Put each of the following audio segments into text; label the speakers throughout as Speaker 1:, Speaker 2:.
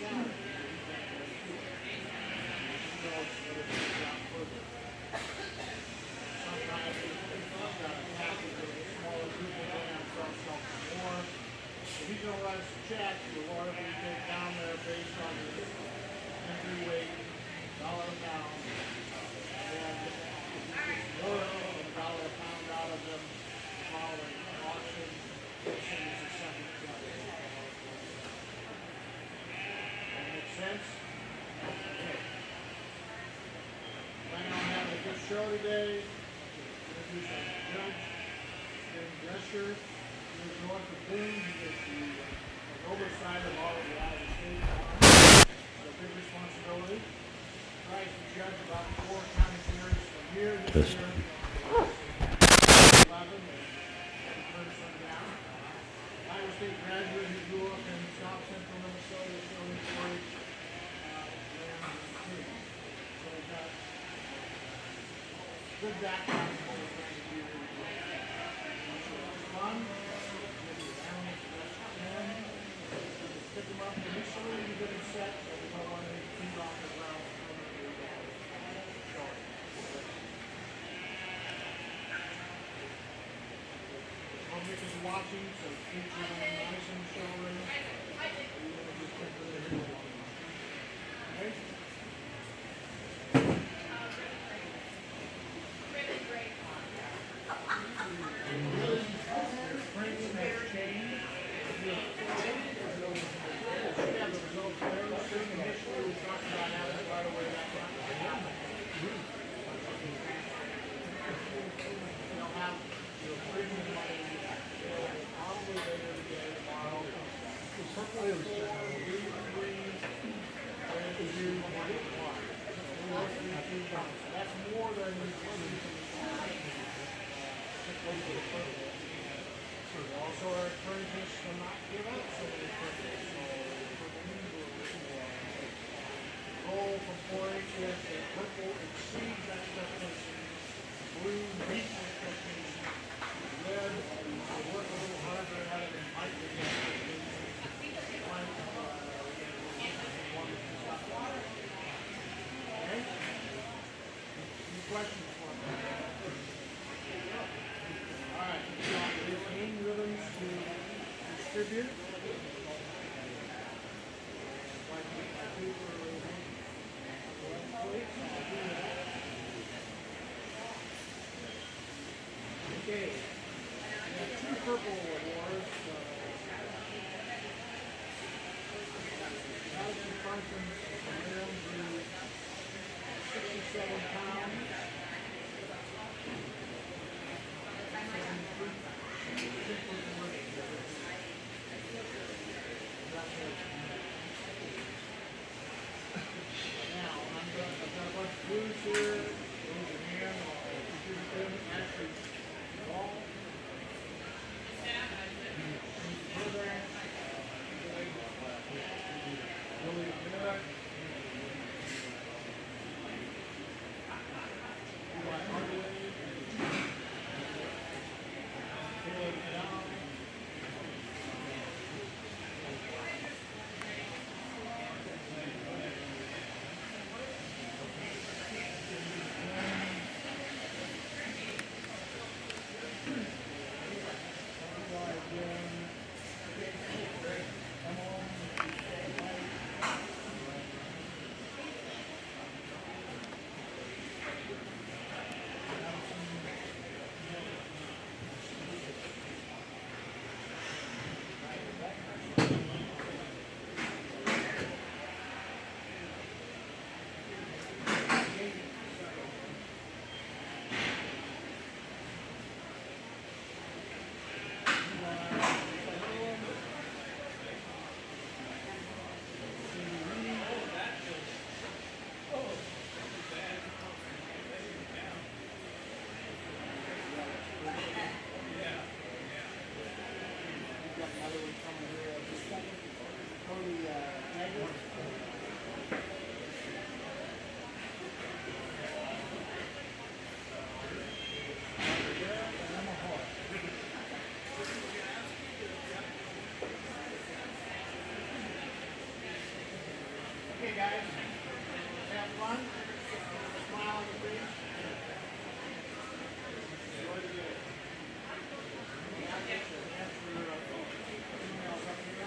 Speaker 1: He's going to write us a check for whatever we take down there based on his entry weight, $1 a pound, and more than $1 a pound out of them following auction. This is a second check. That makes sense? Okay. Plan on having a good show today. Introduce our judge, Jim Drescher. North of Boone, he is the oversight of all of the Iowa State. It's a big responsibility. Tries to judge about 4 county fairs a year this year. 11 and first one down. Iowa State graduate who grew up in South Central Minnesota, showing courage, so he's got good background for what we're trying to do here. It's fun. Pick them up initially, you get them set, but we don't want any feed off the ground. Public is watching, so keep your nice in the showroom. Okay? That's more than also our encouragements to not give up so many purposes. The goal for 4-H is that purple exceeds expectations, blue meets expectations, red will work a little harder at it and might be expectations. Okay? Any questions for me? Alright, we've got 18 ribbons to distribute. Okay, we have 2 purple awards. Madison Franklin's rim to 67 pounds. Now, I've got a bunch of blues here. Those are here. I'll distribute them. Actually, all. Really good. guys. Have fun. Smile on the face. Enjoy the day. I'll get your answer emails up here.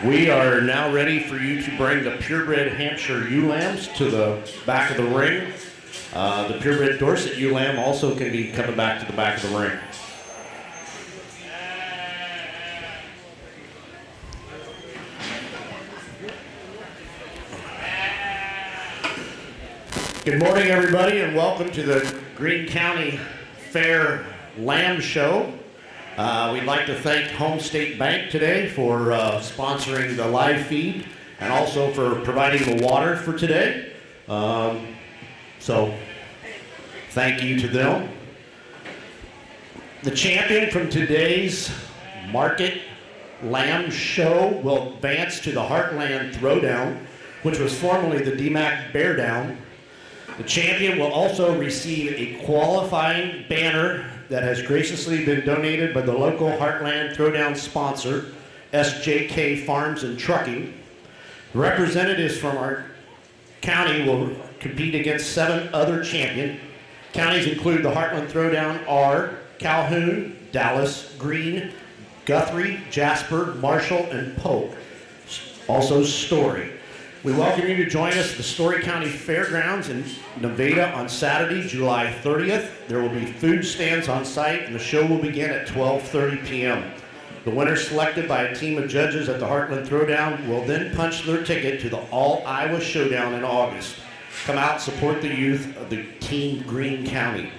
Speaker 2: We are now ready for you to bring the Purebred Hampshire ewe lambs to the back of the ring. The Purebred Dorset ewe lamb also can be coming back to the back of the ring. Good morning, everybody, and welcome to the Greene County Fair Lamb Show. We'd like to thank Home State Bank today for sponsoring the live feed and also for providing the water for today. So thank you to them. The champion from today's Market Lamb Show will advance to the Heartland Throwdown, which was formerly the DMAC Bear Down. The champion will also receive a qualifying banner that has graciously been donated by the local Heartland Throwdown sponsor, SJK Farms and Trucking. Representatives from our county will compete against 7 other champion. Counties include the Heartland Throwdown are Calhoun, Dallas, Greene, Guthrie, Jasper, Marshall, and Polk. Also Story. We welcome you to join us at the Story County Fairgrounds in Nevada on Saturday, July 30th. There will be food stands on site and the show will begin at 12:30 p.m. The winner selected by a team of judges at the Heartland Throwdown will then punch their ticket to the All-Iowa Showdown in August. Come out, support the youth of the Team Greene County.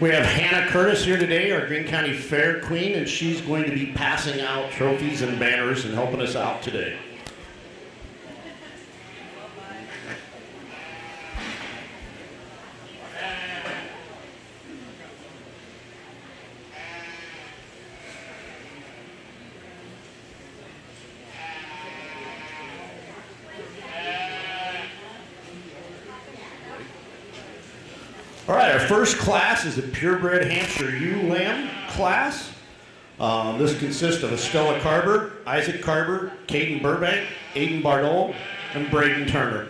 Speaker 2: We have Hannah Curtis here today, our Greene County Fair Queen, and she's going to be passing out trophies and banners and helping us out today. first class is a purebred Hampshire ewe lamb class. This consists of Estella Carver, Isaac Carver, Caden Burbank, Aiden Bardol, and Braden Turner.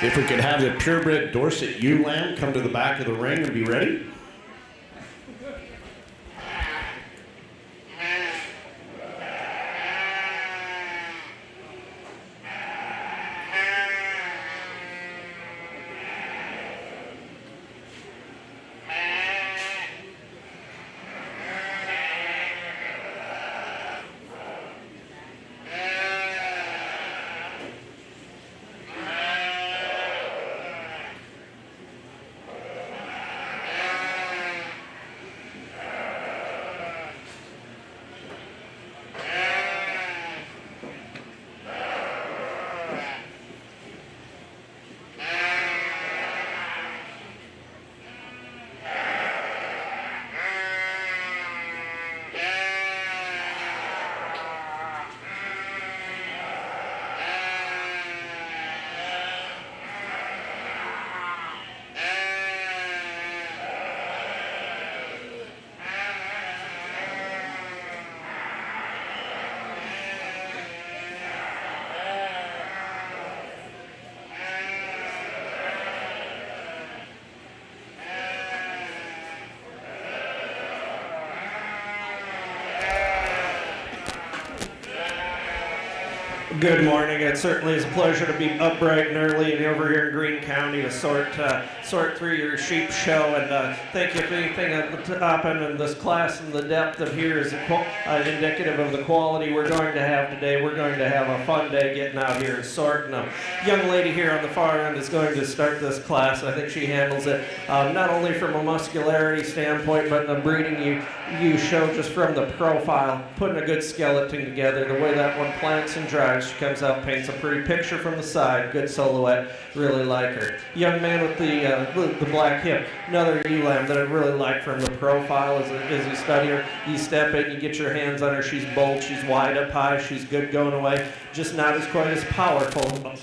Speaker 2: If we could have the purebred Dorset ewe lamb come to the back of the ring and be ready.
Speaker 3: Good morning. It certainly is a pleasure to be up bright and early and over here in Greene County to sort through your sheep show. And thank you for anything that happened in this class, and the depth of here is indicative of the quality we're going to have today. We're going to have a fun day getting out here and sorting. A young lady here on the far end is going to start this class. I think she handles it not only from a muscularity standpoint, but in the breeding you show just from the profile, putting a good skeleton together, the way that one plants and drives. She comes out, paints a pretty picture from the side, good silhouette, really like her. Young man with the black hip, another ewe lamb that I really like from the profile as you study her. You step in, you get your hands on her, she's bold, she's wide up high, she's good going away, just not as quite as powerful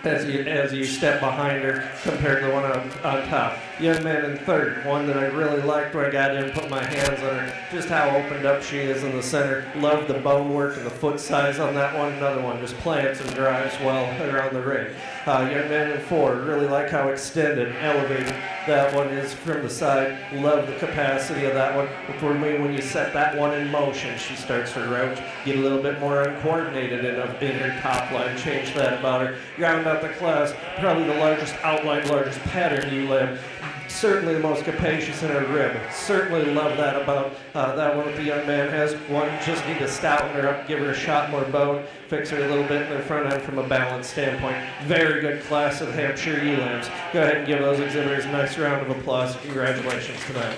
Speaker 3: as you step behind her compared to the one on top. young man in third, one that I really liked when I got in, put my hands on her, just how opened up she is in the center. Love the bone work and the foot size on that one. Another one just plants and drives well around the ring. Young man in four, really like how extended and elevated that one is from the side. Love the capacity of that one. For me, when you set that one in motion, she starts to route, get a little bit more uncoordinated in her top line. Change that about her. Round out the class, probably the largest outline, largest pattern you live. Certainly the most capacious in her rib. Certainly love that about that one that the young man has. One, just need to stouten her up, give her a shot more bone, fix her a little bit in the front end from a balance standpoint. Very good class of Hampshire ewe-lambs. Go ahead and give those exhibitors a nice round of applause. Congratulations tonight.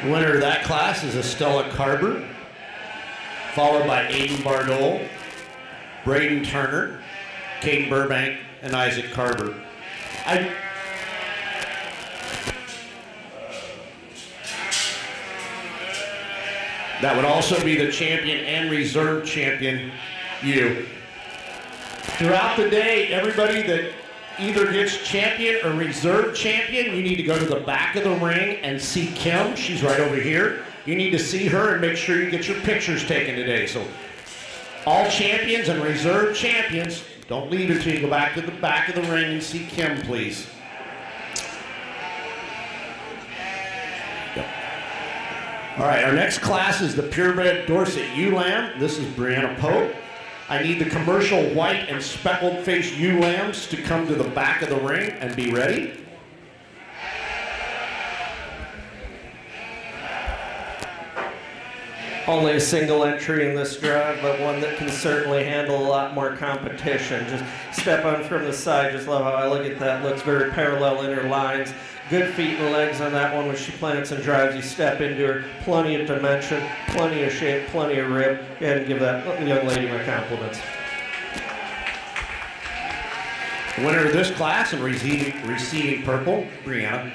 Speaker 2: The winner of that class is Estella Carber, followed by Aiden Bardole, Braden Turner, Caden Burbank, and Isaac Carber. That would also be the champion and reserve champion, you. Throughout the day, everybody that either gets champion or reserve champion, you need to go to the back of the ring and see Kim. She's right over here. You need to see her and make sure you get your pictures taken today. So all champions and reserve champions, don't leave until you go back to the back of the ring and see Kim, please. Yep. All right, our next class is the Purebred Dorset ewe-lamb. This is Brianna Pope. I need the commercial white and speckled face ewe-lambs to come to the back of the ring and be ready.
Speaker 3: Only a single entry in this drive, but one that can certainly handle a lot more competition. Just step on from the side. Just love how I look at that. Looks very parallel in her lines. Good feet and legs on that one when she plants and drives. You step into her. Plenty of dimension, plenty of shape, plenty of rib. Go ahead and give that young lady my compliments.
Speaker 2: The winner of this class and receiving purple, Brianna.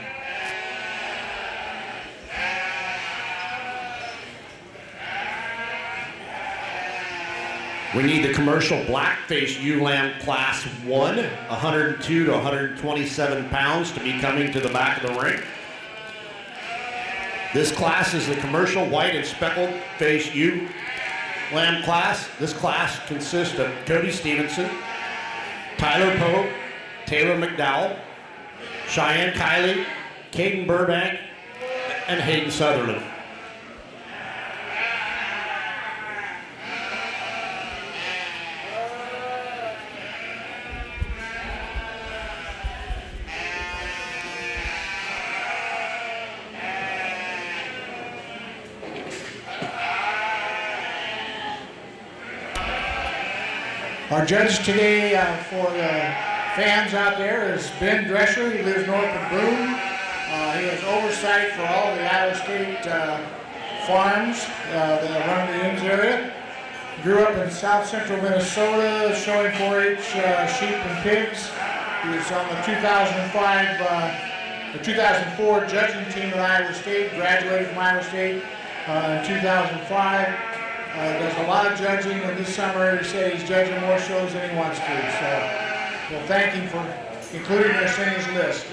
Speaker 2: We need the commercial Blackface ewe-lamb class 1, 102 to 127 pounds to be coming to the back of the ring. This class is the commercial white and speckled face ewe-lamb class. This class consists of Cody Stevenson, Tyler Pope, Taylor McDowell, Cheyenne Kiley, Caden Burbank, and Hayden Sutherland.
Speaker 1: Our judge today for the fans out there is Ben Drescher. He lives north of Boone. He has oversight for all the Iowa State farms that run the Inns area. Grew up in south central Minnesota, showing 4-H sheep and pigs. He was on the 2004 judging team at Iowa State, graduated from Iowa State in 2005. Does a lot of judging, and this summer he said he's judging more shows than he wants to. So we'll thank him for including us in his list.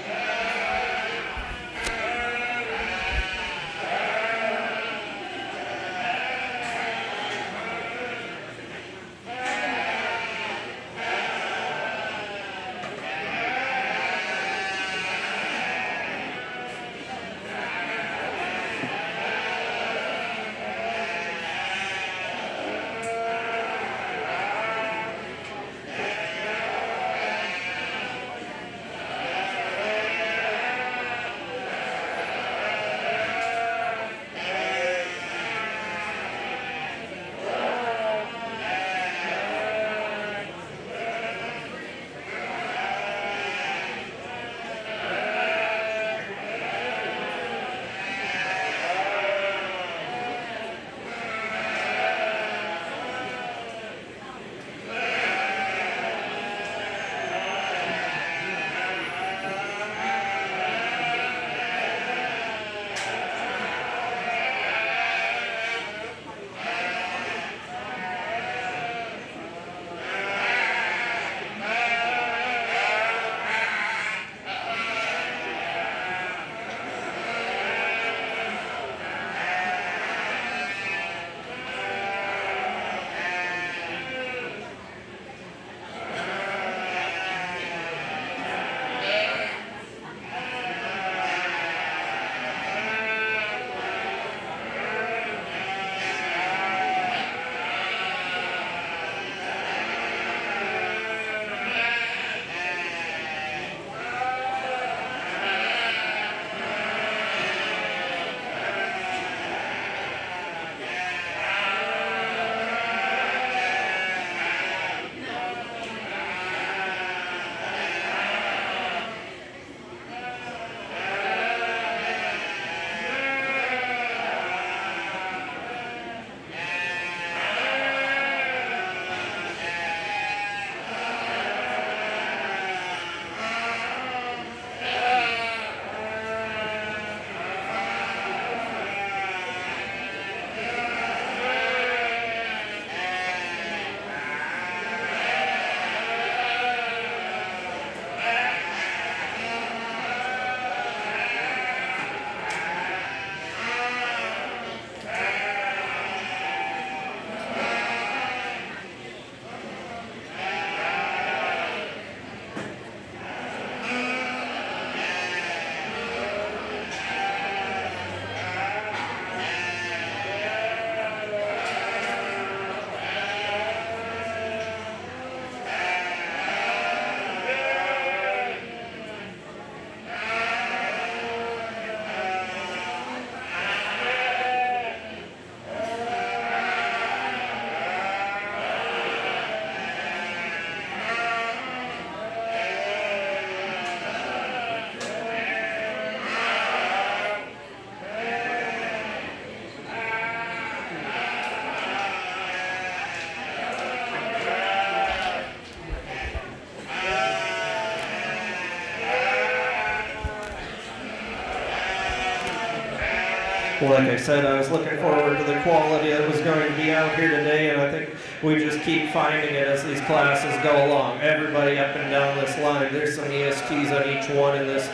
Speaker 3: Well, like I said, I was looking forward to the quality that was going to be out here today, and I think we just keep finding it as these classes go along. Everybody up and down this line, there's some ESTs on each one in this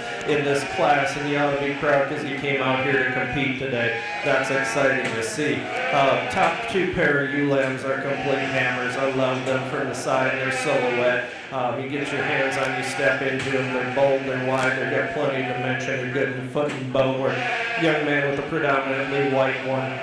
Speaker 3: class, and you ought to be proud because you came out here to compete today. That's exciting to see. Top two pair of ewe-lambs are complete hammers. I love them from the side, their silhouette. You get your hands on, you step into them, they're bold, they're wide, they've got plenty of dimension, they're good in foot and bone work. Young man with a predominantly white one,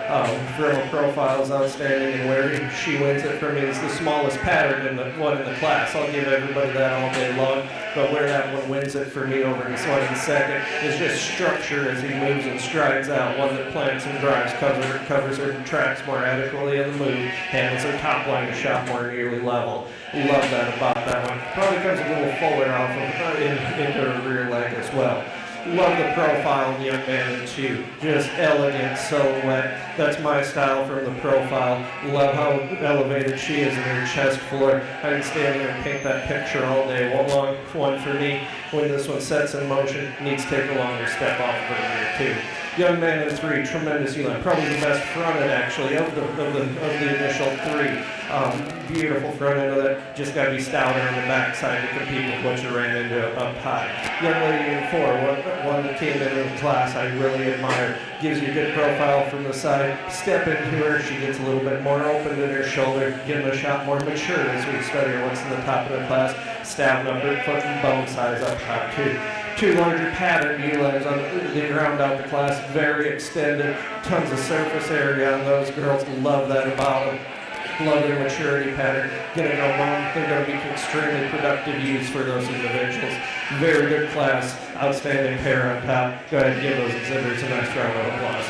Speaker 3: frontal profile is outstanding, and where she wins it for me is the smallest pattern in the one in the class. I'll give everybody that all day long, but where that one wins it for me over this one in second is just structure as he moves and strides out. One that plants and drives, covers her and tracks more adequately in the move, handles her top line to shot more nearly level. Love that about that one. Probably comes a little fuller off of into her rear leg as well. Love the profile of the young man in two. Just elegant silhouette. That's my style from the profile. Love how elevated she is in her chest floor. I can stand here and paint that picture all day. One for me. When this one sets in motion, needs to take a longer step off of her rear too. Young man in three, tremendous elan. Probably the best front end actually of the initial three. Beautiful front end of that. Just got to be stouter on the backside to compete with what you ran into up high. Young lady in four, one that came into the class I really admire. Gives you a good profile from the side. Step into her, she gets a little bit more open in her shoulder, getting the shot more mature as we study her. What's in the top of the class? Stab number, foot and bone size up top too. Two larger pattern ewe-lambs on the round out the class, very extended, tons of surface area on those girls. Love that about them. Love their maturity pattern. Gonna go long. They're gonna be extremely productive ewes for those individuals. Very good class, outstanding pair on top. Go ahead and give those exhibitors a nice round of applause.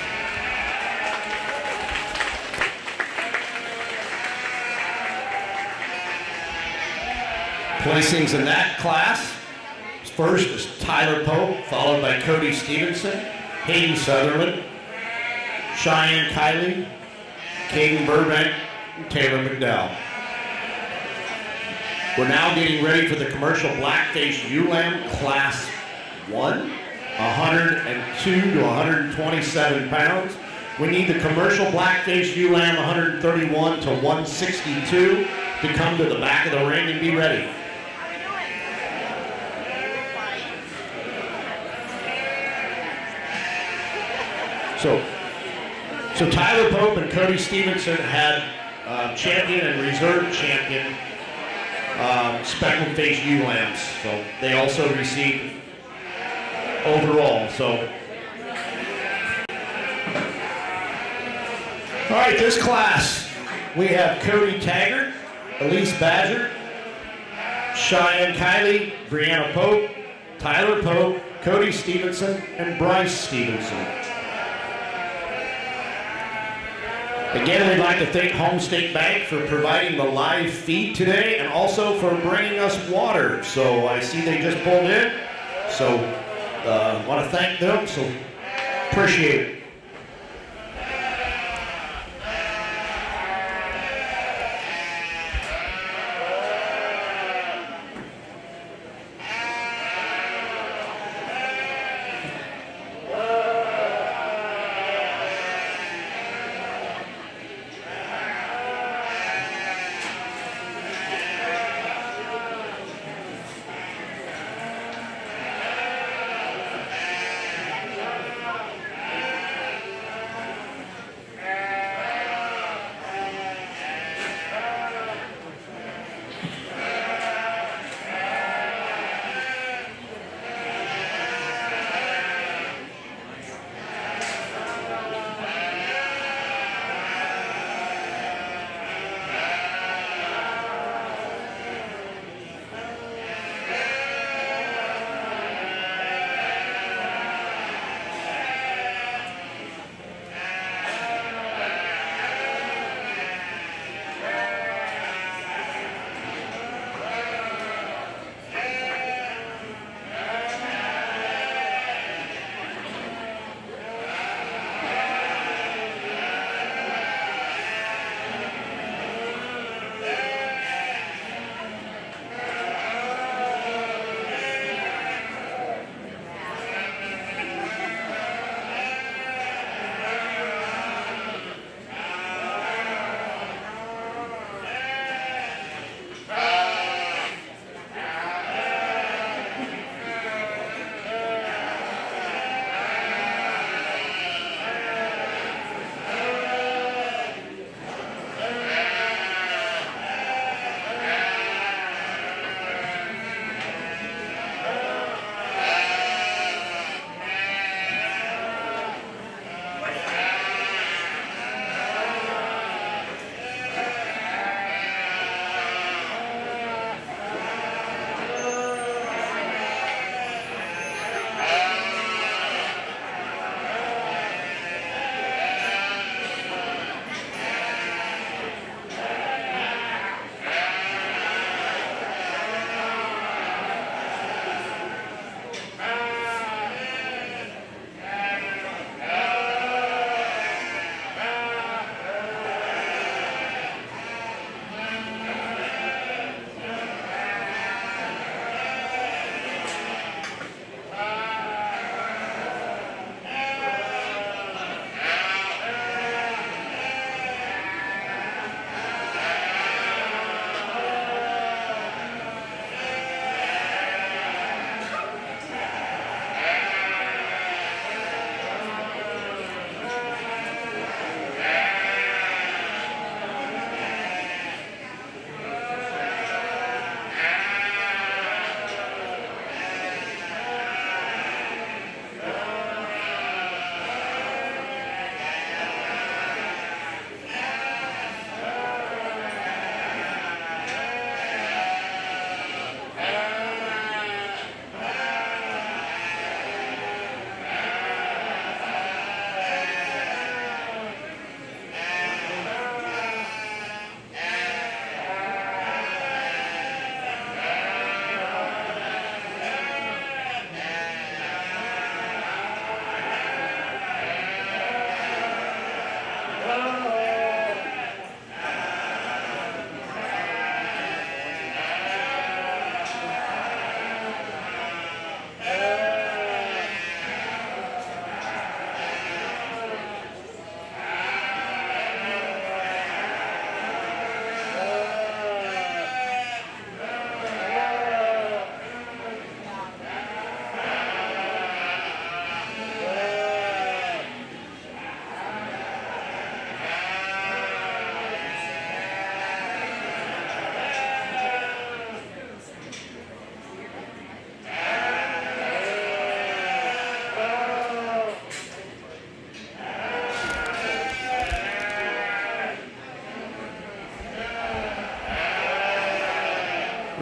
Speaker 2: Placings in that class. First is Tyler Pope, followed by Cody Stevenson, Hayden Sutherland, Cheyenne Kiley, Caden Burbank, and Taylor McDowell. We're now getting ready for the commercial Blackface ewe-lamb Class 1, 102 to 127 pounds. We need the commercial Blackface ewe-lamb 131 to 162 to come to the back of the ring and be ready. So Tyler Pope and Cody Stevenson had champion and reserve champion speckled face ewe-lambs. So they also received overall. So, all right, this class we have Cody Taggart, Elise Badger, Cheyenne Kiley, Brianna Pope, Tyler Pope, Cody Stevenson, and Bryce Stevenson. Again, we'd like to thank Home State Bank for providing the live feed today and also for bringing us water. So I see they just pulled in. So I want to thank them. So appreciate it.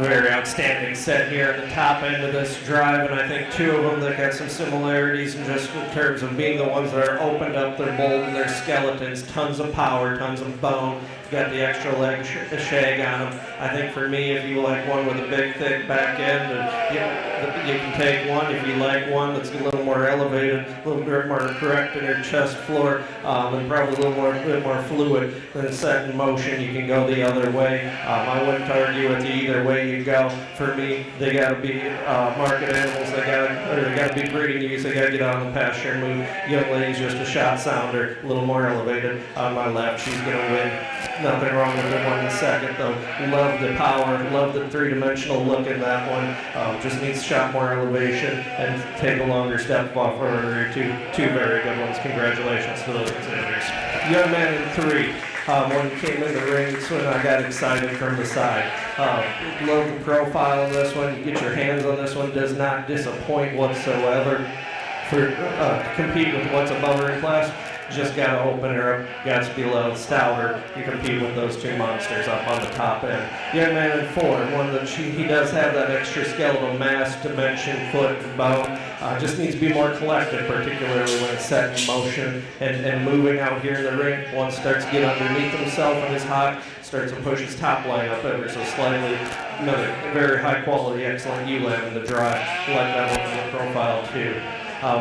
Speaker 3: very outstanding set here at the top end of this drive, and I think two of them that got some similarities in just in terms of being the ones that are opened up, they're bold and their skeletons, tons of power, tons of bone, got the extra leg shag on them. I think for me, if you like one with a big, thick back end, you can take one. If you like one that's a little more elevated, a little bit more correct in your chest floor, and probably a little bit more fluid than set in motion, you can go the other way. I wouldn't argue with you either way you go. For me, they got to be market animals. They got to be breeding ewes. They got to get out on the pasture and move. Young lady's just a shot sounder, a little more elevated. On my left, she's gonna win. Nothing wrong with the one in second, though. Love the power, love the three-dimensional look in that one. Just needs a shot more elevation and take a longer step off her. Two very good ones. Congratulations to those exhibitors. Young man in 3. When he came in the ring, that's when I got excited from the side. Love the profile of this one. You get your hands on this one. Does not disappoint whatsoever. For compete with what's above her in class, just got to open her up. Got to be a little stouter. You compete with those two monsters up on the top end. Young man in 4, one that he does have that extra skeletal mass, dimension, foot, and bone. Just needs to be more collected, particularly when it's set in motion and moving out here in the ring. One starts to get underneath himself and is hot, starts to push his top line up ever so slightly. Another very high quality, excellent ewe-lamb in the drive. Like that one in the profile too.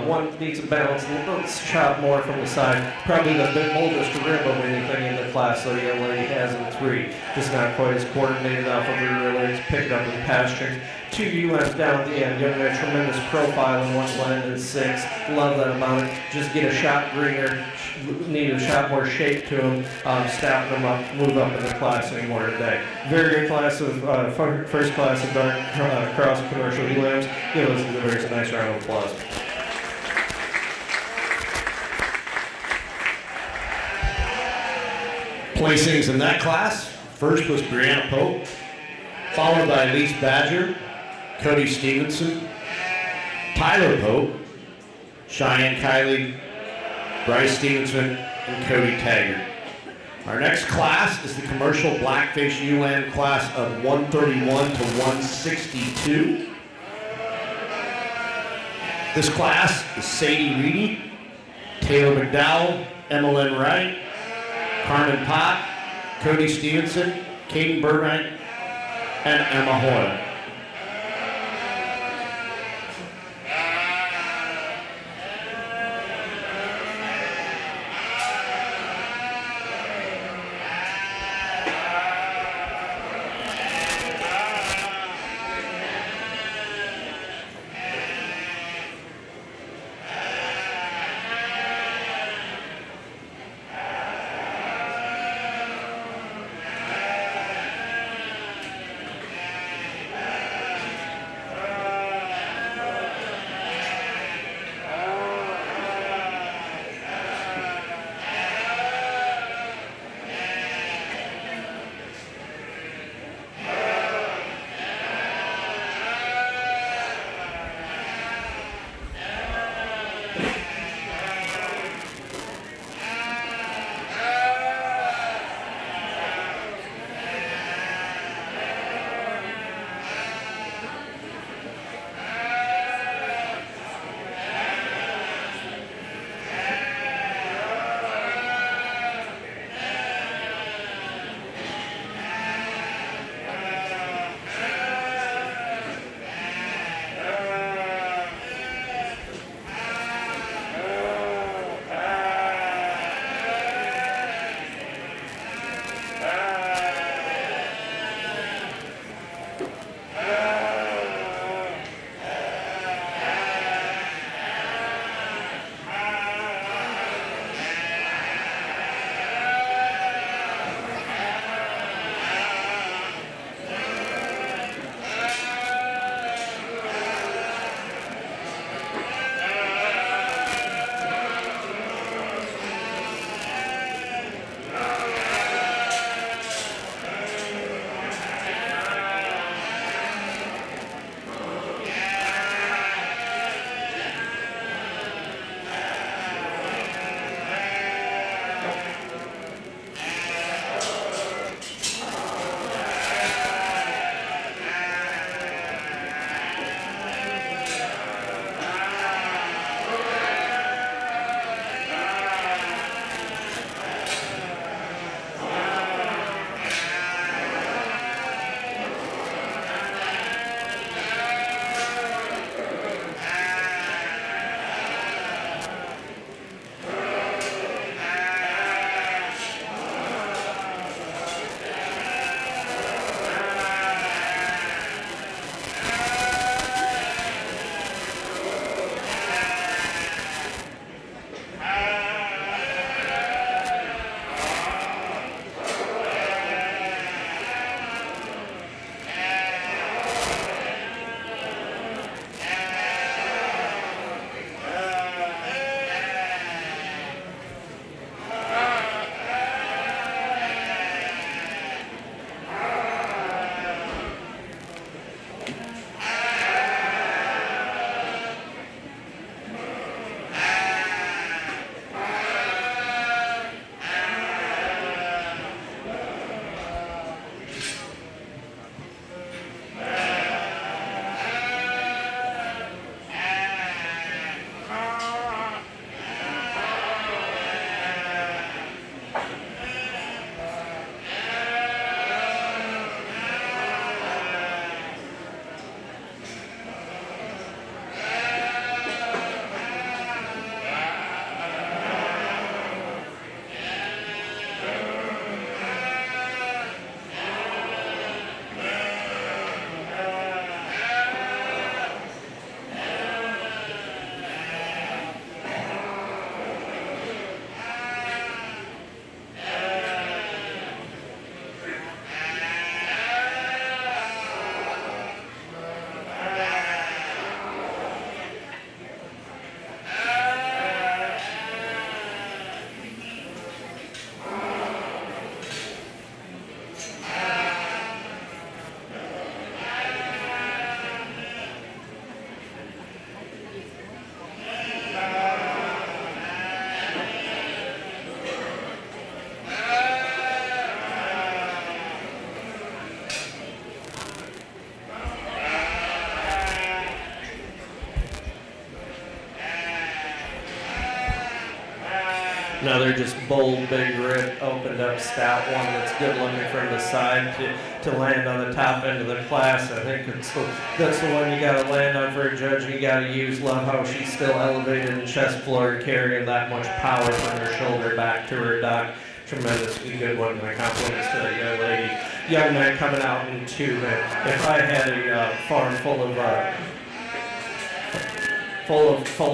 Speaker 3: One needs a balance, a little shot more from the side. Probably the boldest rib of anything in the class, so the young lady has in 3. Just not quite as coordinated off of her rear legs, pick it up in pasture. 2 ewe-lambs down at the end, giving her a tremendous profile in 1 blend and 6. Love that about it. Just get a shot greener, need a shot more shape to them, stouten them up, move up in the class anymore today. Very good class of, first class of dark cross commercial ewe-lambs. Give those exhibitors a nice round of applause.
Speaker 2: Placings in that class, first was Brianna Pope, followed by Elise Badger, Cody Stevenson, Tyler Pope, Cheyenne Kiley, Bryce Stevenson, and Cody Taggart. Our next class is the commercial Blackface ewe-lamb class of 131 to 162. This class is Sadie Reedy, Taylor McDowell, Emmeline Wright, Carmen Pott, Cody Stevenson, Caden Burbank, and Emma Hoyle.
Speaker 3: Another just bold, big rib, opened up stout one that's good looking from the side to land on the top end of the class. I think that's the one you got to land on for a judge. You got to use. Love how she's still elevated in chest floor, carrying that much power from her shoulder back to her dock. Tremendously good one. My compliments to that young lady. Young man coming out in 2, man. If I had a farm full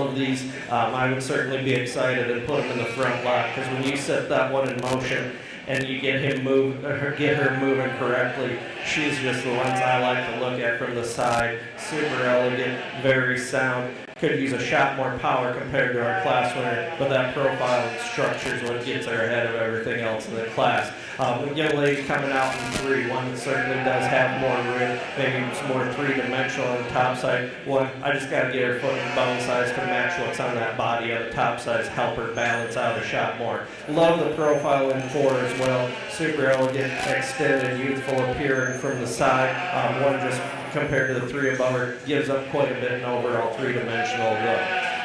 Speaker 3: of these, I would certainly be excited and put them in the front lot, because when you set that one in motion and you get her moving correctly, she's just the ones I like to look at from the side. Super elegant, very sound. Could use a shot more power compared to our class winner, but that profile and structure is what gets her ahead of everything else in the class. The young lady coming out in 3, one that certainly does have more room, maybe it's more 3-dimensional on the top side. One, I just got to get her foot and bone size to match what's on that body on the top size, help her balance out the shot more. Love the profile in 4 as well. Super elegant, extended, youthful appearing from the side. One just compared to the 3 above her gives up quite a bit in overall 3-dimensional look.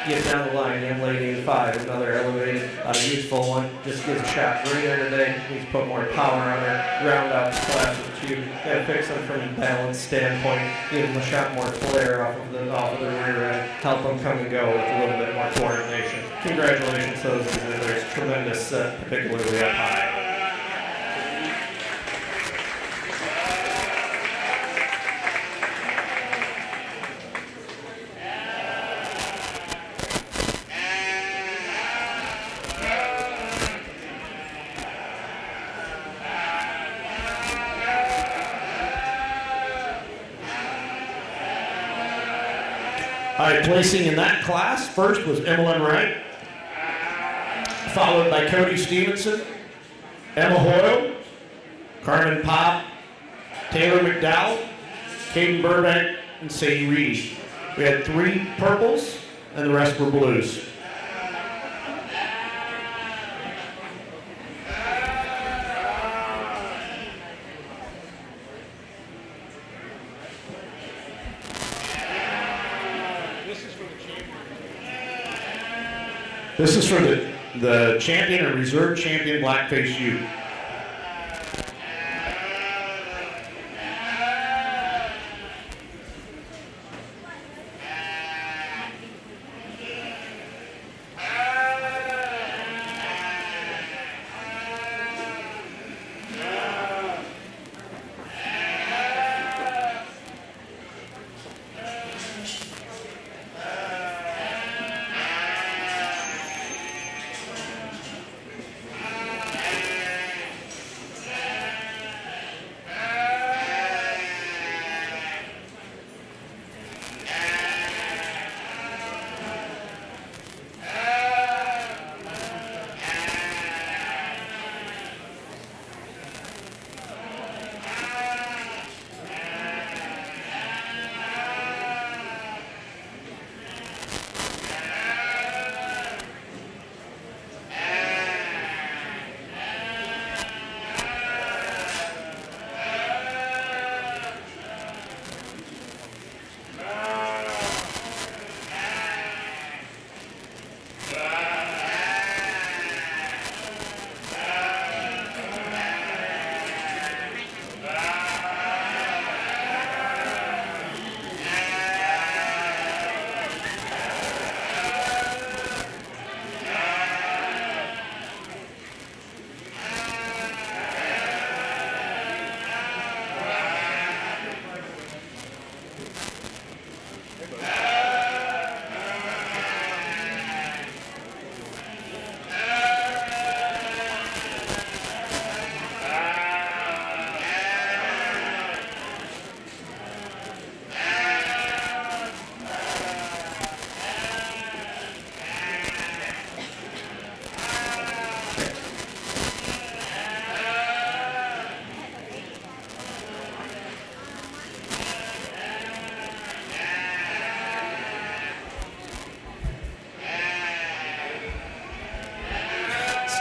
Speaker 3: Get down the line, young lady in 5, another elevated, youthful one, just gives a shot greener today, needs to put more power on her, round out the class with 2, gotta fix them from a balance standpoint, give them a shot more flare off of the rear end, help them come and go with a little bit more coordination. Congratulations to those exhibitors, tremendous set, particularly up high.
Speaker 2: All right, placing in that class, first was Emmeline Wright, followed by Cody Stevenson, Emma Hoyle, Carmen Pop, Taylor McDowell, Caden Burbank, and Sadie Reedy. We had 3 purples, and the rest were blues. This is for the champion and reserve champion Blackface youth.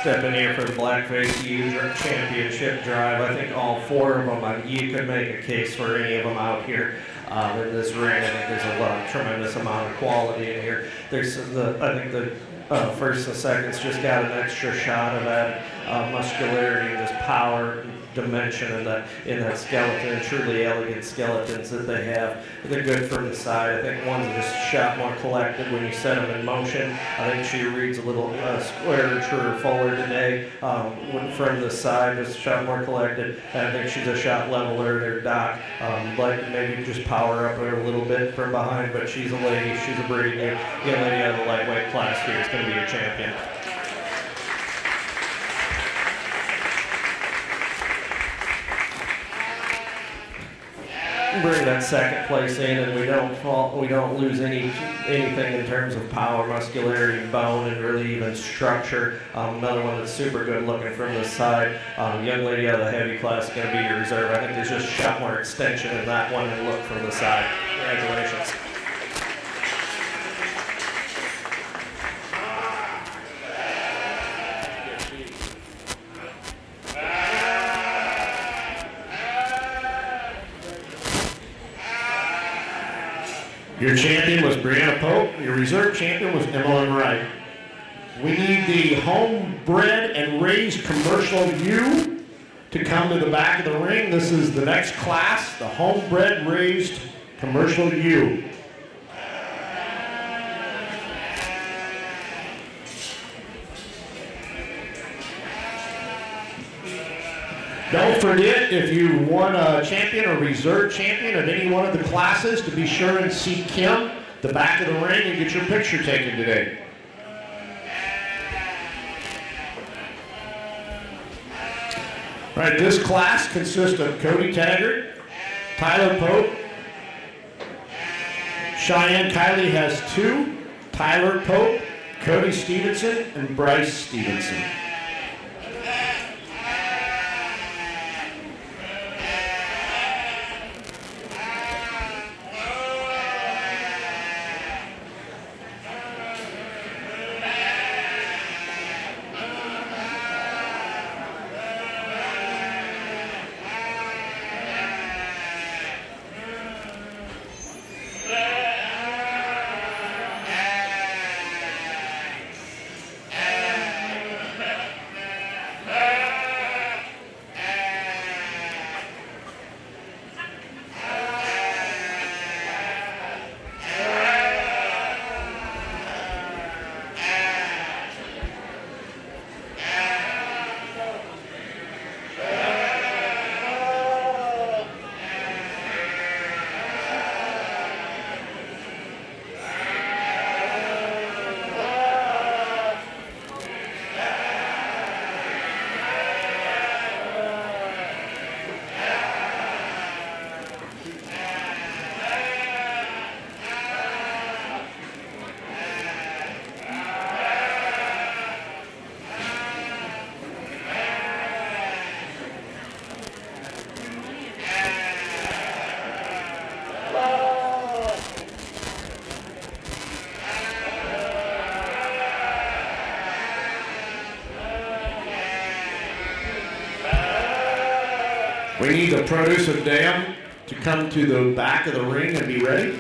Speaker 3: Step in here for the Blackface Youth Championship Drive. I think all 4 of them, you could make a case for any of them out here. in this ring. I think there's a tremendous amount of quality in here. There's I think the first and seconds just got an extra shot of that muscularity and just power and dimension in that skeleton, truly elegant skeletons that they have. They're good from the side. I think one's just shot more collected when you set them in motion. I think she reads a little squarer, truer, fuller today. From the side, just shot more collected. And I think she's a shot leveler there, Doc. Like maybe just power up her a little bit from behind, but she's a lady. She's a pretty good lady out of the lightweight class here. It's going to be your champion. Bring that second place in, and we don't lose anything in terms of power, muscularity, bone, and really even structure. Another one that's super good looking from the side. Young lady out of the heavy class is going to be your reserve. I think there's just a shot more extension in that one and look from the side. Congratulations.
Speaker 2: Your champion was Brianna Pope. Your reserve champion was Emmeline Wright. We need the homebred and raised commercial ewe to come to the back of the ring. This is the next class, the homebred raised commercial ewe. Don't forget, if you won a champion or reserve champion of any one of the classes, to be sure and see Kim at the back of the ring and get your picture taken today. All right, this class consists of Cody Taggart, Tyler Pope, Cheyenne Kiley has 2, Tyler Pope, Cody Stevenson, and Bryce Stevenson. We need the produce of Dam to come to the back of the ring and be ready.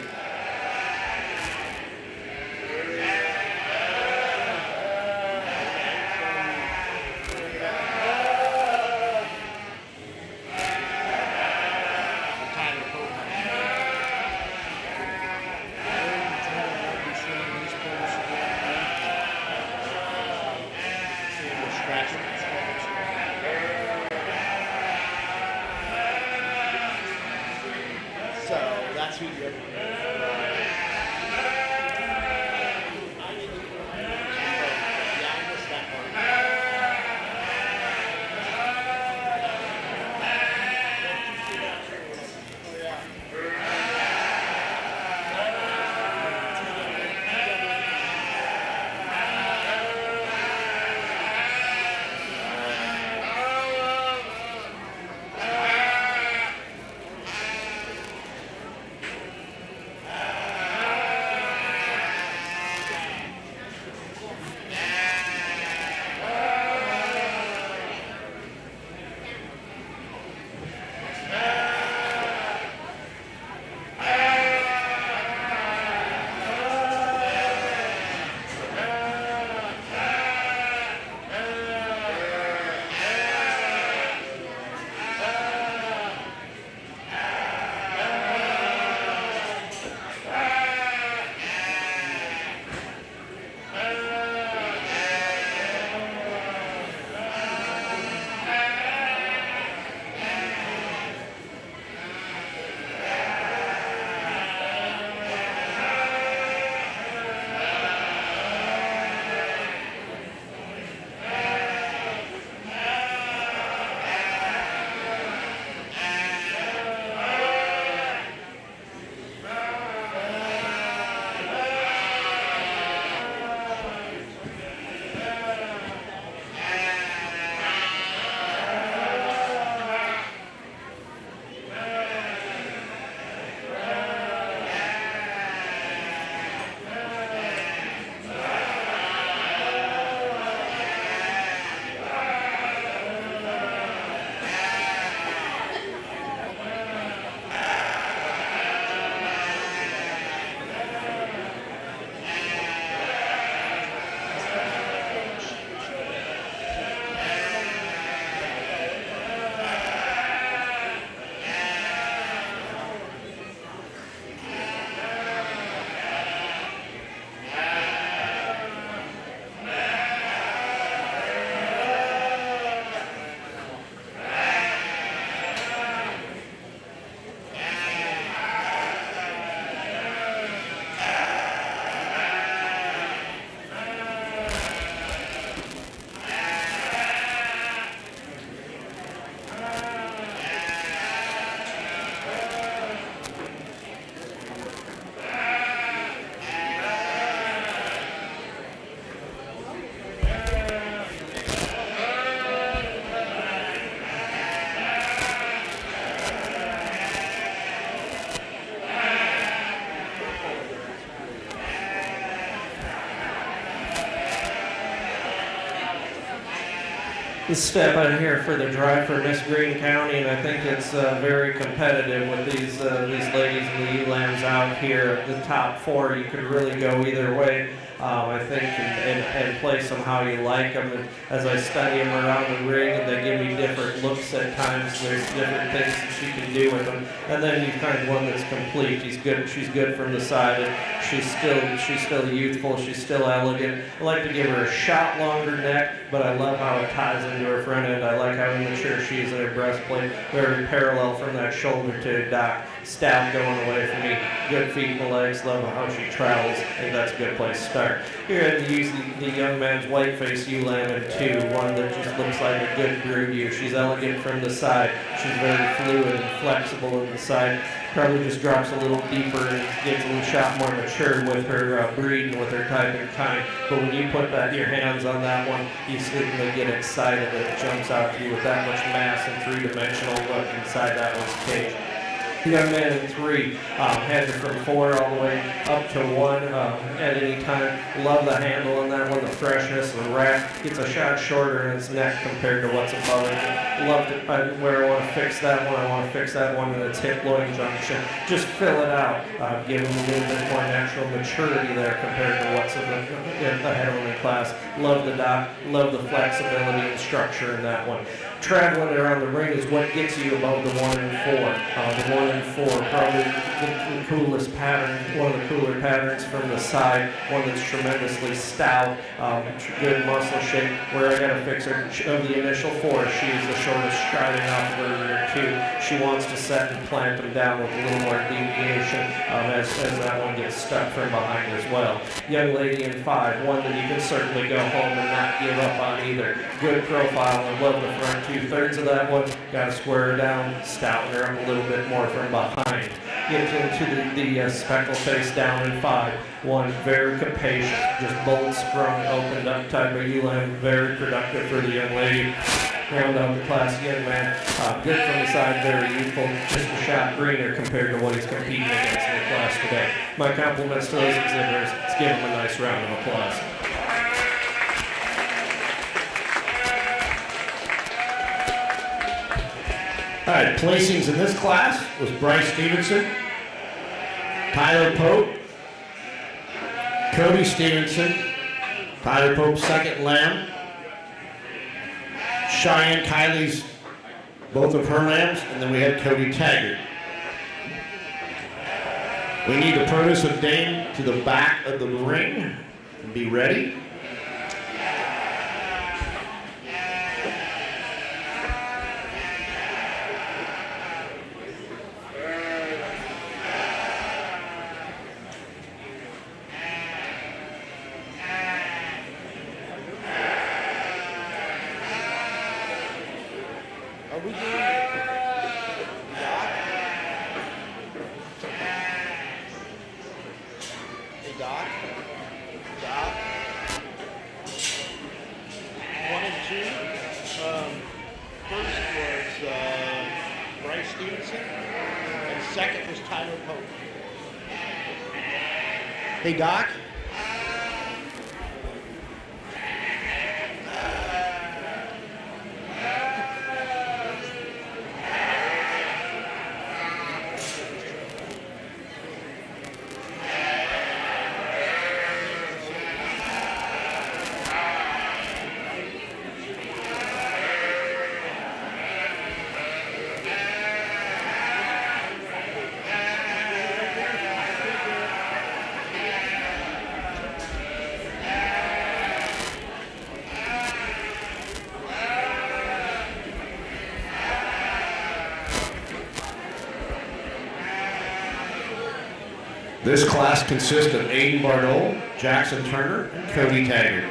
Speaker 3: step in here for the drive for Miss Greene County, and I think it's very competitive with these ladies and the ewe lambs out here. The top four, you could really go either way. I think, and place them how you like them. And as I study them around the ring, and they give me different looks at times. There's different things that she can do with them. And then you find one that's complete. She's good from the side. And she's still youthful. She's still elegant. I like to give her a shot longer neck, but I love how it ties into her front end. I like how immature she is in her breastplate. Very parallel from that shoulder to dock. Stout going away from me. Good feet and legs. Love how she travels. I think that's a good place to start. Here I use the young man's whiteface ewe lamb in 2, one that just looks like a good brood ewe. She's elegant from the side. She's very fluid and flexible in the side. Probably just drops a little deeper and gets a little shot more mature with her breed and with her type and kind. But when you put your hands on that one, you certainly get excited that it jumps out to you with that much mass and three-dimensional look inside that one's cage. The young man in 3 had it from 4 all the way up to 1 at any time. Love the handle on that one, the freshness, the rack. Gets a shot shorter in its neck compared to what's above it. Loved it. Where I want to fix that one, I want to fix that one in its hip-loin junction. Just fill it out. Give them a little bit more natural maturity there compared to what's in the head-only class. Love the dock. Love the flexibility and structure in that one. Traveling around the ring is what gets you above the 1 and 4. The 1 and 4, probably the coolest pattern, one of the cooler patterns from the side, one that's tremendously stout, good muscle shape. Where I gotta fix her, of the initial 4, she's the shortest striding off of her rear 2. She wants to set and plant them down with a little more deviation as that one gets stuck from behind as well. Young lady in 5, one that you can certainly go home and not give up on either. Good profile, I love the front 2/3 of that one. Got to square her down, stouten her up a little bit more from behind. Get into the speckled face down in 5. One very capacious, just bold sprung, opened up type of ewe lamb, very productive for the young lady. Round out the class, young man, good from the side, very youthful, just a shot greener compared to what he's competing against in the class today. My compliments to those exhibitors. Let's give them a nice round of applause.
Speaker 2: All right, placings in this class was Bryce Stevenson, Tyler Pope, Cody Stevenson, Tyler Pope's second lamb, Cheyenne Kiley's both of her lambs, and then we had Cody Taggart. We need the produce of Dame to the back of the ring and be ready. Hey, Doc. This class consists of Aiden Bardole, Jackson Turner, and Cody Taggart.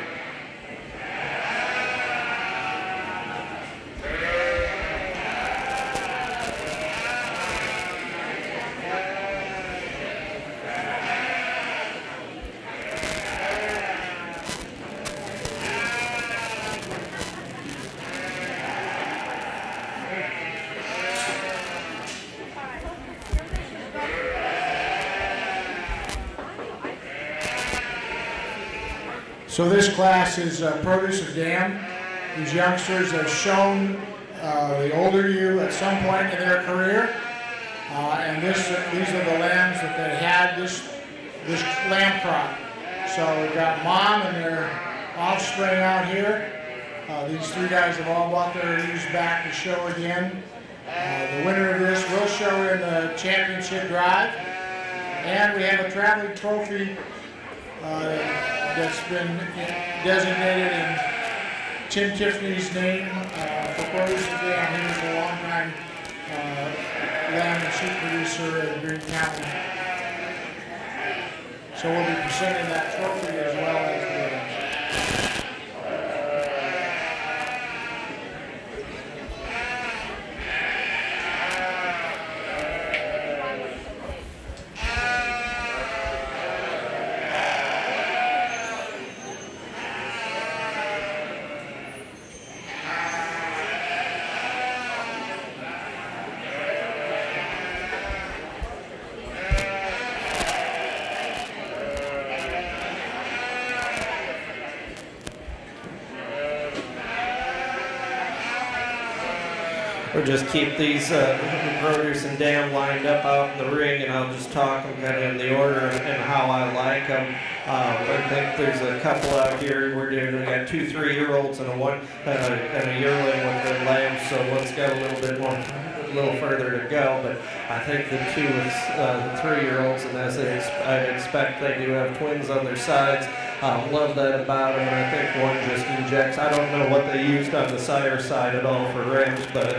Speaker 1: So this class is produce of dam, These youngsters have shown the older you at some point in their career, and these are the lambs that they had this lamb crop. So we've got mom and their offspring out here. These three guys have all bought their ewes back to show again. The winner of this will show in the championship drive. And we have a traveling trophy that's been designated in Tim Tiffany's name for produce again. He was a longtime lamb and sheep producer in Greene County. So we'll be presenting that trophy as well as the
Speaker 3: We'll just keep these produce and dam lined up out in the ring, and I'll just talk them kind of in the order and how I like them. I think there's a couple out here we're doing. We got 2 3-year-olds and a yearling with their lambs, so one's got a little further to go. But I think the 2 is the 3-year-olds, and as I'd expect, they do have twins on their sides. Love that about them, and I think one just injects. I don't know what they used on the sire side at all for rams, but I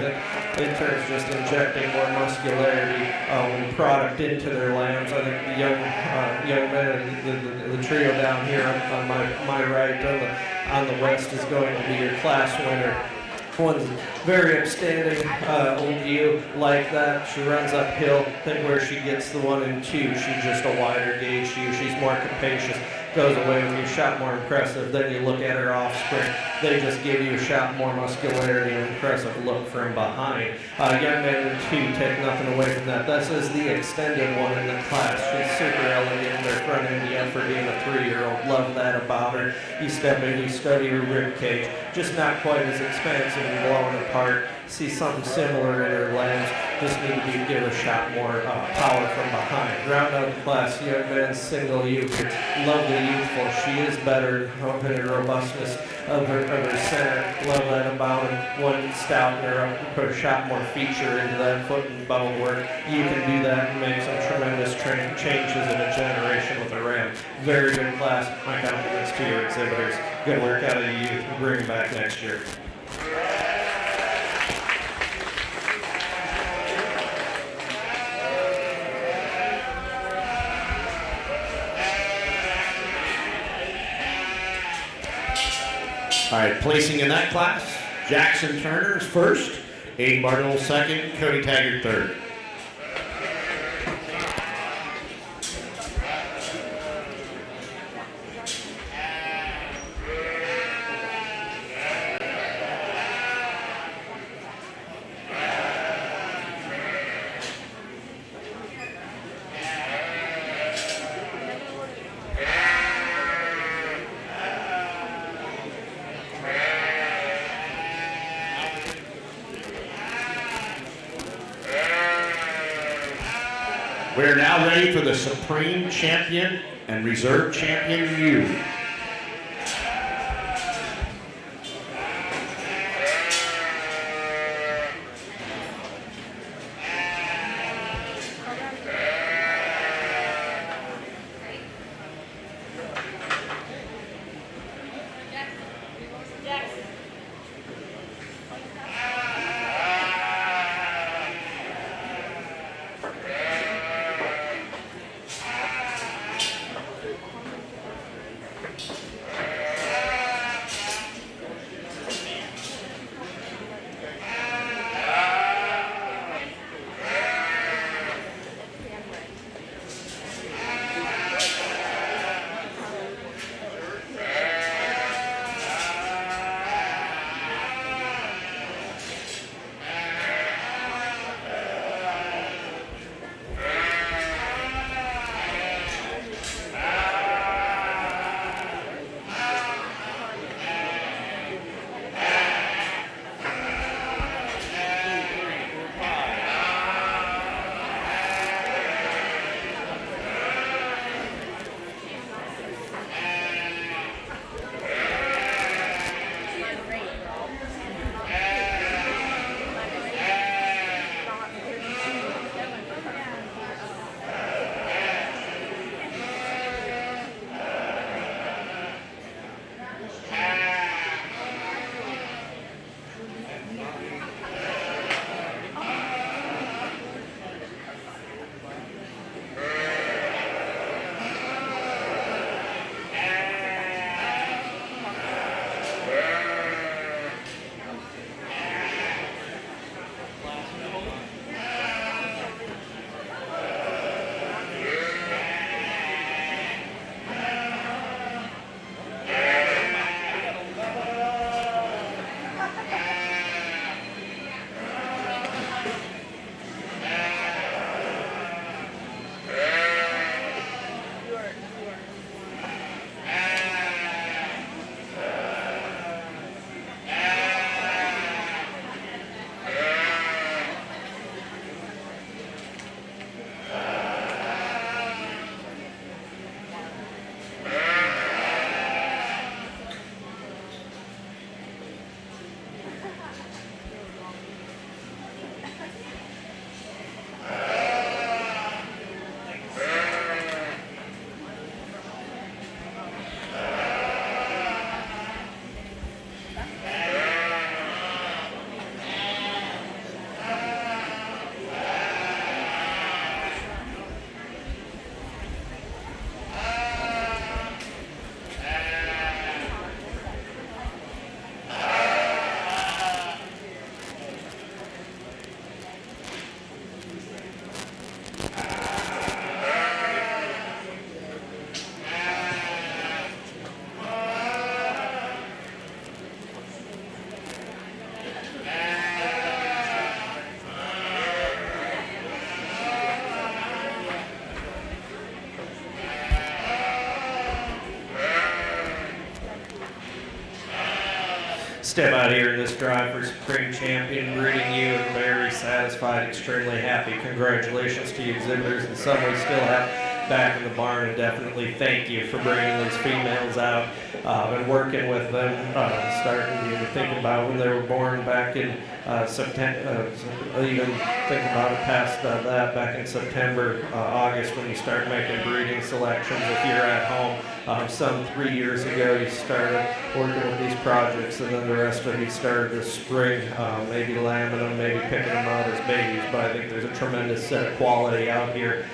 Speaker 3: think in terms of just injecting more muscularity product into their lambs. I think the young men, the trio down here on my right on the west is going to be your class winner. One's very upstanding old ewe like that. She runs uphill. I think where she gets the 1 and 2, she's just a wider gauge ewe. She's more capacious. Goes away with you, shot more impressive. Then you look at her offspring, they just give you a shot more muscularity and impressive look from behind. Young men and 2 take nothing away from that. This is the extended one in the class. She's super elegant in their front end yet for being a 3-year-old. Love that about her. You step in, you study her rib cage. Just not quite as expansive and blowing apart. See something similar in her lambs. Just need to give a shot more power from behind. Round out the class, young man, single ewe. Love the youthful. She is better in her robustness of her center. Love that about her. One stout in her, put a shot more feature into that foot and bone work. You can do that and make some tremendous changes in a generation with a ram. Very good class. My compliments to your exhibitors. Good work out of the youth. Bring them back next year.
Speaker 2: All right, placing in that class, Jackson Turner is first, Aiden Bardell second, Cody Taggart third. We are now ready for the Supreme Champion and Reserve Champion ewe.
Speaker 3: step out here in this drive for Supreme Champion, breeding you, and very satisfied, extremely happy. Congratulations to you exhibitors, and some we still have back in the barn, and definitely thank you for bringing these females out and working with them, starting to think about when they were born back in September, even think about it past that, back in September, August, when you start making breeding selections if you're at home. Some 3 years ago you started working with these projects, and then the rest of you started this spring, maybe lambing them, maybe picking them out as babies, but I think there's a tremendous set of quality out here.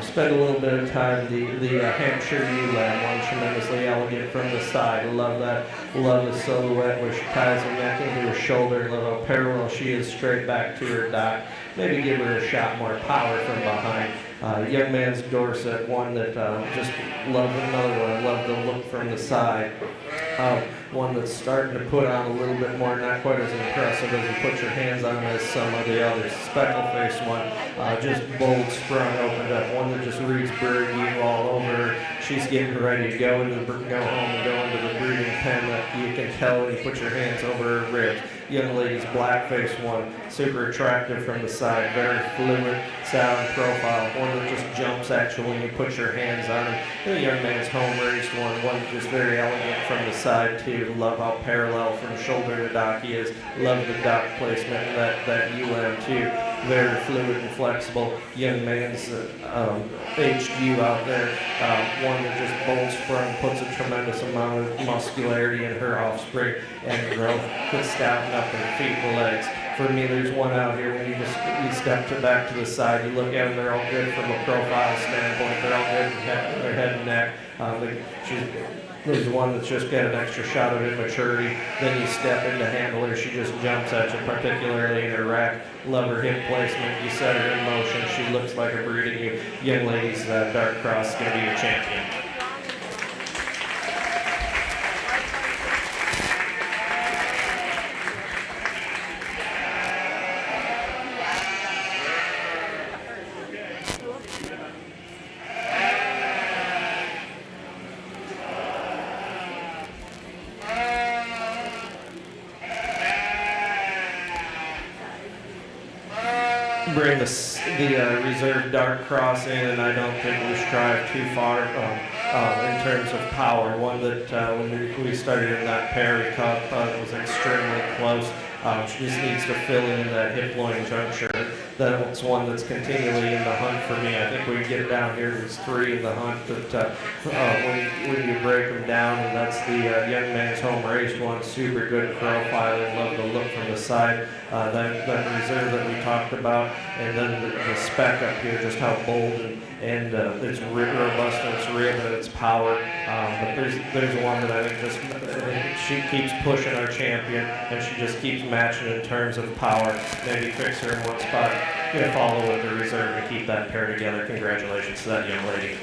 Speaker 3: Spend a little bit of time, the Hampshire ewe lamb, one tremendously elegant from the side. Love that, love the silhouette where she ties her neck into her shoulder, love how parallel she is straight back to her dock. Maybe give her a shot more power from behind. Young man's Dorset, one that just love another one. Love the look from the side. One that's starting to put on a little bit more, not quite as impressive as you put your hands on as some of the others. Speckled face one, just bold sprung, opened up. One that just reads bird you all over her. She's getting ready to go home and go into the breeding pen that you can tell when you put your hands over her ribs. Young lady's Blackface one, super attractive from the side, very fluid sound profile, one that just jumps at you when you put your hands on her. The young man's home-raised one just very elegant from the side too. Love how parallel from shoulder to dock he is. Love the dock placement in that ewe lamb too. Very fluid and flexible. Young man's aged ewe out there. One that just bold sprung, puts a tremendous amount of muscularity in her offspring and growth. Good stouting up in her feet and legs. For me, there's one out here when you step back to the side, you look at them, they're all good from a profile standpoint. They're all good from their head and neck. There's one that's just got an extra shot of immaturity. Then you step into handle her, she just jumps at you, particularly in her rack. Love her hip placement. You set her in motion. She looks like a breeding you. Young ladies, Dark Cross is going to be your champion. Bring the reserve Dark Cross in, and I don't think we strive too far in terms of power. One that when we started in that pair, we thought it was extremely close. She just needs to fill in that hip loin juncture. That's one that's continually in the hunt for me. I think we get it down here, there's 3 in the hunt that when you break them down, and that's the young man's home raised one, super good profiling, love the look from the side. That reserve that we talked about, and then the spec up here, just how bold and it's robust in its rib and its power. But there's one that I think just she keeps pushing our champion, and she just keeps matching in terms of power. Maybe fix her in one spot. Gonna follow with the reserve to keep that pair together. Congratulations to that young lady.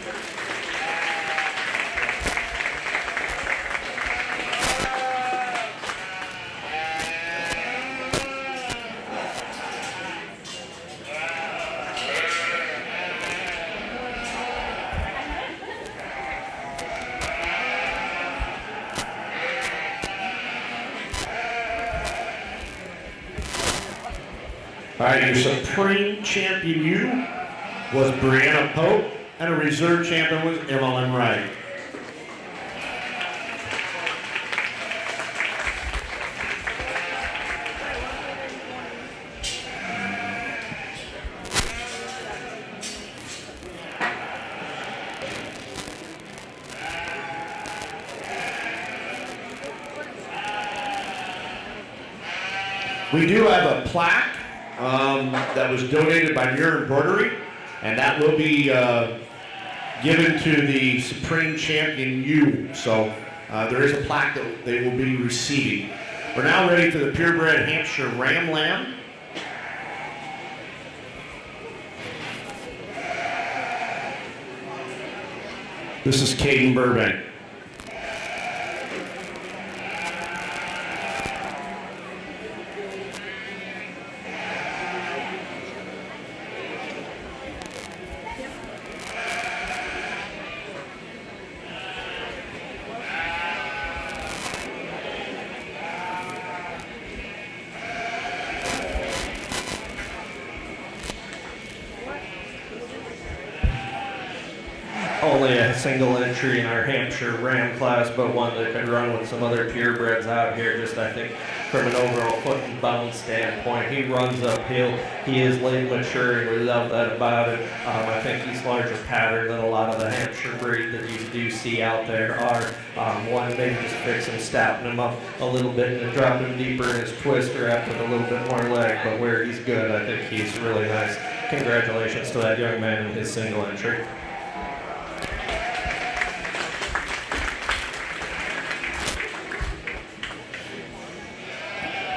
Speaker 2: All right, your Supreme Champion ewe was Brianna Pope, and a reserve champion was Evelyn Wright. We do have a plaque that was donated by Muir Embroidery, and that will be given to the Supreme Champion ewe. So there is a plaque that they will be receiving. We're now ready for the Purebred Hampshire Ram Lamb. This is Caden Burbank.
Speaker 3: only a single entry in our Hampshire Ram class, but one that could run with some other purebreds out here. Just I think from an overall foot and bound standpoint, he runs uphill. He is late maturing. We love that about it. I think he's larger pattern than a lot of the Hampshire breed that you do see out there are. One maybe just fixing, stopping him up a little bit and dropping him deeper in his twister after a little bit more leg. But where he's good, I think he's really nice. Congratulations to that young man in his single entry.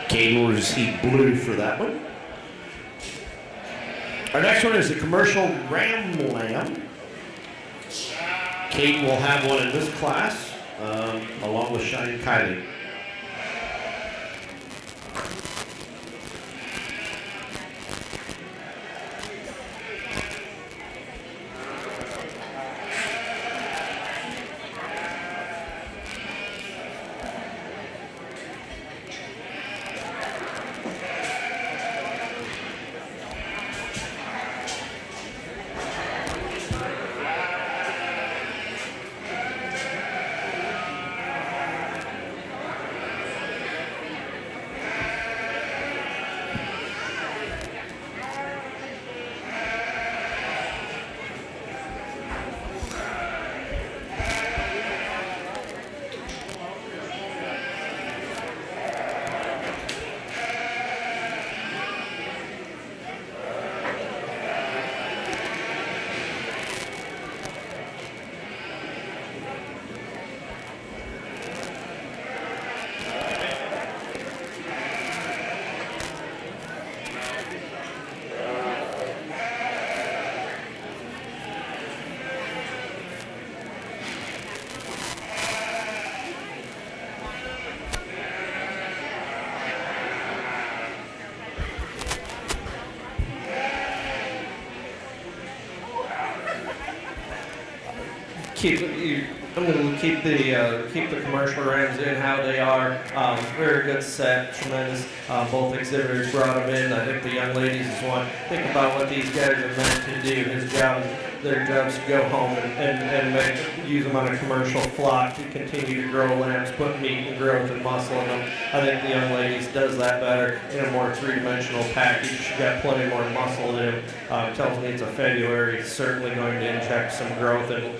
Speaker 2: Caden will receive blue for that one. Our next one is the commercial Ram Lamb. Caden will have one in this class, along with Shine Kylie.
Speaker 3: I'm going to keep the commercial Rams in how they are. Very good set, tremendous. Both exhibitors brought them in. I think the young ladies is one. Think about what these guys are meant to do. Their job's to go home and use them on a commercial flock to continue to grow lambs, put meat and growth and muscle in them. I think the young ladies does that better in a more three-dimensional package. She got plenty more muscle in him. Tells me it's a February. It's certainly going to inject some growth and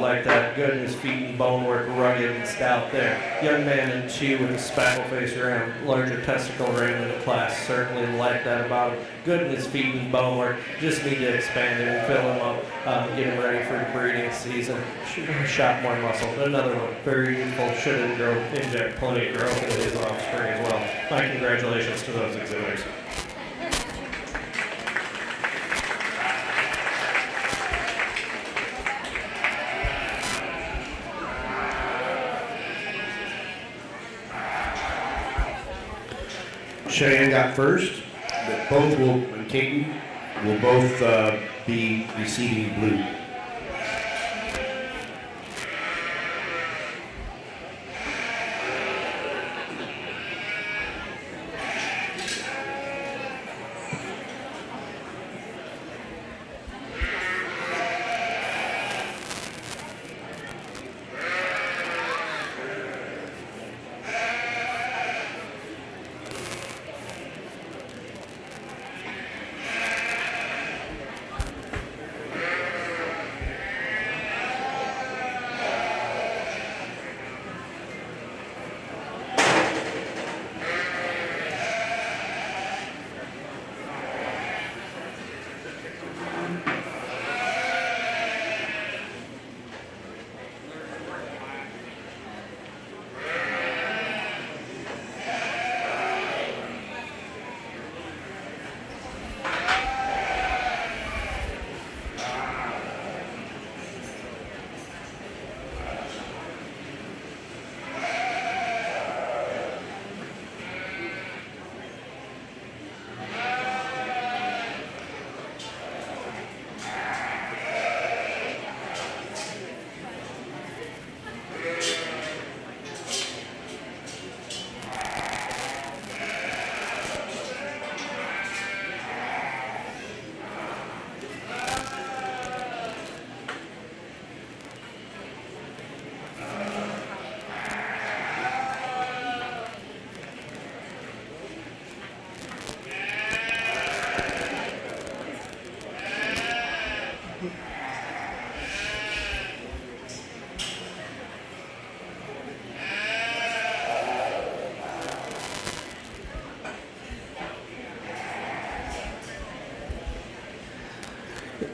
Speaker 3: like that. Good in his feet and bone work, rugged and stout there. Young man in 2 with a speckled face ram, larger testicle ram in the class. Certainly like that about him. Good in his feet and bone work. Just need to expand him and fill him up, get him ready for the breeding season. Should shot more muscle. Another one, very youthful, should inject plenty of growth into his offspring as well. My congratulations to those exhibitors.
Speaker 2: Cheyenne got first, but both will, and Caden will both be receiving blue.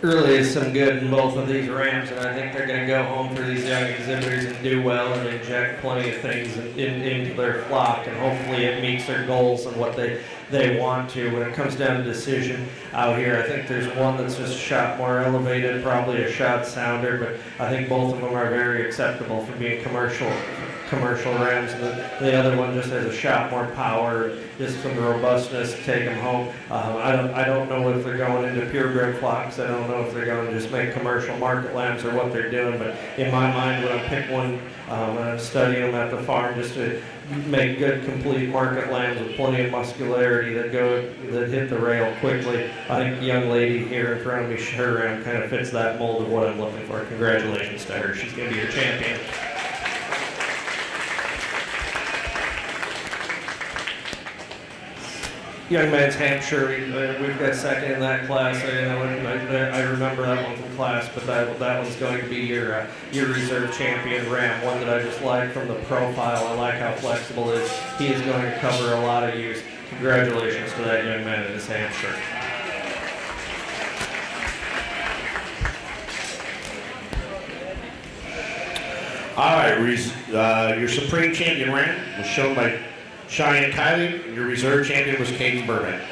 Speaker 3: really is some good in both of these rams, and I think they're going to go home for these young exhibitors and do well and inject plenty of things into their flock, and hopefully it meets their goals and what they want to. When it comes down to decision out here, I think there's one that's just a shot more elevated, probably a shot sounder, but I think both of them are very acceptable for being commercial rams. And the other one just has a shot more power, just some robustness, take them home. I don't know if they're going into purebred flocks. I don't know if they're going to just make commercial market lambs or what they're doing, but in my mind, when I pick one, and study them at the farm just to make good, complete market lambs with plenty of muscularity that hit the rail quickly. I think the young lady here in front of me, her ram kind of fits that mold of what I'm looking for. Congratulations to her. She's going to be your champion. Young man's Hampshire, we've got second in that class. I remember that one from class, but that one's going to be your reserve champion ram, one that I just like from the profile. I like how flexible it is. He is going to cover a lot of use. Congratulations to that young man in his Hampshire.
Speaker 2: All right, your Supreme Champion ram was shown by Cheyenne Kiley. Your reserve champion was Caden Burbank.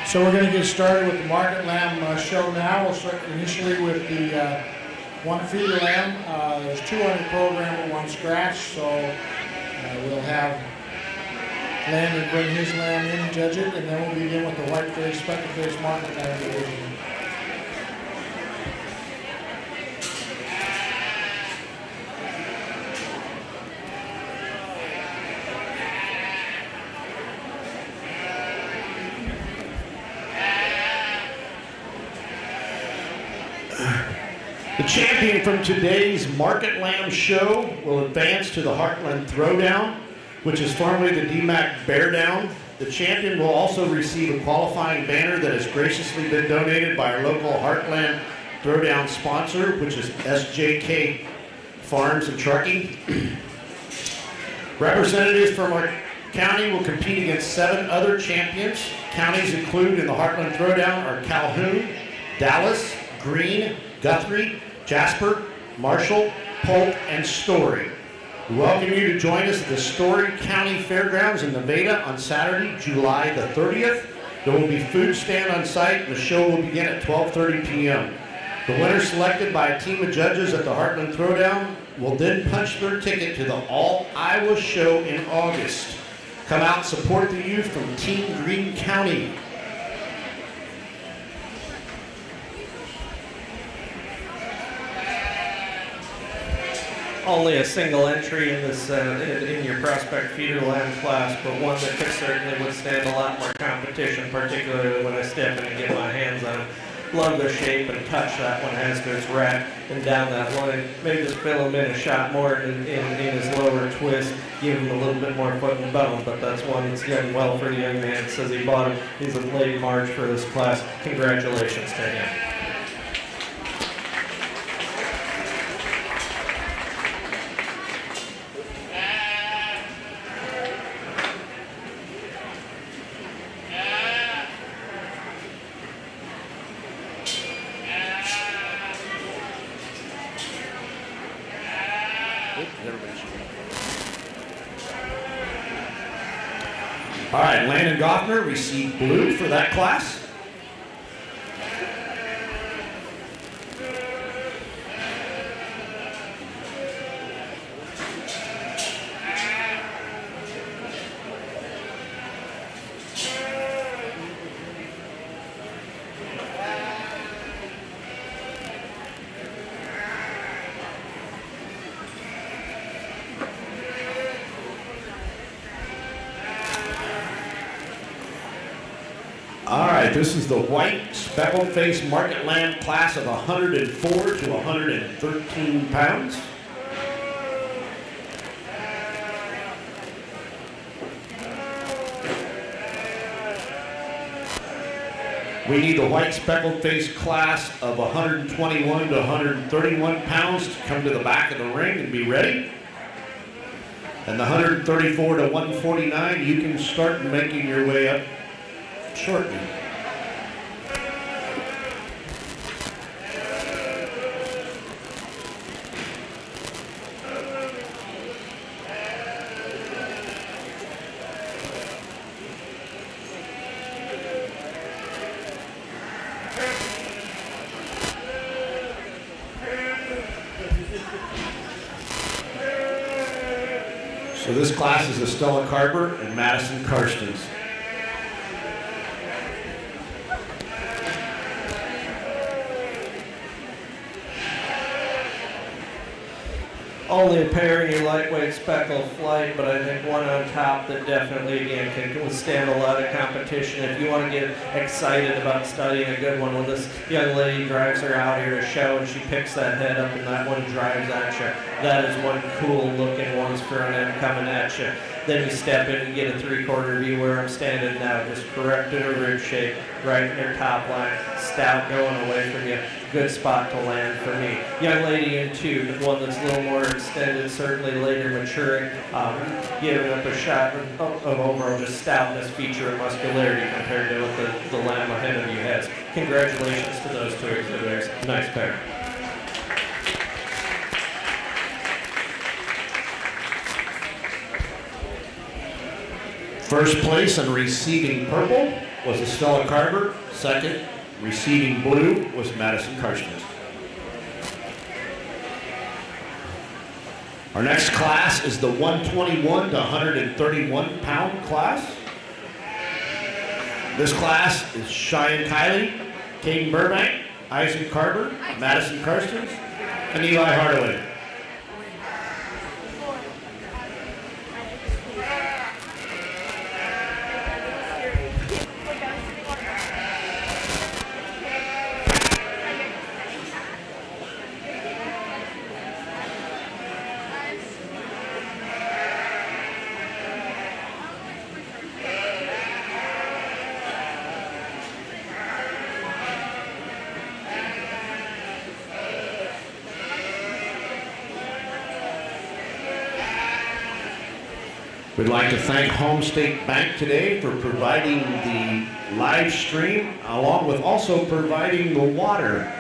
Speaker 1: So we're going to get started with the market lamb show now. We'll start initially with the one feeder lamb. There's two on the program with one scratch, so we'll have Landon bring his lamb in and judge it, and then we'll begin with the white-faced, speckled-faced market lamb division.
Speaker 2: The champion from today's Market Lamb Show will advance to the Heartland Throwdown, which is formerly the DMAC Bear Down. The champion will also receive a qualifying banner that has graciously been donated by our local Heartland Throwdown sponsor, which is SJK Farms and Trucking. Representatives from our county will compete against 7 other champions. Counties included in the Heartland Throwdown are Calhoun, Dallas, Greene, Guthrie, Jasper, Marshall, Polk, and Story. We welcome you to join us at the Story County Fairgrounds in Nevada on Saturday, July the 30th. There will be food stand on site, and the show will begin at 12:30 p.m. The winner selected by a team of judges at the Heartland Throwdown will then punch their ticket to the All-Iowa Show in August. Come out and support the youth from Team Greene County.
Speaker 3: Only a single entry in this in your prospect feeder lamb class, but one that could certainly withstand a lot more competition, particularly when I step in and get my hands on it. Love the shape and touch that one has to its rack and down that line. Maybe just fill him in a shot more in his lower twist, give him a little bit more foot and bone, but that's one that's done well for the young man. Says he bought him. He's a late March for this class. Congratulations to him.
Speaker 2: All right, Landon Goffner received blue for that class. All right, this is the white speckled face market lamb class of 104 to 113 pounds. We need the white speckled face class of 121 to 131 pounds to come to the back of the ring and be ready. And the 134 to 149, you can start making your way up shortly. So this class is Estella Carver and Madison Karstens.
Speaker 3: Only a pair in your lightweight speckled flight, but I think one on top that definitely, again, can withstand a lot of competition. If you want to get excited about studying a good one, when this young lady drives her out here to show and she picks that head up and that one drives at you, that is one cool looking one's front end coming at you. Then you step in and get a 3/4 view where I'm standing now, just correct in a rib shape, right in your top line, stout going away from you. Good spot to land for me. Young lady in two, the one that's a little more extended, certainly later maturing, giving up a shot of overall just stoutness, feature, and muscularity compared to what the lamb ahead of you has. Congratulations to those two exhibitors. Nice pair.
Speaker 2: First place and receiving purple was Estella Carver. Second, receiving blue was Madison Karstens. Our next class is the 121 to 131 pound class. This class is Cheyenne Kiley, Caden Burbank, Isaac Carver, Madison Karstens, and Eli Hardaway. We'd like to thank Home State Bank today for providing the live stream, along with also providing the water.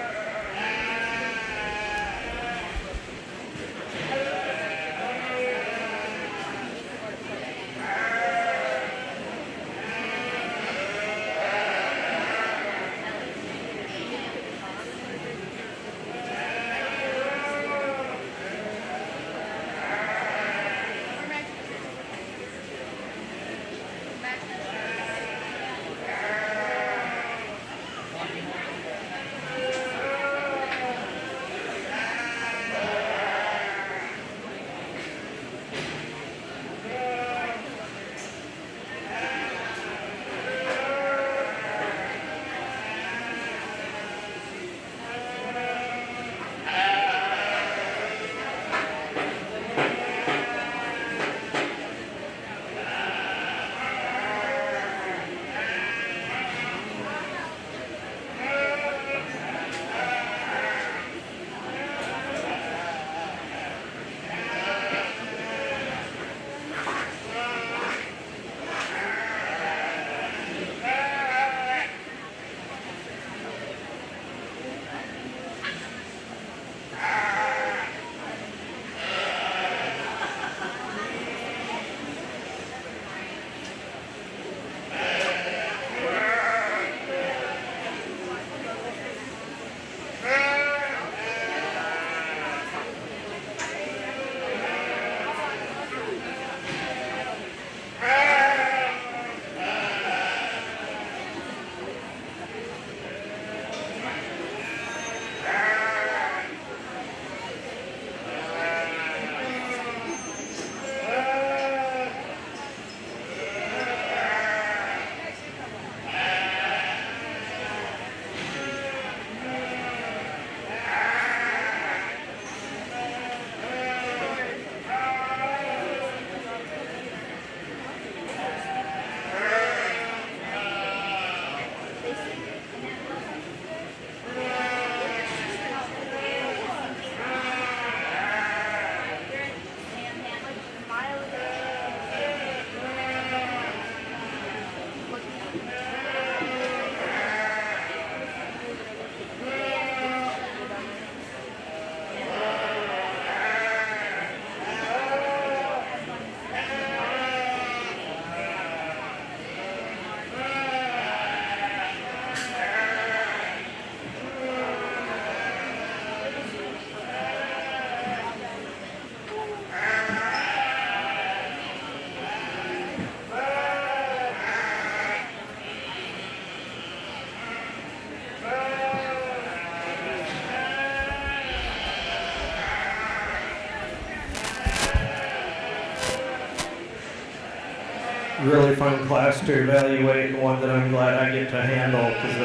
Speaker 3: really fun class to evaluate, and one that I'm glad I get to handle, because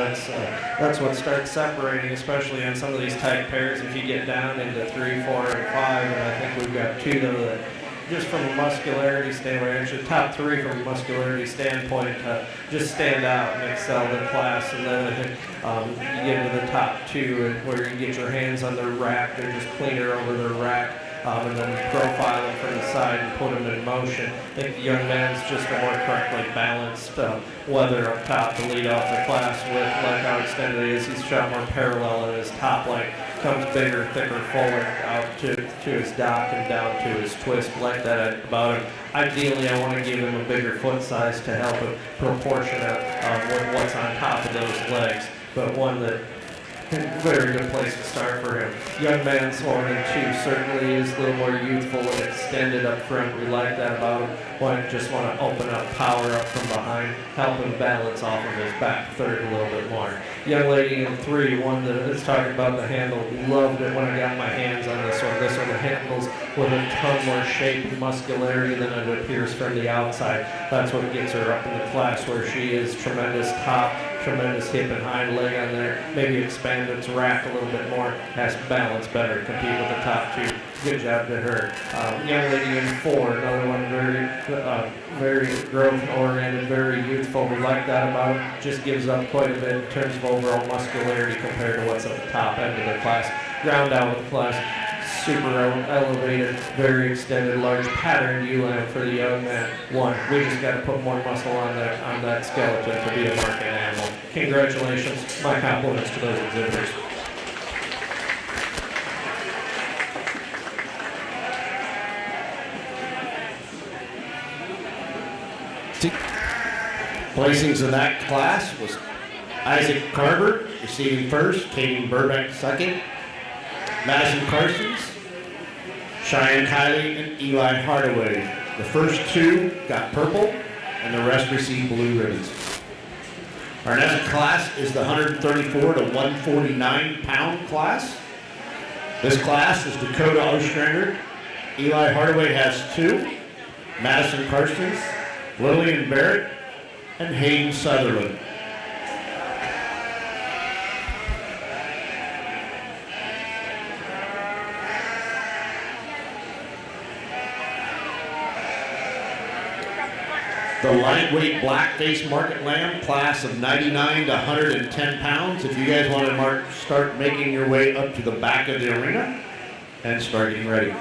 Speaker 3: that's what starts separating, especially on some of these tight pairs. If you get down into 3, 4, and 5, and I think we've got 2 though that just from a muscularity standpoint, actually top 3 from a muscularity standpoint, just stand out and excel in class. And then I think you get into the top 2 and where you get your hands on their rack, they're just cleaner over their rack. And then profile them from the side and put them in motion. I think the young man's just a more correctly balanced weather up top to lead off the class with, like how extended he is. He's shot more parallel in his top leg, comes bigger, thicker, fuller out to his dock and down to his twist. Like that about him. Ideally, I want to give him a bigger foot size to help it proportionate with what's on top of those legs, but one that very good place to start for him. Young man's 1 and 2 certainly is a little more youthful and extended up front. We like that about him. Just want to open up, power up from behind, help him balance off of his back third a little bit more. Young lady in 3, one that is talking about the handle. Loved it when I got my hands on this one. This one handles with a ton more shape and muscularity than it appears from the outside. That's what gets her up in the class where she is. Tremendous top, tremendous hip and hind leg on there. Maybe expand its rack a little bit more. Has to balance better, compete with the top 2. Good job to her. Young lady in 4, another one very growth-oriented, very youthful. We like that about him. Just gives up quite a bit in terms of overall muscularity compared to what's at the top end of the class. Round out with the class. Super elevated, very extended, large pattern U-line for the young man. 1, we just got to put more muscle on that skeleton to be a market animal. Congratulations. My compliments to those exhibitors.
Speaker 2: Placings in that class was Isaac Carver receiving first, Katie Burbank second, Madison Carsons, Cheyenne Kiley, and Eli Hardaway. The first 2 got purple, and the rest received blue ribbons. Our next class is the 134 to 149 pound class. This class is Dakota Ostrander. Eli Hardaway has 2, Madison Carsons, Lillian Barrett, and Hayden Sutherland. The lightweight Blackface market lamb class of 99 to 110 pounds. If you guys want to start making your way up to the back of the arena and start getting ready.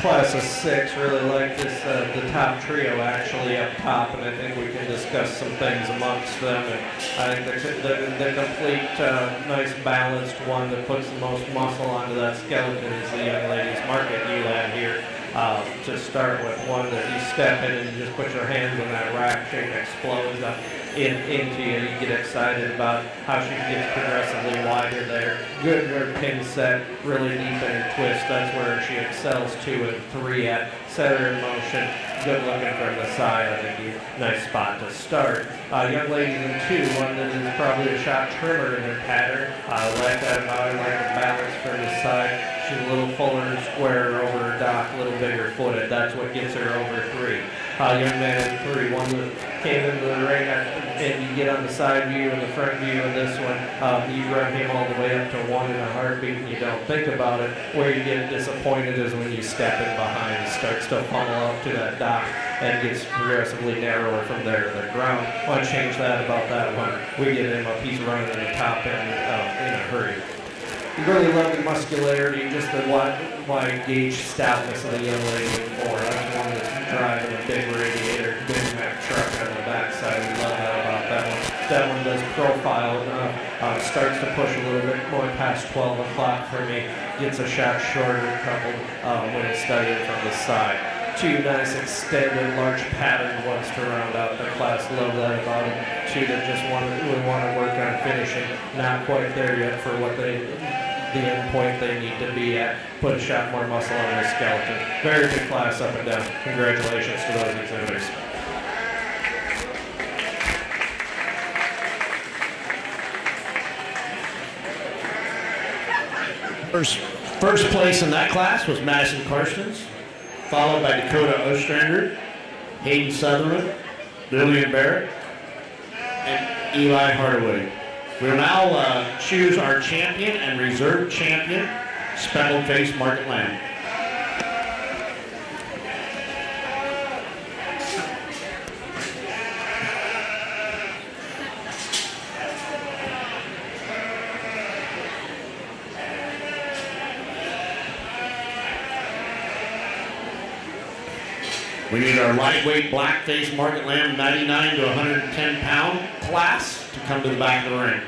Speaker 3: class of 6 really like this, the top trio actually up top, and I think we can discuss some things amongst them. And I think the complete, nice balanced one that puts the most muscle onto that skeleton is the young ladies market Elan here. To start with, one that you step in and you just put your hands on that rack, shape explodes up into you. You get excited about how she gets progressively wider there. Good in her pin set, really deep in her twist. That's where she excels 2 and 3 at. Set her in motion. Good looking from the side. I think nice spot to start. Young ladies in 2, one that is probably a shot trimmer in her pattern. Like that about her, like the balance from the side. She's a little fuller and squarer over her dock, a little bigger footed. That's what gets her over 3. Young man in 3, one that came into the ring, and you get on the side view and the front view of this one. You run him all the way up to 1 in a heartbeat, and you don't think about it. Where you get disappointed is when you step in behind. It starts to funnel up to that dock and gets progressively narrower from there to the ground. I want to change that about that one. We get him up, he's running in the top end in a hurry. Really love the muscularity, just the wide gauge stoutness of the young lady in 4. That's one that's driving a big radiator, big Mack truck on the backside. We love that about that one. That one does profile enough, starts to push a little bit more past 12 o'clock for me, gets a shot shorter coupled when it's started from the side. 2 nice extended large patterned ones to round out the class. Love that about them. 2 that just want to work on finishing. Not quite there yet for what the end point they need to be at. Put a shot more muscle on their skeleton. Very good class up and down. Congratulations to those exhibitors.
Speaker 2: First place in that class was Madison Karstens, followed by Dakota Ostrander, Hayden Sutherland, Lillian Barrett, and Eli Hardaway. We will now choose our champion and reserve champion, Speckled Face Market Lamb. We need our lightweight Blackface Market Lamb 99 to 110 pound class to come to the back of the ring.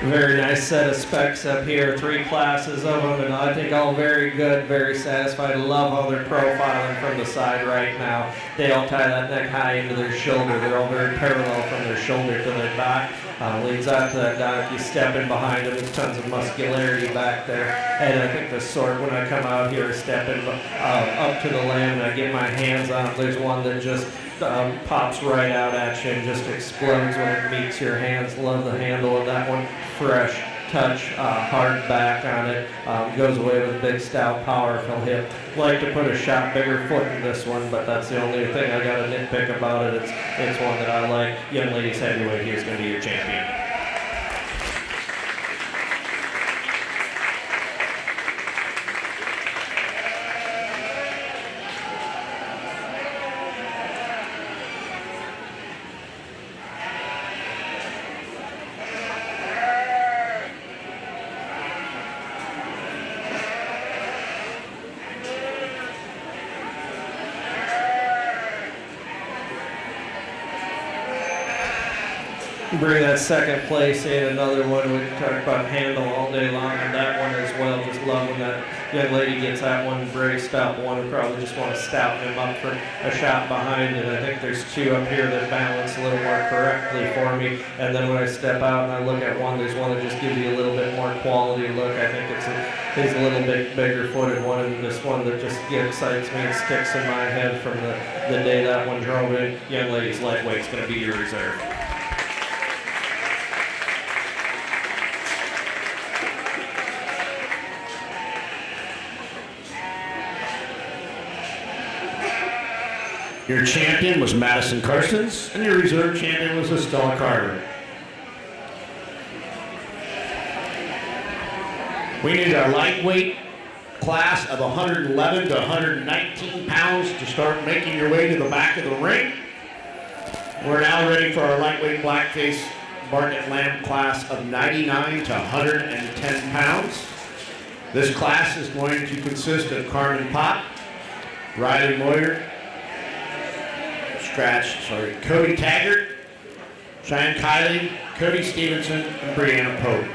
Speaker 3: Very nice set of specs up here, 3 classes of them, and I think all very good, very satisfied. Love how they're profiling from the side right now. They all tie that neck high into their shoulder. They're all very parallel from their shoulder to their back. Leads out to that dock. You step in behind them, there's tons of muscularity back there. And I think the sort, when I come out here, stepping up to the lamb and I get my hands on it, there's one that just pops right out at you and just explodes when it meets your hands. Love the handle of that one. Fresh touch, hard back on it. Goes away with a big, stout, powerful hip. Like to put a shot bigger foot in this one, but that's the only thing I got to nitpick about it. It's one that I like. Young ladies heavyweight, he's going to be your champion. bring that second place in. Another one we can talk about handle all day long on that one as well. Just love when that young lady gets that one braced up. One would probably just want to stout him up for a shot behind it. I think there's two up here that balance a little more correctly for me. And then when I step out and I look at one, there's one that just gives you a little bit more quality look. I think he's a little bit bigger footed one, and this one that just excites me and sticks in my head from the day that one drove in. Young lady's lightweight's going to be your reserve.
Speaker 2: Your champion was Madison Carstens, and your reserve champion was Estella Carter. We need our lightweight class of 111 to 119 pounds to start making your way to the back of the ring. We're now ready for our lightweight Blackface Barnet Lamb class of 99 to 110 pounds. This class is going to consist of Carmen Pop, Riley Moyer, Cody Taggart, Cheyenne Kiley, Cody Stevenson, and Brianna Pope.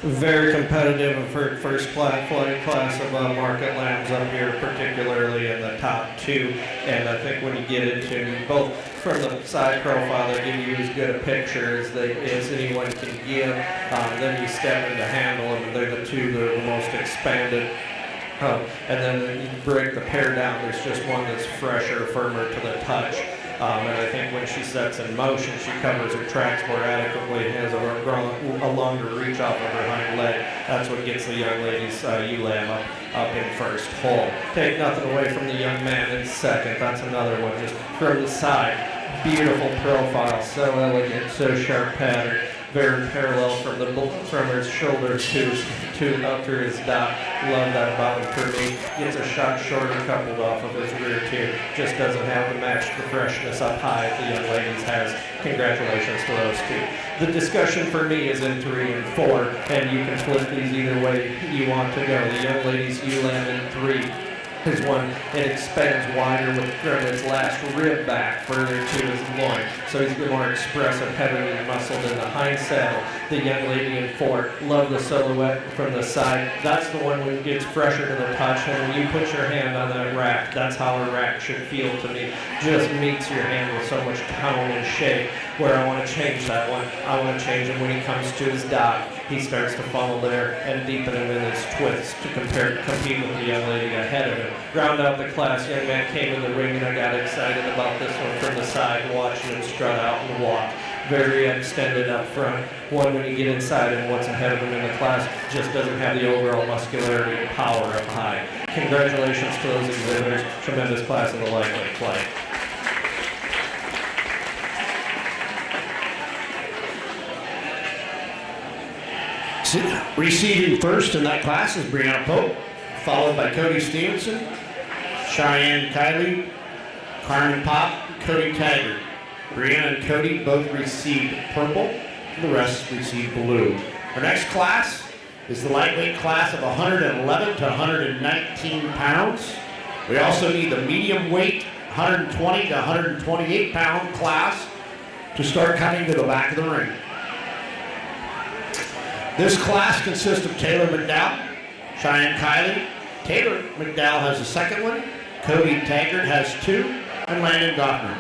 Speaker 3: very competitive for first class of market lambs up here, particularly in the top two. And I think when you get into both from the side profile, they give you as good a picture as anyone can give. Then you step into handle them, and they're the two that are the most expanded. And then you break the pair down, there's just one that's fresher, firmer to the touch. And I think when she sets in motion, she covers her tracks more adequately and has a longer reach off of her hind leg. That's what gets the young lady's ewe lamb up in first hole. Take nothing away from the young man in second. That's another one just from the side. Beautiful profile, so elegant, so sharp pattern. Very parallel from his shoulder to up through his dot. Love that about him for me. Gets a shot shorter coupled off of his rear too. Just doesn't have to match the freshness up high the young ladies has. Congratulations to those two. The discussion for me is in 3 and 4, and you can flip these either way you want to go. The young ladies ewe lamb in 3 is one, it expands wider from its last rib back further to his loin. So he's more expressive, heavier muscled in the hind saddle. The young lady in 4, love the silhouette from the side. That's the one when it gets fresher to the touch, and when you put your hand on that rack, that's how a rack should feel to me. Just meets your hand with so much tone and shape. Where I want to change that one, I want to change him when he comes to his dot. He starts to funnel there and deepen him in his twists to compete with the young lady ahead of him. Round out the class, young man came in the ring, and I got excited about this one from the side, watching him strut out and walk. Very extended up front. One, when you get inside and what's ahead of him in the class, just doesn't have the overall muscularity and power up high. Congratulations to those exhibitors. Tremendous class of the lightweight play.
Speaker 2: Receiving first in that class is Brianna Pope, followed by Cody Stevenson, Cheyenne Kiley, Carmen Pop, Cody Taggart. Brianna and Cody both received purple, the rest received blue. Our next class is the lightweight class of 111 to 119 pounds. We also need the medium weight 120 to 128 pound class to start coming to the back of the ring. This class consists of Taylor McDowell, Cheyenne Kiley. Taylor McDowell has the second one, Cody Taggart has 2, and Landon Gottman.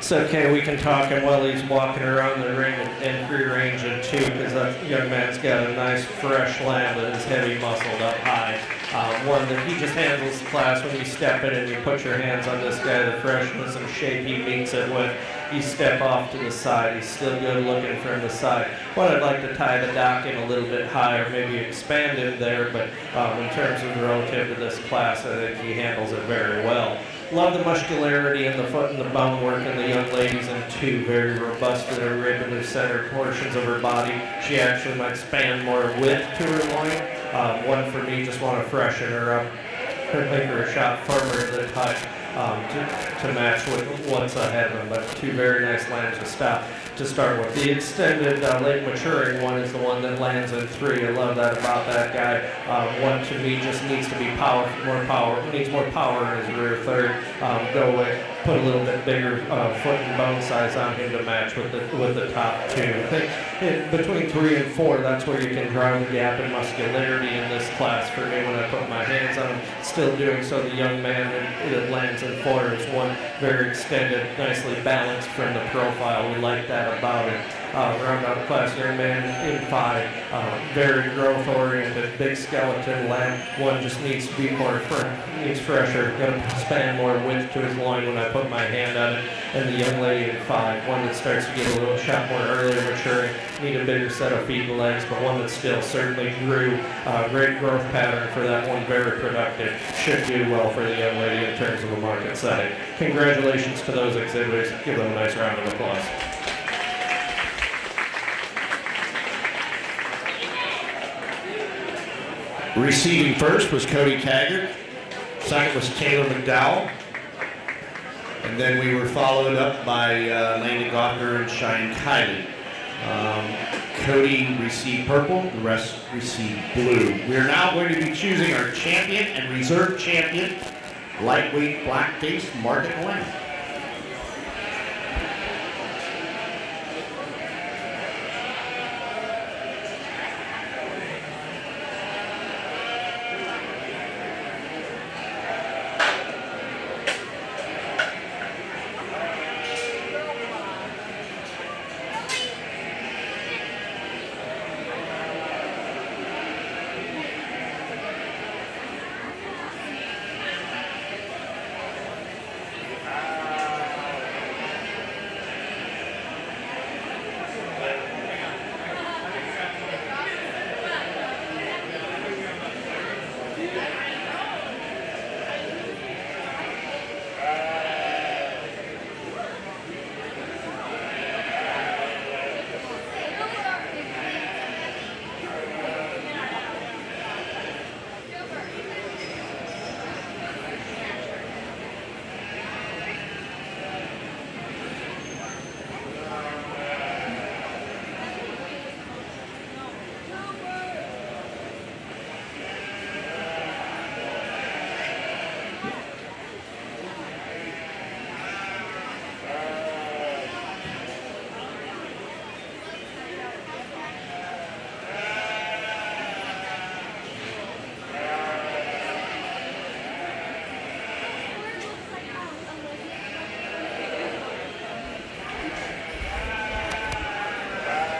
Speaker 3: It's okay, we can talk him while he's walking around the ring and free ranging too, because that young man's got a nice fresh lamb that is heavy muscled up high. One that he just handles the class when you step in and you put your hands on this guy, the freshness and shape he meets it with. You step off to the side, he's still good looking from the side. One I'd like to tie the dock in a little bit higher, maybe expand him there, but in terms of relative to this class, I think he handles it very well. Love the muscularity in the foot and the bone work in the young ladies, and two very robust in her rib and the center portions of her body. She actually might span more width to her loin. One for me, just want to freshen her up, make her a shot firmer in the touch to match with what's ahead of them. But two very nice lambs to start with. The extended late maturing one is the one that lands in 3. I love that about that guy. One to me just needs to be needs more power in his rear third. Go away, put a little bit bigger foot and bone size on him to match with the top 2. I think between 3 and 4, that's where you can drive the gap in muscularity in this class. For me, when I put my hands on him, still doing so. The young man that lands in 4 is one very extended, nicely balanced from the profile. We like that about it. Round out class, young man in 5, very growth oriented, big skeleton lamb. One just needs to be more needs fresher, got to span more width to his loin when I put my hand on it. And the young lady in 5, one that starts to get a little shot more earlier maturing, need a bigger set of feet and legs, but one that still certainly grew. Great growth pattern for that one, very productive. Should do well for the young lady in terms of a market setting. Congratulations to those exhibitors. Give them a nice round of applause.
Speaker 2: Receiving first was Cody Taggart. Second was Taylor McDowell. And then we were followed up by Landon Goffner and Cheyenne Kiley. Cody received purple, the rest received blue. We are now going to be choosing our champion and reserve champion, lightweight Blackface market lamb.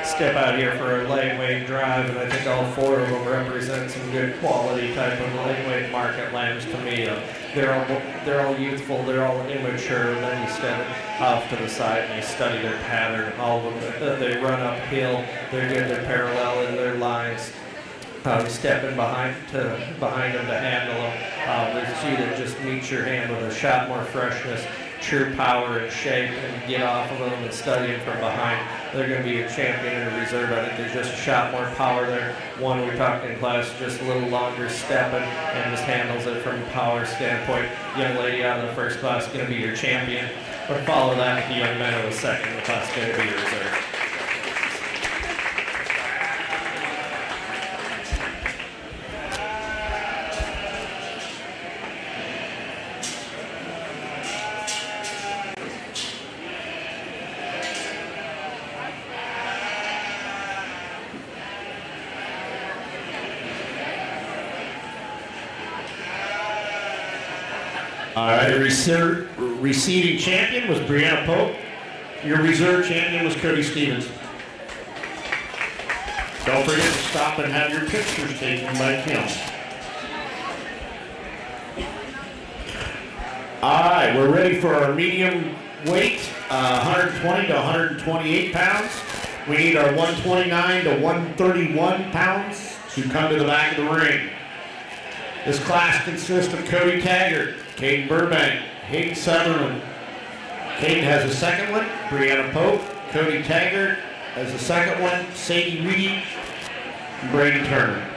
Speaker 3: Step out here for a lightweight drive, and I think all 4 of them represent some good quality type of lightweight market lambs to me. They're all youthful, they're all immature, and then you step off to the side and you study their pattern. All of them, they run uphill, they're good, they're parallel in their lines. Stepping behind them to handle them. There's a few that just meet your hand with a shot more freshness, true power and shape, and get off of them and study them from behind. They're going to be a champion in a reserve. I think there's just a shot more power there. One we talked in class, just a little longer stepping and just handles it from a power standpoint. Young lady out of the first class is going to be your champion. Or follow that with the young man of the second. The class is going to be your reserve.
Speaker 2: All right, the receiving champion was Brianna Pope. Your reserve champion was Cody Stevens. Don't forget to stop and have your pictures taken by Kim. All right, we're ready for our medium weight, 120 to 128 pounds. We need our 129 to 131 pounds to come to the back of the ring. This class consists of Cody Taggart, Caden Burbank, Hayden Sutherland. Caden has a second one, Brianna Pope. Cody Taggart has the second one, Sadie Reedy, and Braden Turner.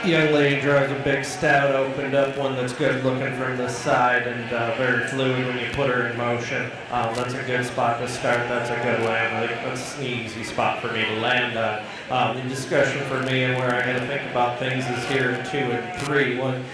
Speaker 3: young lady drives a big stout, opened up one that's good looking from the side and very fluid when you put her in motion. That's a good spot to start. That's a good land. I think that's an easy spot for me to land on. The discussion for me and where I got to think about things is here in 2 and 3. One,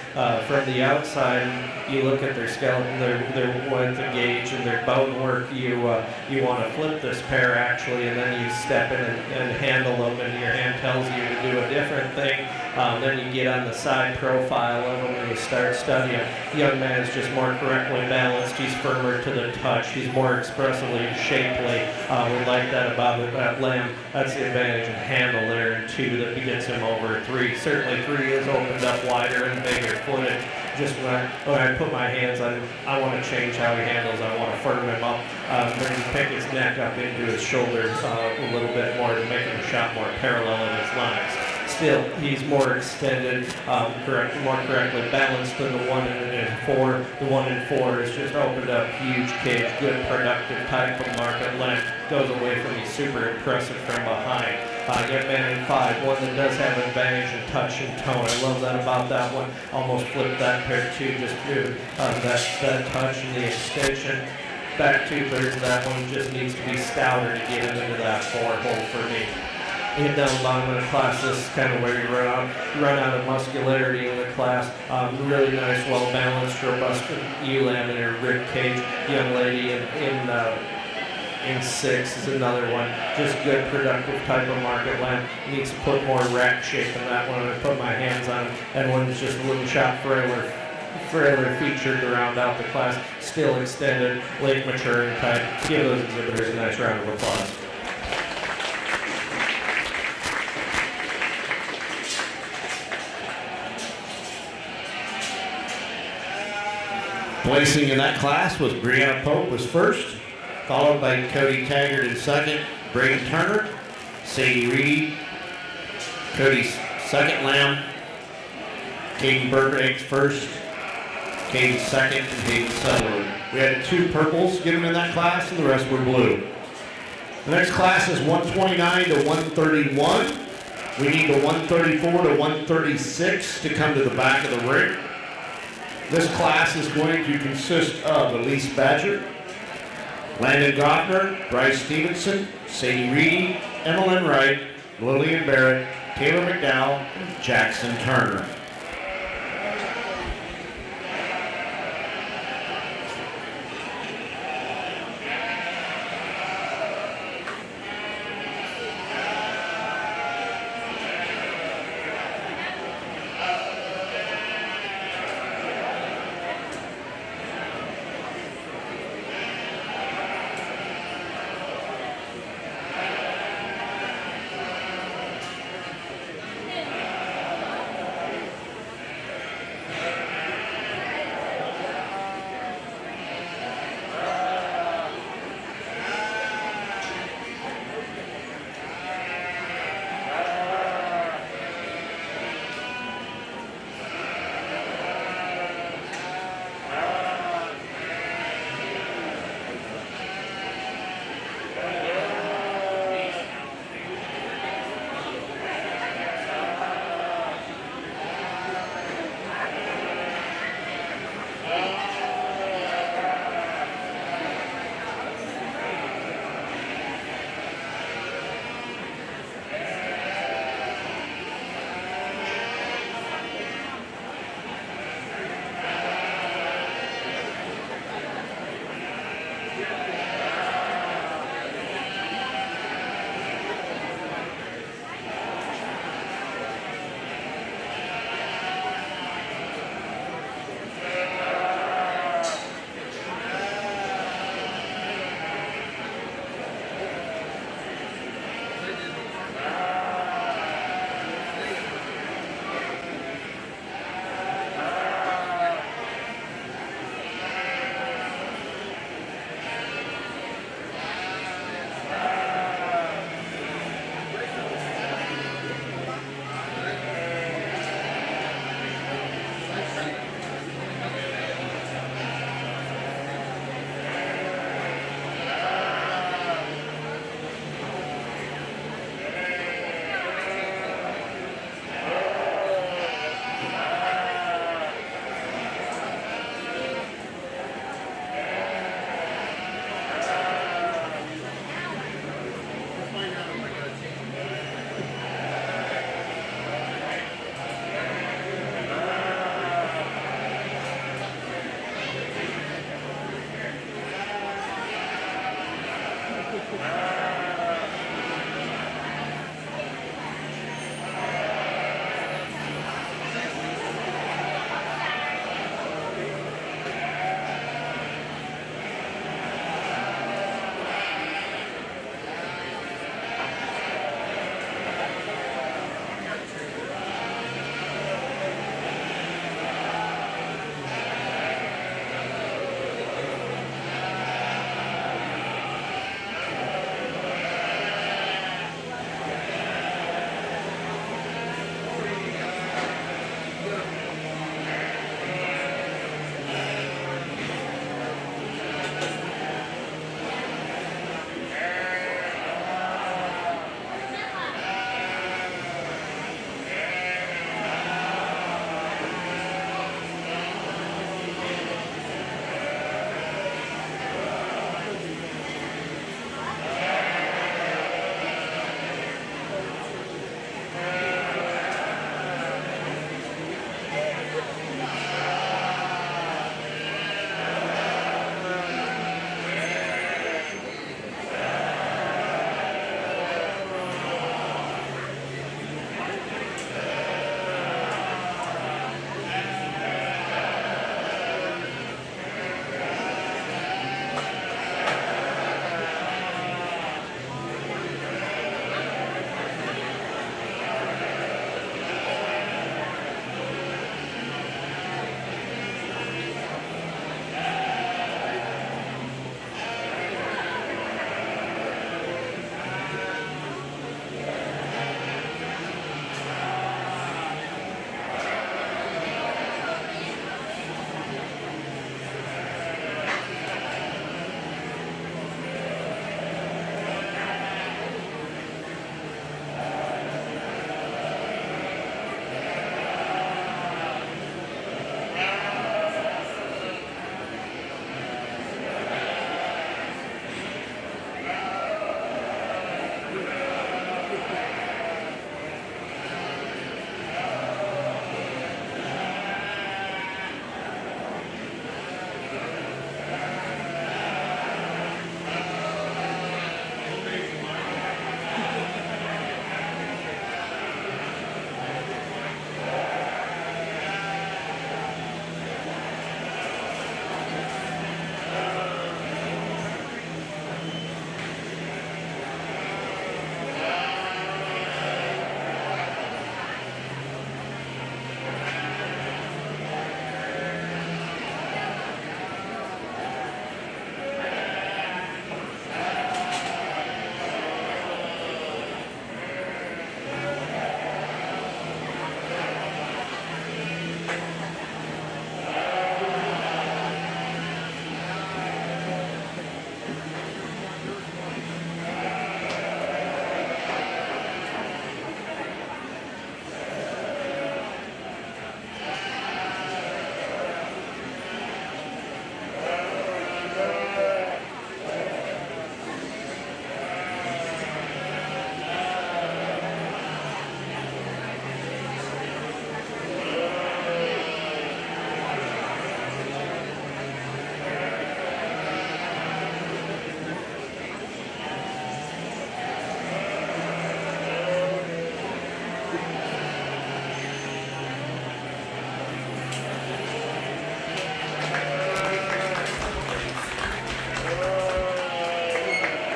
Speaker 3: from the outside, you look at their skeleton, their width and gauge, and their bone work. You want to flip this pair actually, and then you step in and handle them, and your hand tells you to do a different thing. Then you get on the side profile of them and you start studying. The young man is just more correctly balanced. He's firmer to the touch. He's more expressively shapely. We like that about that lamb. That's the advantage of handle there in 2 that gets him over 3. Certainly 3 is opened up wider and bigger footed. Just when I put my hands on him, I want to change how he handles. I want to firm him up, maybe pick his neck up into his shoulders a little bit more to make him a shot more parallel in his lines. Still, he's more extended, more correctly balanced than the 1 and 4. The 1 and 4 is just opened up, huge cage, good productive type of market length. Goes away from you, super impressive from behind. Young man in 5, one that does have advantage in touch and tone. I love that about that one. Almost flipped that pair too, just through that touch and the extension. Back 2/3 of that one just needs to be stouter to get him into that 4 hole for me. Hit down the bottom of the class, this is kind of where you run out of muscularity in the class. Really nice, well-balanced, robust ewe-lamb in her rib cage. Young lady in 6 is another one. Just good, productive type of market lamb. Needs to put more rack shape in that one. I put my hands on it. That one's just a little shot frailer featured to round out the class. Still extended, late maturing type. Give those exhibitors a nice round of applause.
Speaker 2: Placing in that class was Brianna Pope was first, followed by Cody Taggart in second, Braden Turner, Sadie Reed, Cody's second lamb, Caden Burbanks first, Caden second, and Hayden Sutherland. We had 2 purples given in that class, and the rest were blue. The next class is 129 to 131. We need the 134 to 136 to come to the back of the ring. This class is going to consist of Elise Badger, Landon Goffner, Bryce Stevenson, Sadie Reedy, Emmeline Wright, Lillian Barrett, Taylor McDowell, and Jackson Turner.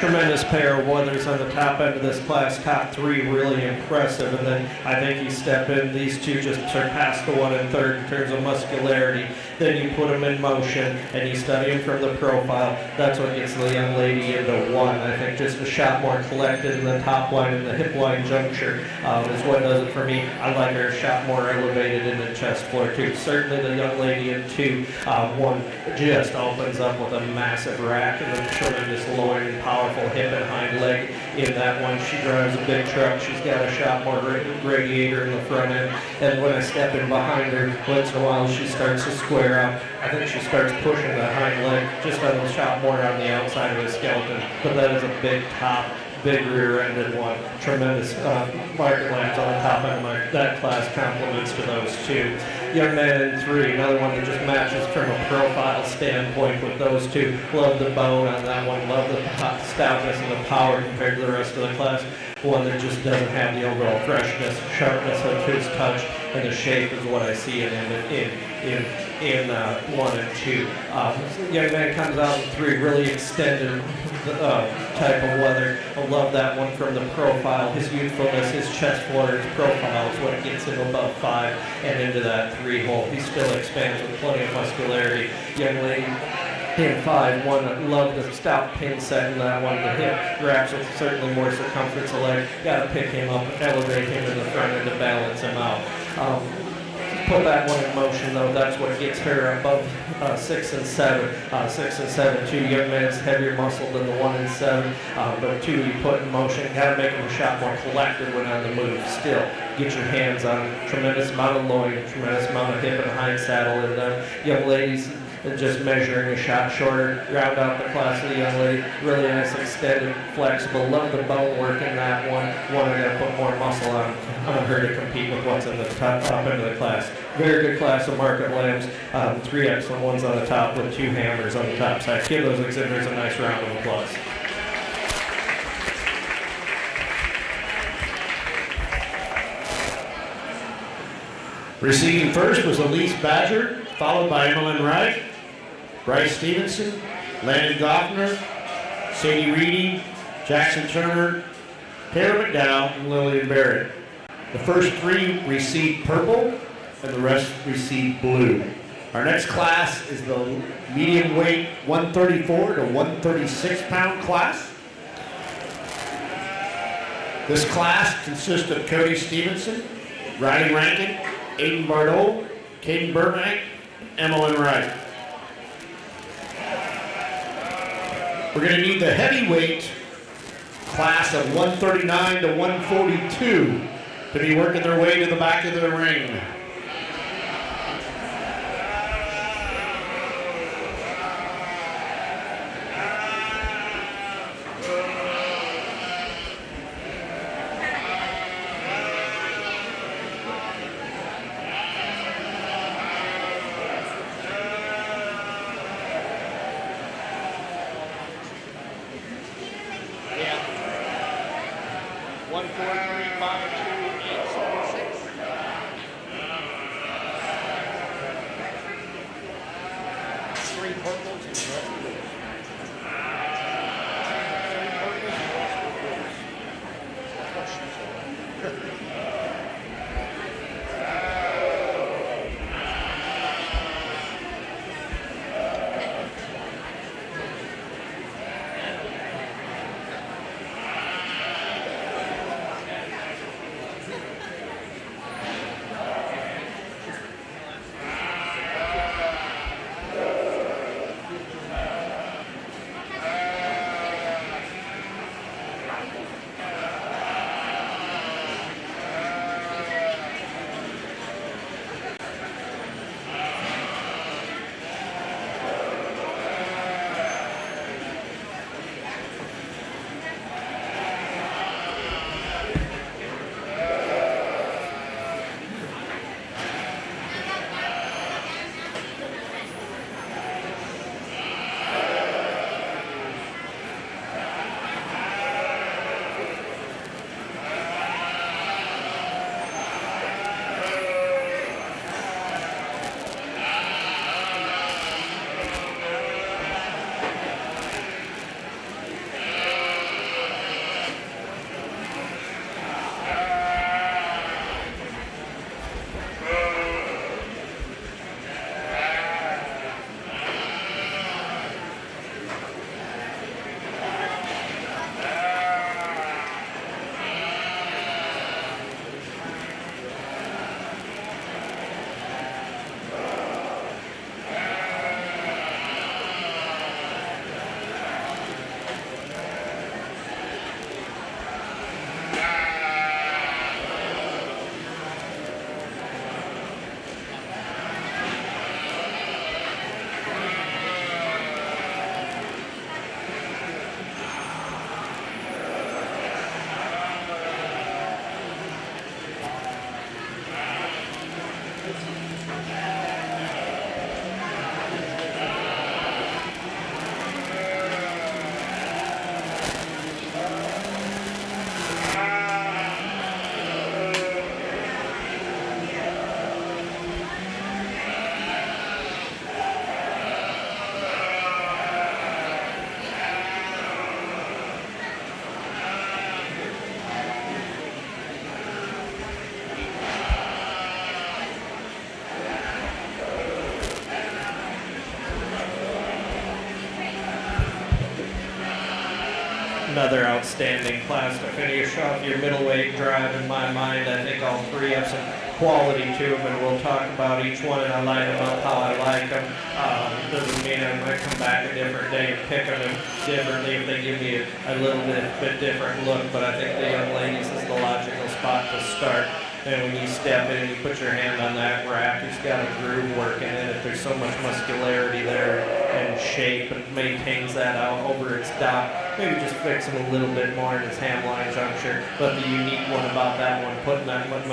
Speaker 3: tremendous pair of wethers on the top end of this class. Top three really impressive, and then I think you step in, these two just surpass the one in third in terms of muscularity. Then you put them in motion and you study them from the profile. That's what gets the young lady into one. I think just a shot more collected in the top line and the hip line juncture is what does it for me. I like her a shot more elevated in the chest floor too. Certainly the young lady in two, one just opens up with a massive rack and a tremendous loin and powerful hip and hind leg in that one. She drives a big truck. She's got a shot more radiator in the front end. And when I step in behind her, once in a while she starts to square up. I think she starts pushing the hind leg just on the shot more on the outside of the skeleton. But that is a big top, big rear-ended one. Tremendous market lines on the top end of that class compliments to those two. Young man in three, another one that just matches from a profile standpoint with those two. Love the bone on that one. Love the stoutness and the power compared to the rest of the class. One that just doesn't have the overall freshness, sharpness of his touch, and the shape is what I see in one and two. Young man comes out in three, really extended type of weather. I love that one from the profile. His youthfulness, his chest floor, his profile is what gets him above five and into that three hole. He still expands with plenty of muscularity. Young lady in 5-1, love the stout pin set in that one. The hip wraps with certainly more circumference of leg. Got to pick him up, elevate him in the front end to balance him out. Put that one in motion though. That's what gets her above 6 and 7. 6 and 7, two young man's heavier muscle than the 1 and 7. But two you put in motion. Got to make him a shot more collected when on the move. Still, get your hands on him. Tremendous amount of loin, tremendous amount of hip and hind saddle in them. Young ladies, just measuring a shot shorter, round out the class of the young lady. Really nice, extended, flexible. Love the bone work in that one. One I gotta put more muscle on her to compete with what's in the top end of the class. Very good class of market lambs. Three excellent ones on the top with two hammers on the top side. Give those exhibitors a nice round of applause.
Speaker 2: Receiving first was Elise Badger, followed by Emmeline Wright, Bryce Stevenson, Landon Goffner, Sadie Reedy, Jackson Turner, Taylor McDowell, and Lillian Barrett. The first three received purple, and the rest received blue. Our next class is the medium weight 134 to 136 pound class. This class consists of Cody Stevenson, Riley Rankin, Aiden Bardot, Caden Burbank, Emmeline Wright. We're going to need the heavyweight class of 139 to 142 to be working their way to the back of the ring.
Speaker 3: another outstanding class to finish off your middleweight drive. In my mind, I think all three have some quality to them, and we'll talk about each one, and I line them up how I like them. Doesn't mean I might come back a different day and pick them differently if they give me a little bit different look, but I think the young ladies is the logical spot to start. And when you step in and you put your hand on that rack, he's got a groove working in it. There's so much muscularity there and shape, and maintains that out over its dock. Maybe just fix him a little bit more in his hamline juncture. But the unique one about that one, putting that much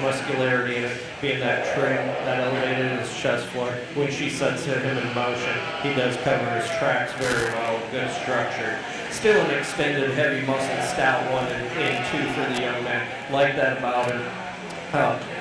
Speaker 3: muscularity in it, being that trim, that elevated in his chest floor. When she sets him in motion, he does cover his tracks very well, good structure. Still an extended, heavy muscle, stout one in two for the young man. Like that about him.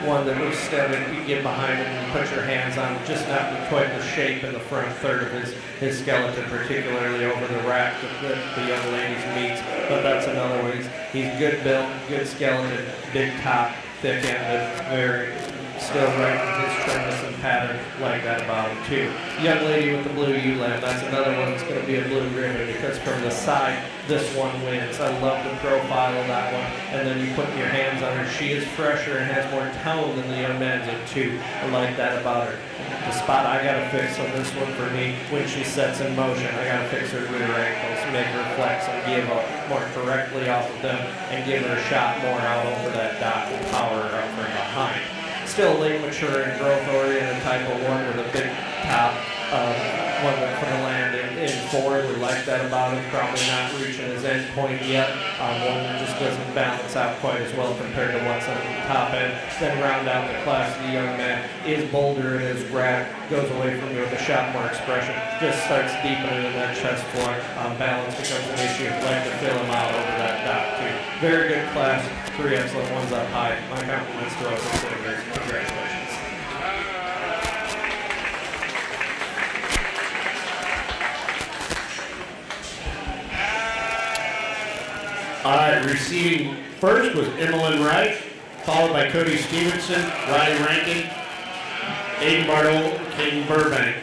Speaker 3: One that was steady, you get behind him and put your hands on him, just not quite the shape in the front third of his skeleton, particularly over the rack that the young ladies meet. But that's another one. He's good built, good skeleton, big top, thick-ended, very still right with his trimness and pattern, like that about him too. Young lady with the blue ewe-lamb, that's another one that's going to be a blue ribbon, because from the side, this one wins. I love the profile of that one. And then you put your hands on her. She is fresher and has more tone than the young man's in too. I like that about her. The spot I got to fix on this one for me, when she sets in motion, I got to fix her rear ankles, make her flex and give up more correctly off of them, and give her a shot more out over that dock and power her up from behind. Still late mature and growth oriented type of one with a big top, one that from the land in forward. We like that about him. Probably not reaching his end point yet. One that just doesn't balance out quite as well compared to what's on the top end. Then round out the class, the young man is bolder in his rack, goes away from you with a shot more expression, just starts deepening in that chest floor. Balance becomes an issue. Like to fill him out over that dock too. Very good class. Three excellent ones up high. My compliments to our facilitators. Congratulations.
Speaker 2: All right, receiving first was Emmeline Wright, followed by Cody Stevenson, Riley Rankin, Aiden Bartle, Caden Burbank.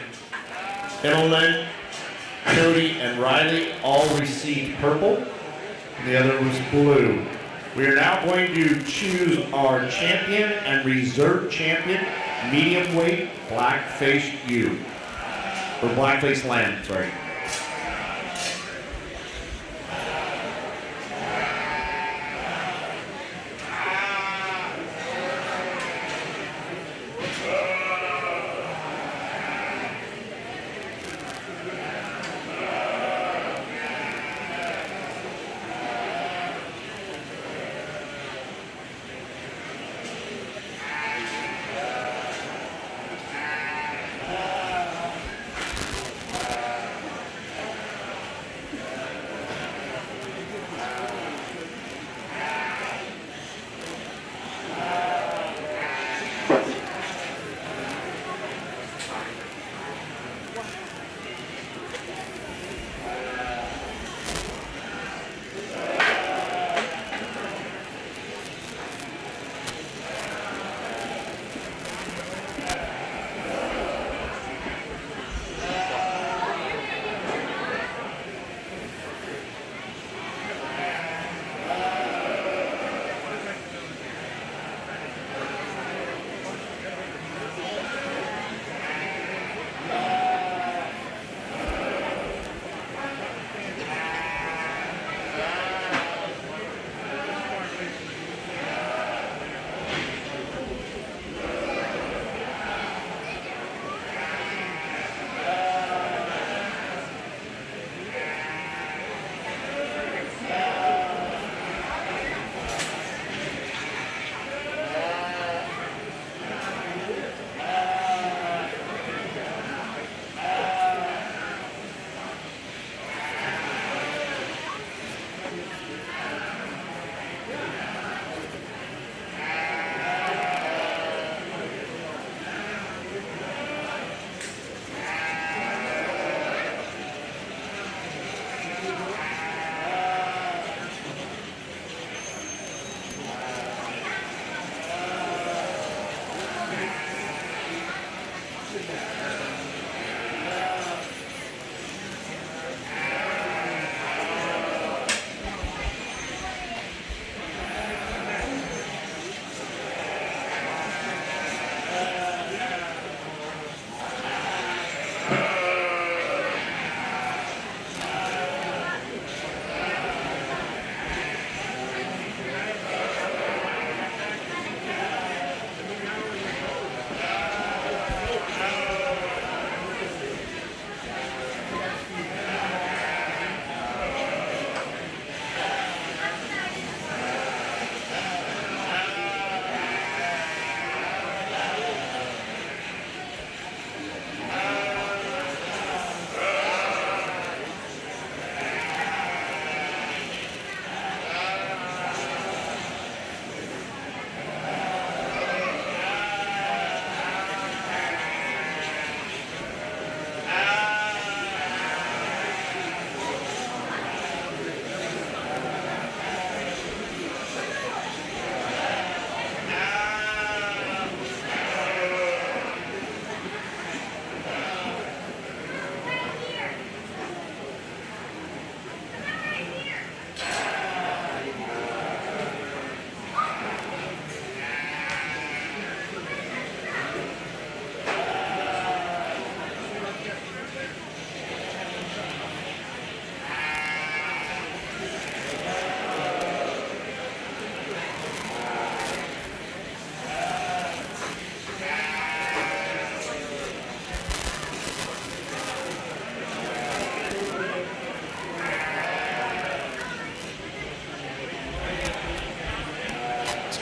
Speaker 2: Emmeline, Cody, and Riley all received purple. The other was blue. We are now going to choose our champion and reserve champion, medium weight, Blackface ewe. Or Blackface lamb, sorry.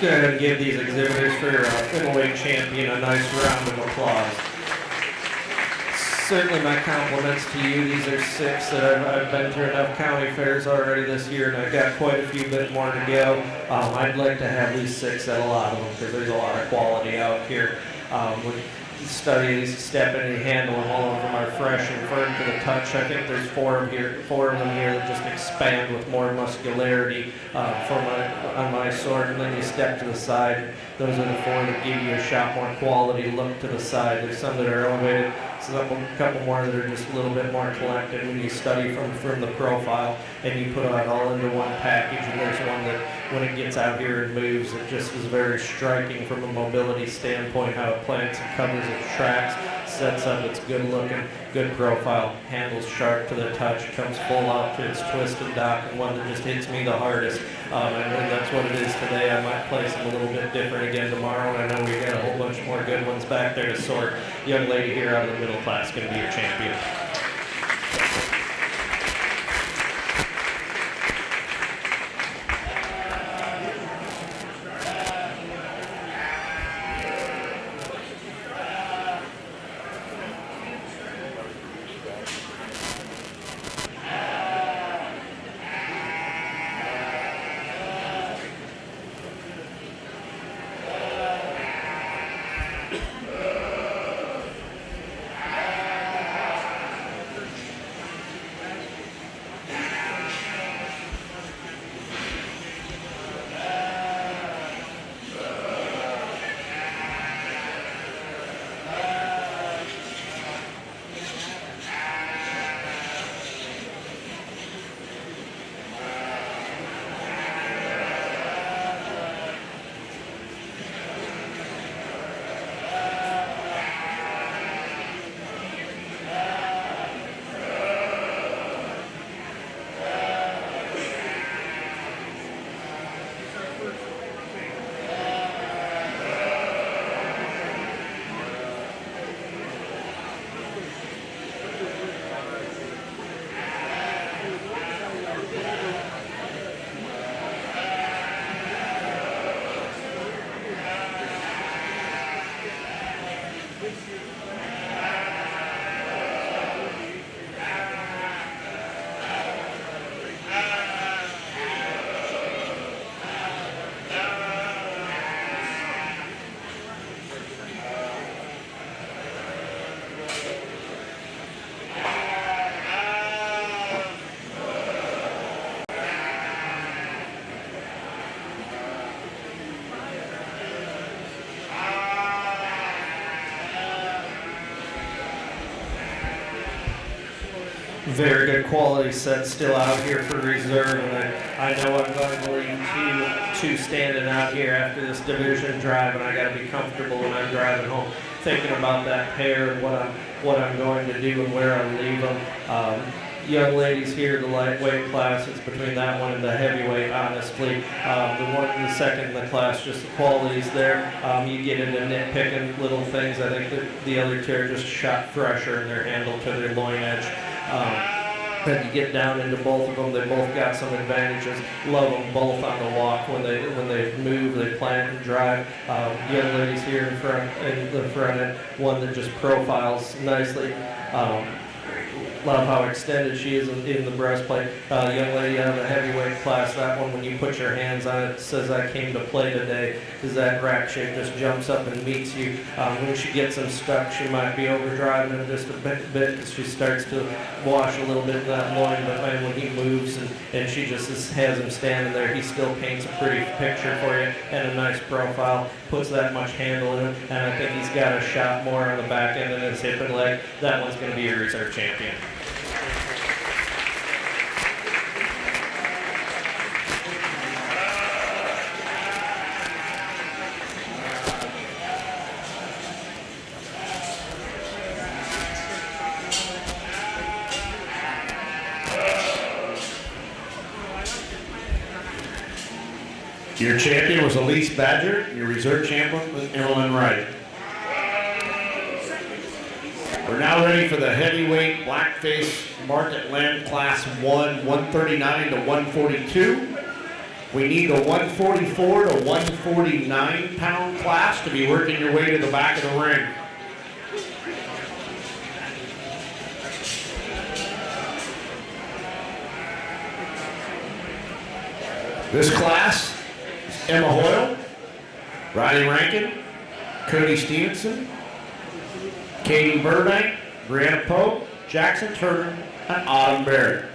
Speaker 3: go ahead and give these exhibitors for middleweight champion a nice round of applause. Certainly my compliments to you. These are 6 that I've been to enough county fairs already this year, and I've got quite a few bit more to go. I'd like to have these 6 at a lot of them because there's a lot of quality out here. We study these, step in and handle them. All of them are fresh and firm to the touch. I think there's 4 of them here that just expand with more muscularity on my sort, and then you step to the side. Those are the 4 that give you a shot more quality look to the side. There's some that are elevated, so a couple more that are just a little bit more collected when you study from the profile and you put it all into one package. And there's one that when it gets out here and moves, it just is very striking from a mobility standpoint, how it plants and covers its tracks, sets up, it's good looking, good profile, handles sharp to the touch, comes full out to its twist and dock, and one that just hits me the hardest. And that's what it is today. I might place them a little bit different again tomorrow, and I know we got a whole bunch more good ones back there to sort. Young lady here out of the middle class going to be your champion. Very good quality set still out here for reserve, and I know I'm going to leave two standing out here after this division drive, and I got to be comfortable when I'm driving home, thinking about that pair and what I'm going to do and where I leave them. Young ladies here, the lightweight class, it's between that one and the heavyweight, honestly. The second in the class, just the qualities there. You get into nitpicking little things. I think that the other two are just shot fresher in their handle to their loin edge. Then you get down into both of them, they both got some advantages. Love them both on the walk. When they move, they plant and drive. Young ladies here in the front end, one that just profiles nicely. Love how extended she is in the breastplate. Young lady out of the heavyweight class, that one, when you put your hands on it, says I came to play today, because that rack shape just jumps up and meets you. When she gets them stuck, she might be overdriving them just a bit because she starts to wash a little bit in that loin, but man, when he moves and she just has him standing there, he still paints a pretty picture for you and a nice profile, puts that much handle in him, and I think he's got a shot more on the back end than his hip and leg. That one's going to be a reserve champion.
Speaker 2: Your champion was Elise Badger. Your reserve champion was Evelyn Wright. We're now ready for the heavyweight Blackface Market Land Class 1, 139 to 142. We need the 144 to 149 pound class to be working your way to the back of the ring. This class, Emma Hoyle, Riley Rankin, Cody Stevenson, Katie Burbank, Brianna Pope, Jackson Turner, and Autumn Barrett.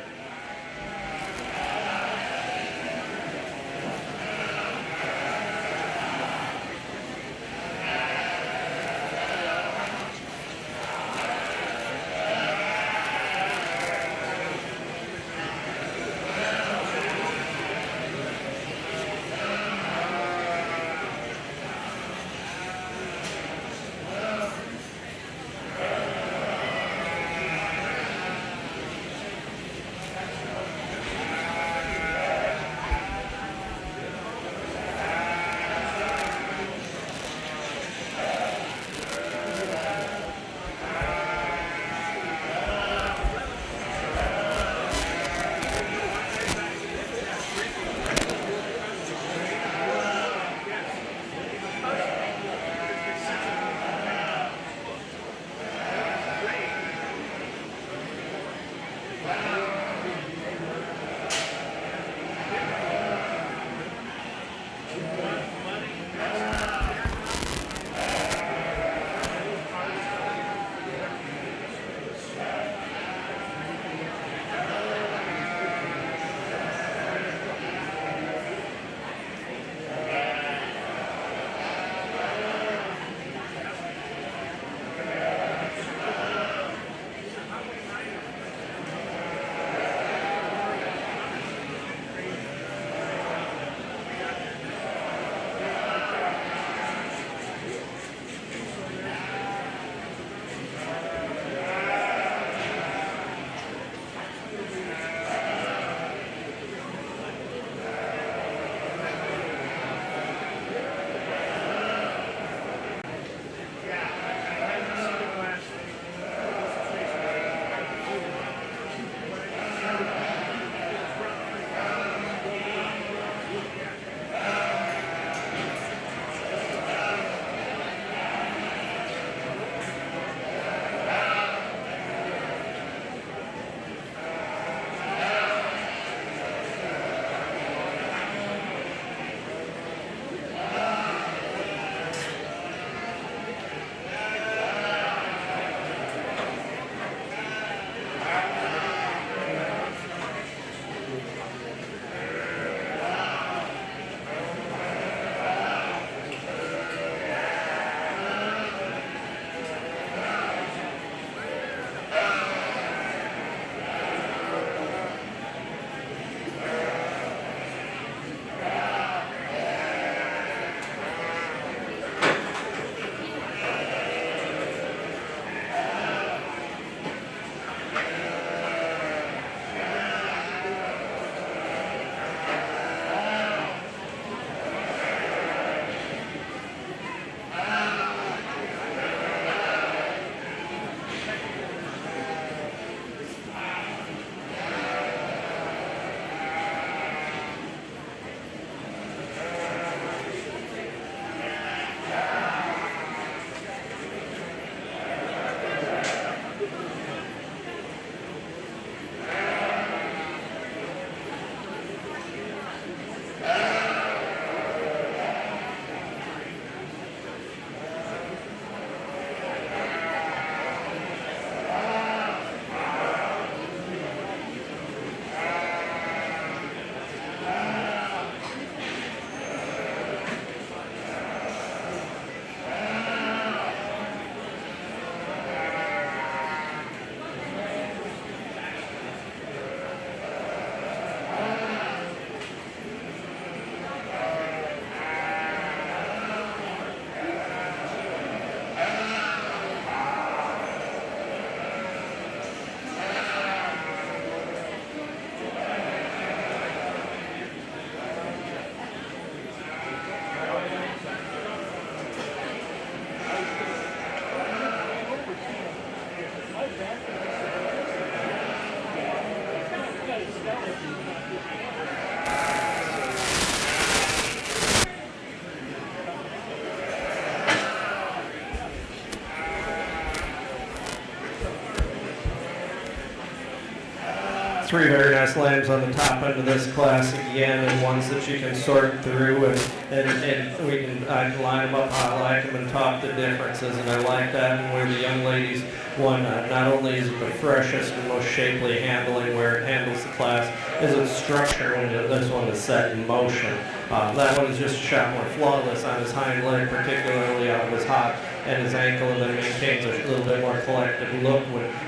Speaker 3: Three very nice lambs on the top end of this class again, and ones that you can sort through, and we can I can line them up how I like them and talk the differences, and I like that. And where the young ladies one, not only is it the freshest and most shapely handling where it handles the class, is its structure when this one is set in motion. That one is just a shot more flawless on his hind leg, particularly out of his hop and his ankle, and then maintains a little bit more collective look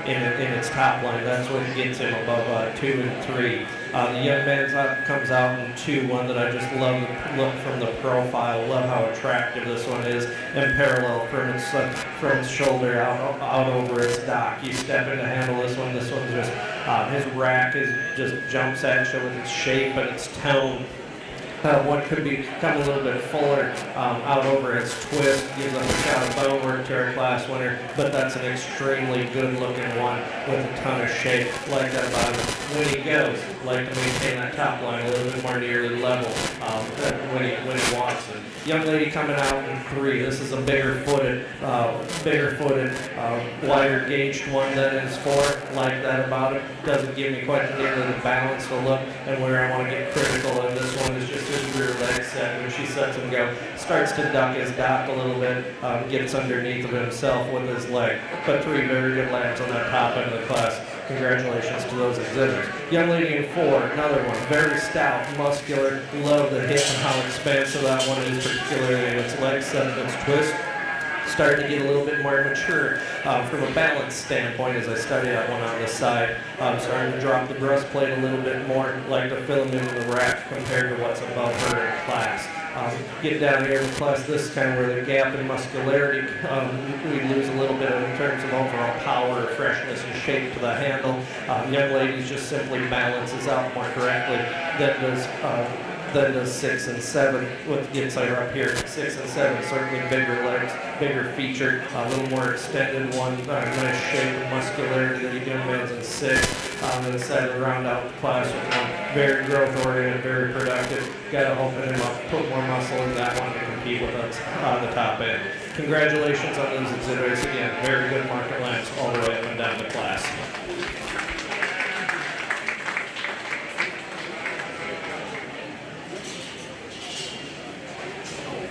Speaker 3: in its top line. That's what gets him above 2 and 3. The young man's comes out in 2, one that I just love the look from the profile, love how attractive this one is, and parallel from its shoulder out over its dock. You step in to handle this one just, his rack just jumps at you with its shape and its tone. One could become a little bit fuller out over its twist, gives us a shot of bone work to our class winner, but that's an extremely good looking one with a ton of shape. Like that about him. When he goes, like to maintain that top line a little bit more nearly level when he wants it. Young lady coming out in 3. This is a bigger footed, wider gauged one than is 4. Like that about it. Doesn't give me quite nearly the balance to look, and where I want to get critical of this one is just his rear leg set. When she sets him go, starts to duck his dock a little bit, gets underneath of himself with his leg. But 3 very good lambs on that top end of the class. Congratulations to those exhibitors. Young lady in 4, another one, very stout, muscular. Love the hip and how expansive that one is, particularly in its leg set and its twist. Starting to get a little bit more mature from a balance standpoint as I study that one on the side. Starting to drop the breastplate a little bit more, like to fill them in the rack compared to what's above her in class. Get down here in the class, this is kind of where the gap in muscularity, we lose a little bit in terms of overall power, freshness, and shape to the handle. Young ladies just simply balances out more correctly than does 6 and 7. What gets her up here, 6 and 7, certainly bigger legs, bigger feature, a little more extended one, nice shape and muscularity that young man's in 6. And decided to round out the class with one very growth oriented, very productive. Got to open him up, put more muscle in that one to compete with us on the top end. Congratulations on those exhibitors again. Very good market lambs all the way up and down the class.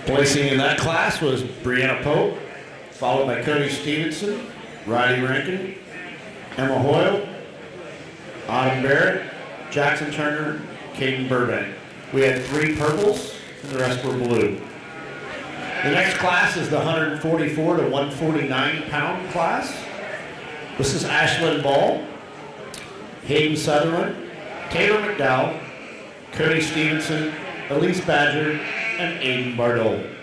Speaker 2: Placing in that class was Brianna Pope, followed by Cody Stevenson, Riley Rankin, Emma Hoyle, Autumn Barrett, Jackson Turner, Caden Burbank. We had 3 purples, and the rest were blue. The next class is the 144 to 149 pound class. This is Ashlyn Ball, Hayden Sutherland, Taylor McDowell, Cody Stevenson, Elise Badger, and Aiden Bardot.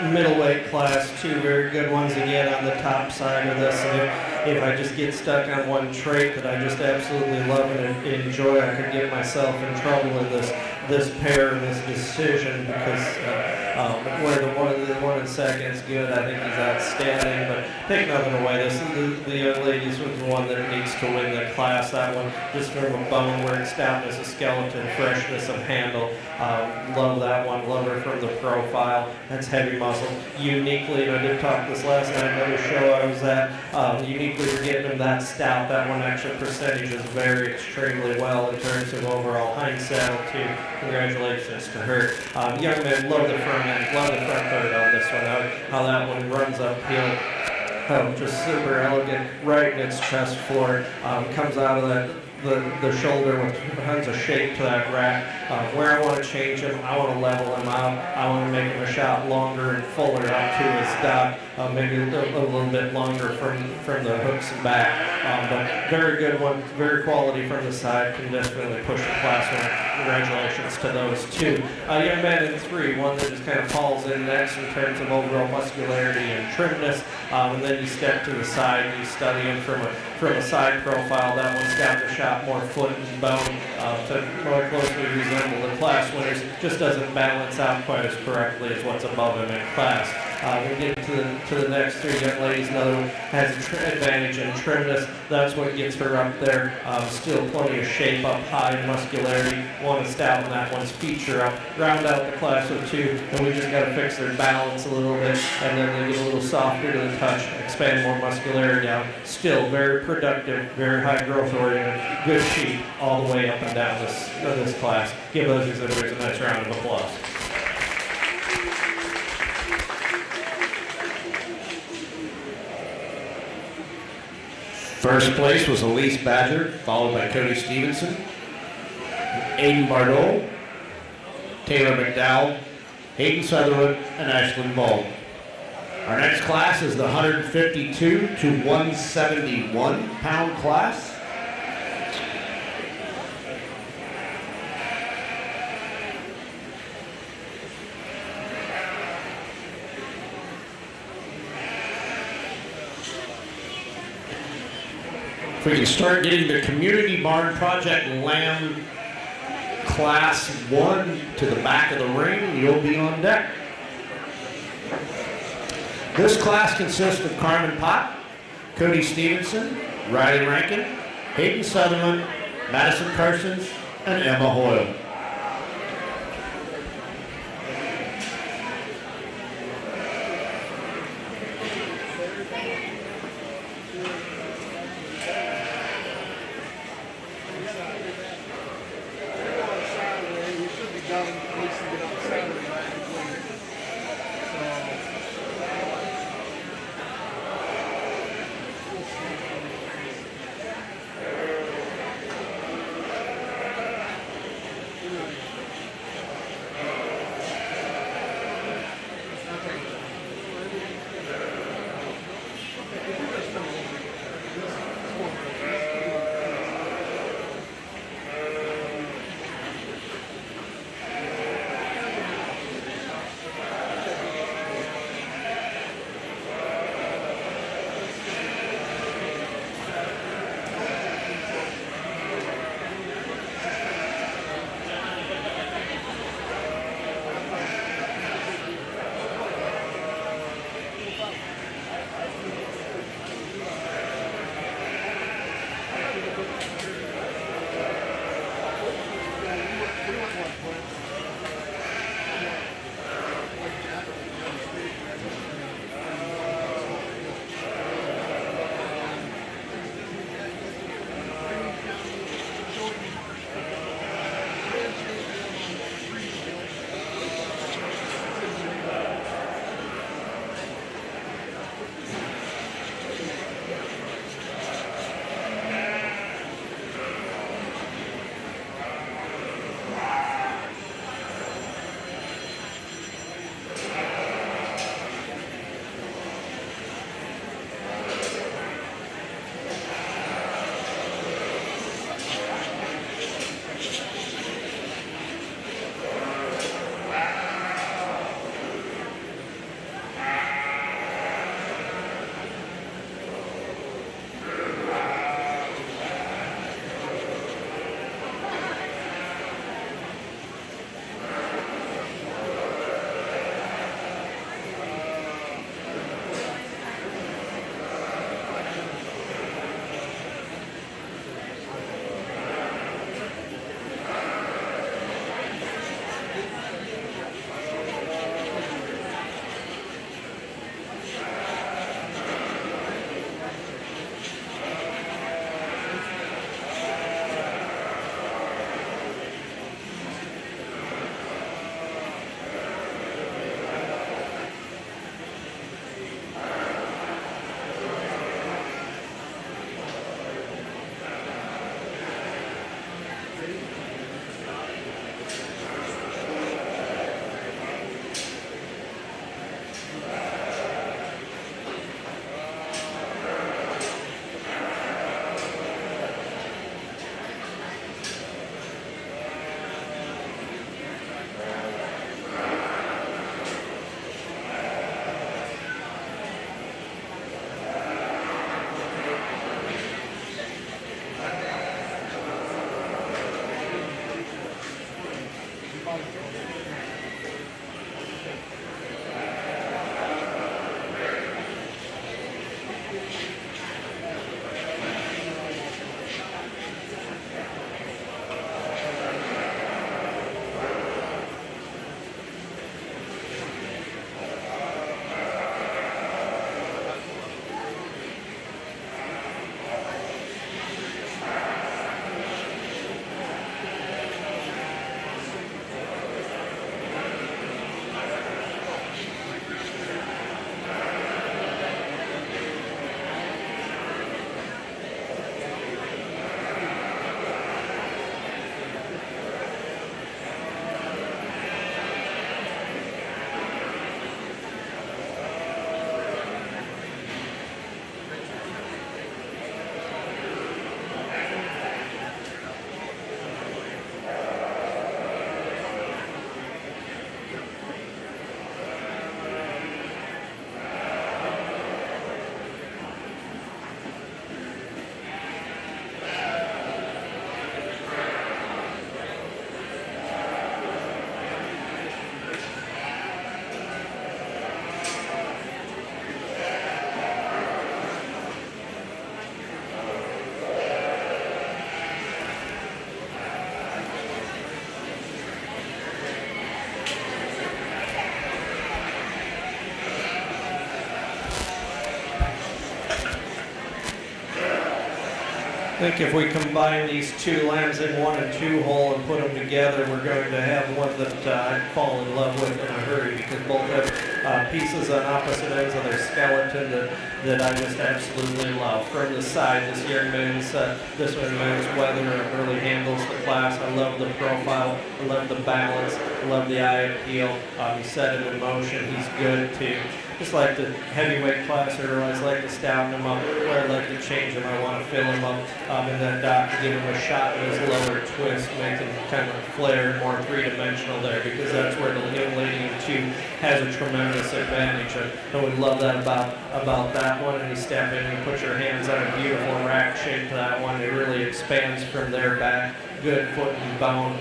Speaker 3: middleweight class, 2 very good ones again on the top side of this. And if I just get stuck on one trait that I just absolutely love and enjoy, I could get myself in trouble in this pair and this decision, because where the one in second is good, I think he's outstanding. But take nothing away, this is the young ladies was the one that needs to win the class. That one, just from a bone where it's stoutness of skeleton, freshness of handle. Love that one. Love her from the profile. That's heavy muscle. Uniquely, and I did talk this last night, another show I was at. Uniquely, for getting them that stout. That one actually percentages very extremely well in terms of overall hind saddle too. Congratulations to her. Young men, love the front end, love the front third on this one. How that one runs uphill. Just super elegant, right in its chest floor. Comes out of that the shoulder with tons of shape to that rack. Where I want to change him, I want to level him out. I want to make him a shot longer and fuller up to his dock. Maybe a little bit longer from the hooks and back. But very good one, very quality from the side. Can definitely push the class winner. Congratulations to those 2. Young man in 3, one that just kind of falls in next in terms of overall muscularity and trimness. And then you step to the side and you study him from a side profile. That one's got the shot more foot and bone to more closely resemble the class winners. Just doesn't balance out quite as correctly as what's above him in class. We get to the next 3 young ladies. Another one has an advantage in trimness. That's what gets her up there. Still plenty of shape up high and muscularity. One is stout and that one's feature up. Round out the class with 2, and we just got to fix their balance a little bit, and then they get a little softer to the touch, expand more muscularity out. Still very productive, very high growth oriented, good sheep all the way up and down this class. Give those exhibitors a nice round of applause.
Speaker 2: First place was Elise Badger, followed by Cody Stevenson, Aiden Bardot, Taylor McDowell, Hayden Sutherland, and Ashlyn Ball. Our next class is the 152 to 171 pound class. If we can start getting the Community Barn Project Lamb Class 1 to the back of the ring, you'll be on deck. This class consists of Carmen Pott, Cody Stevenson, Riley Rankin, Hayden Sutherland, Madison Carsons, and Emma Hoyle.
Speaker 3: I think if we combine these two lambs in 1 and 2 hole and put them together, we're going to have one that I'd fall in love with in a hurry, because both have pieces on opposite ends of their skeleton that I just absolutely love. From the side, this young man's weather really handles the class. I love the profile, I love the balance, I love the eye appeal. He set it in motion. He's good too. Just like the heavyweight class, or I like to stouten him up, or I like to change him. I want to fill him up in that dock to give him a shot in his lower twist, make him kind of flare, more three-dimensional there, because that's where the young lady in 2 has a tremendous advantage. I would love that about that one. And you step in and put your hands on a beautiful rack shape to that one. It really expands from there back. Good foot and bone.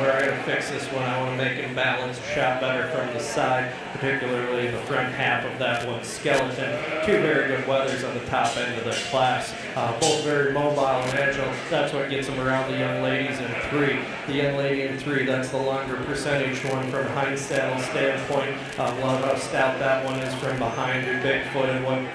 Speaker 3: Where I gotta fix this one, I want to make him balance a shot better from the side, particularly the front half of that one's skeleton. 2 very good weathers on the top end of their class. Both very mobile and agile. That's what gets them around the young ladies in 3. The young lady in 3, that's the longer percentage one from hind saddle standpoint. Love how stout that one is from behind. Your big footed one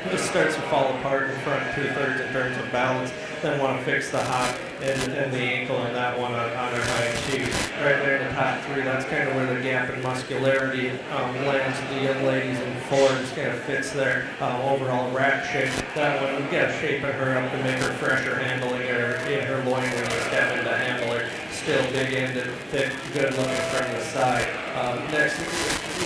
Speaker 3: just starts to fall apart in front 2/3 in terms of balance. Then want to fix the hop and the ankle on that one on her hind too. Right there in the top 3, that's kind of where the gap in muscularity lands with the young ladies in 4. Just kind of fits their overall rack shape. That one, we've got to shape her up to make her fresher handling her in her loin when you step into handle her. Still big-ended, thick, good looking from the side. Next,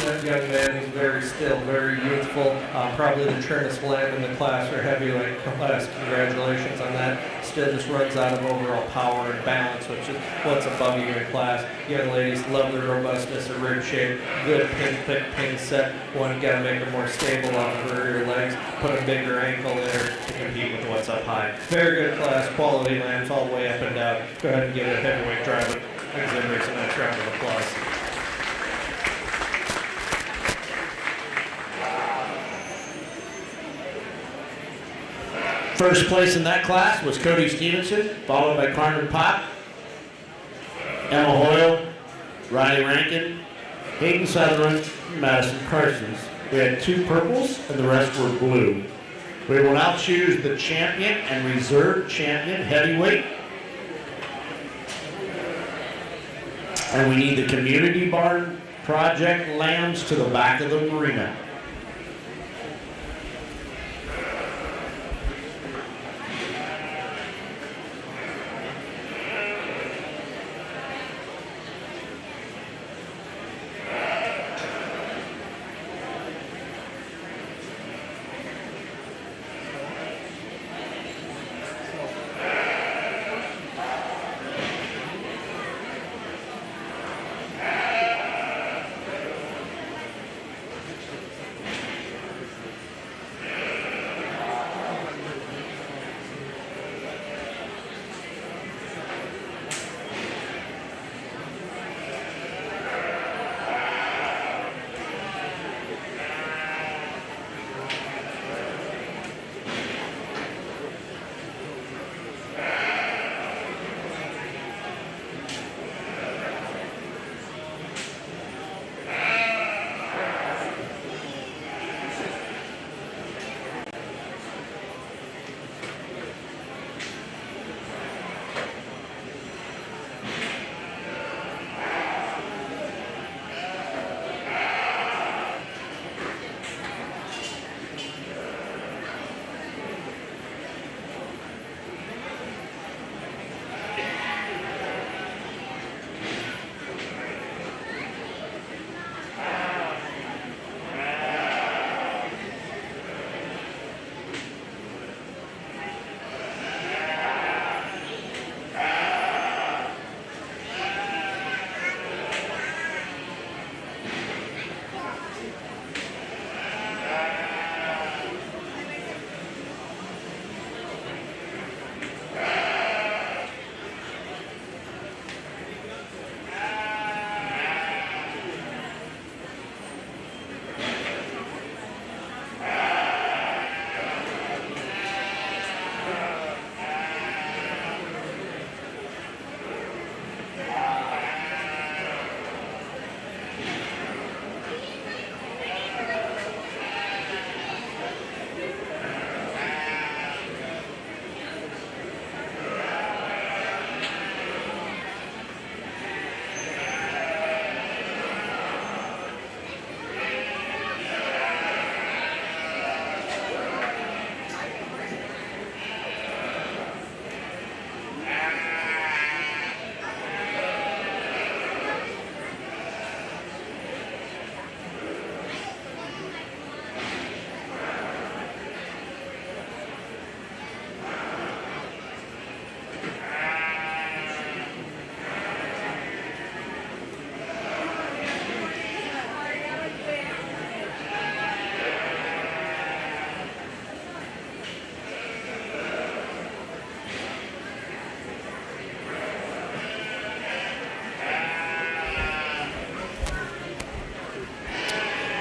Speaker 3: that young man is very youthful. Probably the trimmest lamb in the class or heavyweight class. Congratulations on that. Still just runs out of overall power and balance, which is what's above you in class. Young ladies love the robustness of rib shape. Good thick pin set. One, got to make her more stable off of her rear legs. Put a bigger ankle in her to compete with what's up high. Very good class, quality lambs all the way up and down. Go ahead and give it a heavyweight drive exhibitors a nice round of applause.
Speaker 2: First place in that class was Cody Stevenson, followed by Carmen Pop, Emma Hoyle, Riley Rankin, Hayden Sutherland, and Madison Carsons. We had 2 purples and the rest were blue. We will now choose the champion and reserve champion heavyweight. And we need the Community Barn Project lambs to the back of the marina.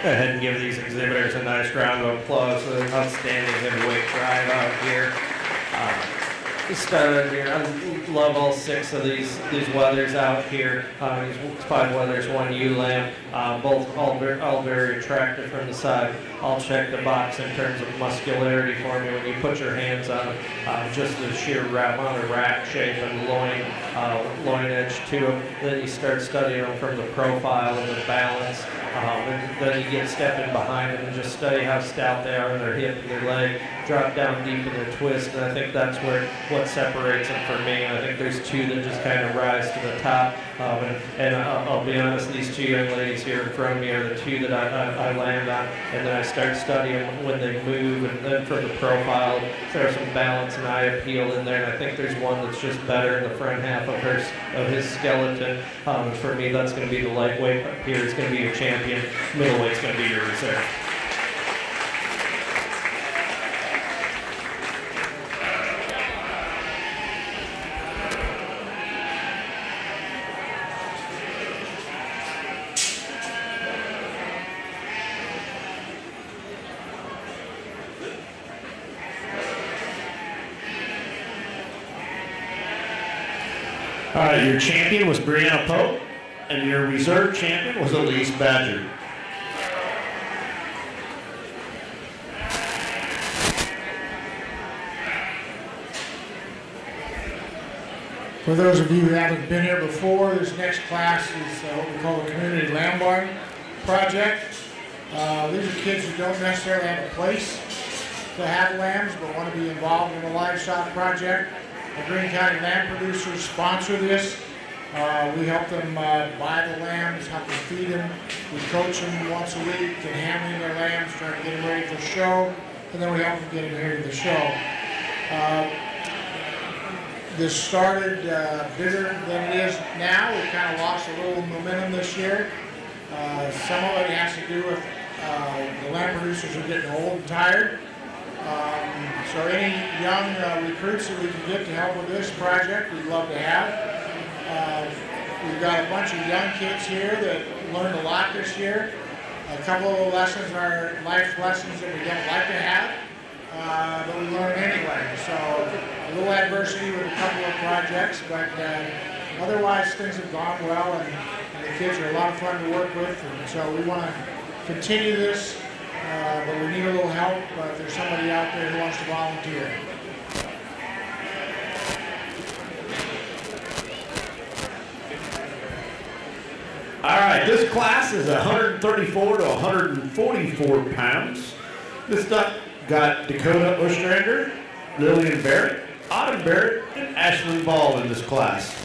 Speaker 3: go ahead and give these exhibitors a nice round of applause for their outstanding heavyweight drive out here. Just here, I love all 6 of these wethers out here. These 5 wethers, 1 ewe lamb, both all very attractive from the side. All check the box in terms of muscularity for me when you put your hands on them. Just the sheer amount of rack shape and loin edge to them. Then you start studying them from the profile and the balance. And then you get stepping behind them and just study how stout they are in their hip and their leg, drop down deep in their twist, and I think that's what separates them from me. I think there's 2 that just kind of rise to the top. I'll be honest, these 2 young ladies here in front of me are the 2 that I land on, and then I start studying when they move, and then from the profile, there's some balance and eye appeal in there, and I think there's one that's just better in the front half of his skeleton. For me, that's going to be the lightweight up here. It's going to be your champion. Middleweight's going to be your reserve.
Speaker 2: All right, your champion was Brianna Pope, and your reserve champion was Elise Badger.
Speaker 1: For those of you who haven't been here before, this next class is what we call the Community Lamb Barn Project. These are kids who don't necessarily have a place to have lambs, but want to be involved in the livestock project. The Greene County lamb producers sponsor this. We help them buy the lambs, help them feed them. We coach them once a week in handling their lambs, trying to get them ready for the show, and then we help them get them here to the show. This started bigger than it is now. We kind of lost a little momentum this year. Some of it has to do with the lamb producers are getting old and tired. So any young recruits that we can get to help with this project, we'd love to have. We've got a bunch of young kids here that learned a lot this year. A couple of lessons are life lessons that we don't like to have, but we learn anyway. So a little adversity with a couple of projects, but otherwise things have gone well, and the kids are a lot of fun to work with. And so we want to continue this. But we need a little help if there's somebody out there who wants to volunteer.
Speaker 2: All right, this class is 134 to 144 pounds. This duck got Dakota Ostrander, Lillian Barrett, Autumn Barrett, and Ashlyn Ball in this class.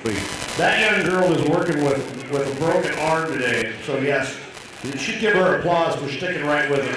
Speaker 2: That young girl is working with a broken arm today, so yes, you should give her applause for sticking right with it.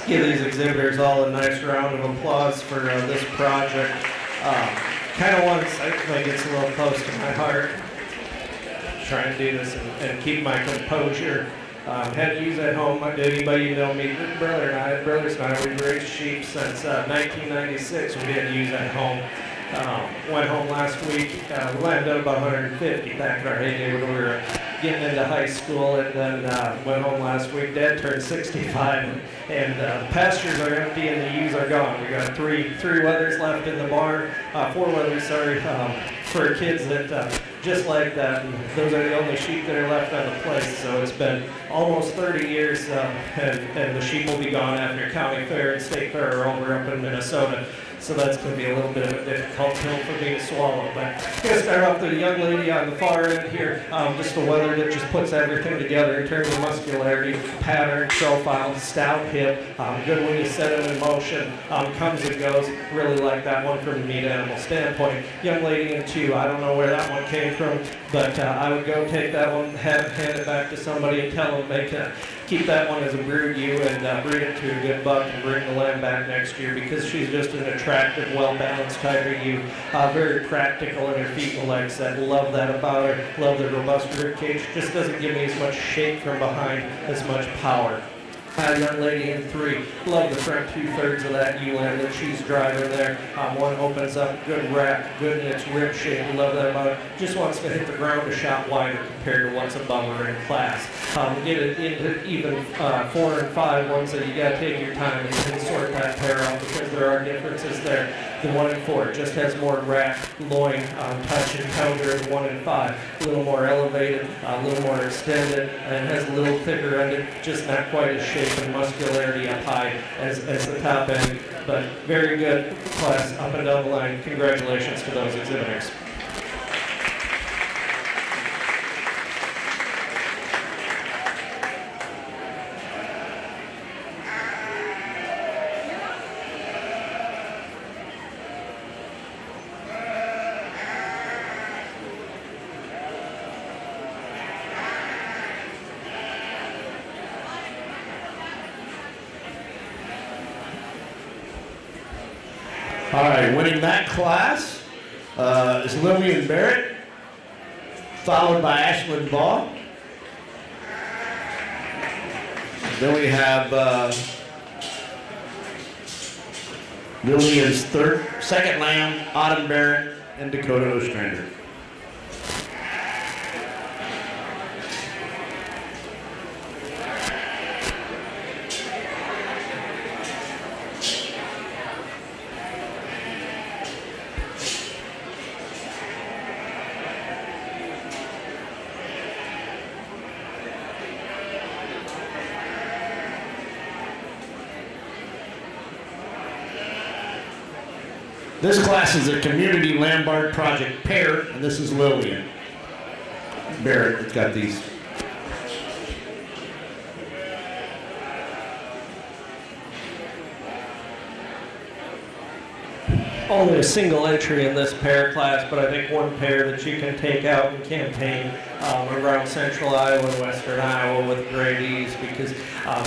Speaker 3: Give these exhibitors all a nice round of applause for this project. Kind of one that gets a little close to my heart. Try and do this and keep my composure. Had to use at home. Anybody know me? Brothers and I, we've raised sheep since 1996. We didn't use at home. Went home last week. We landed up about 150 back in our heyday when we were getting into high school, and then went home last week. Dad turned 65, and the pastures are empty and the ewes are gone. We got three wethers left in the barn, 4 wethers, sorry, for kids that just like that. And those are the only sheep that are left on the place. So it's been almost 30 years, and the sheep will be gone after County Fair and State Fair are over up in Minnesota. So that's going to be a little bit of a difficult pill for me to swallow. But I'm going to start off with the young lady on the far end here. Just a wether that just puts everything together in terms of muscularity, pattern, profile, stout hip, good when you set it in motion, comes and goes. Really like that one from a meat animal standpoint. Young lady in 2, I don't know where that one came from, but I would go take that one, hand it back to somebody and tell them they can keep that one as a brood ewe and breed it to a good buck and bring the lamb back next year, because she's just an attractive, well-balanced type of ewe. Very practical in her feet and legs set. Love that about her. Love the robust rib cage. Just doesn't give me as much shake from behind, as much power. Young lady in 3, love the front 2/3 of that ewe lamb that she's driving there. One opens up, good wrap, good in its rib shape. Love that about it. Just wants to hit the ground a shot wider compared to what's above her in class. Get it into even 4 and 5 ones that you got to take your time and sort that pair out, because there are differences there. The 1 and 4 just has more wrap, loin, touch and counter than 1 and 5. A little more elevated, a little more extended, and has a little thicker end. Just not quite as shape and muscularity up high as the top end, but very good class up and down the line. Congratulations to those exhibitors.
Speaker 2: All right, winning that class is Lillian Barrett, followed by Ashlyn Baugh. Then we have Lillian's second lamb, Autumn Barrett, and Dakota Ostrander. This class is a Community Lombard Project pair, and this is Lillian Barrett. It's got these.
Speaker 3: Only a single entry in this pair class, but I think one pair that you can take out and campaign around central Iowa and western Iowa with great ease, because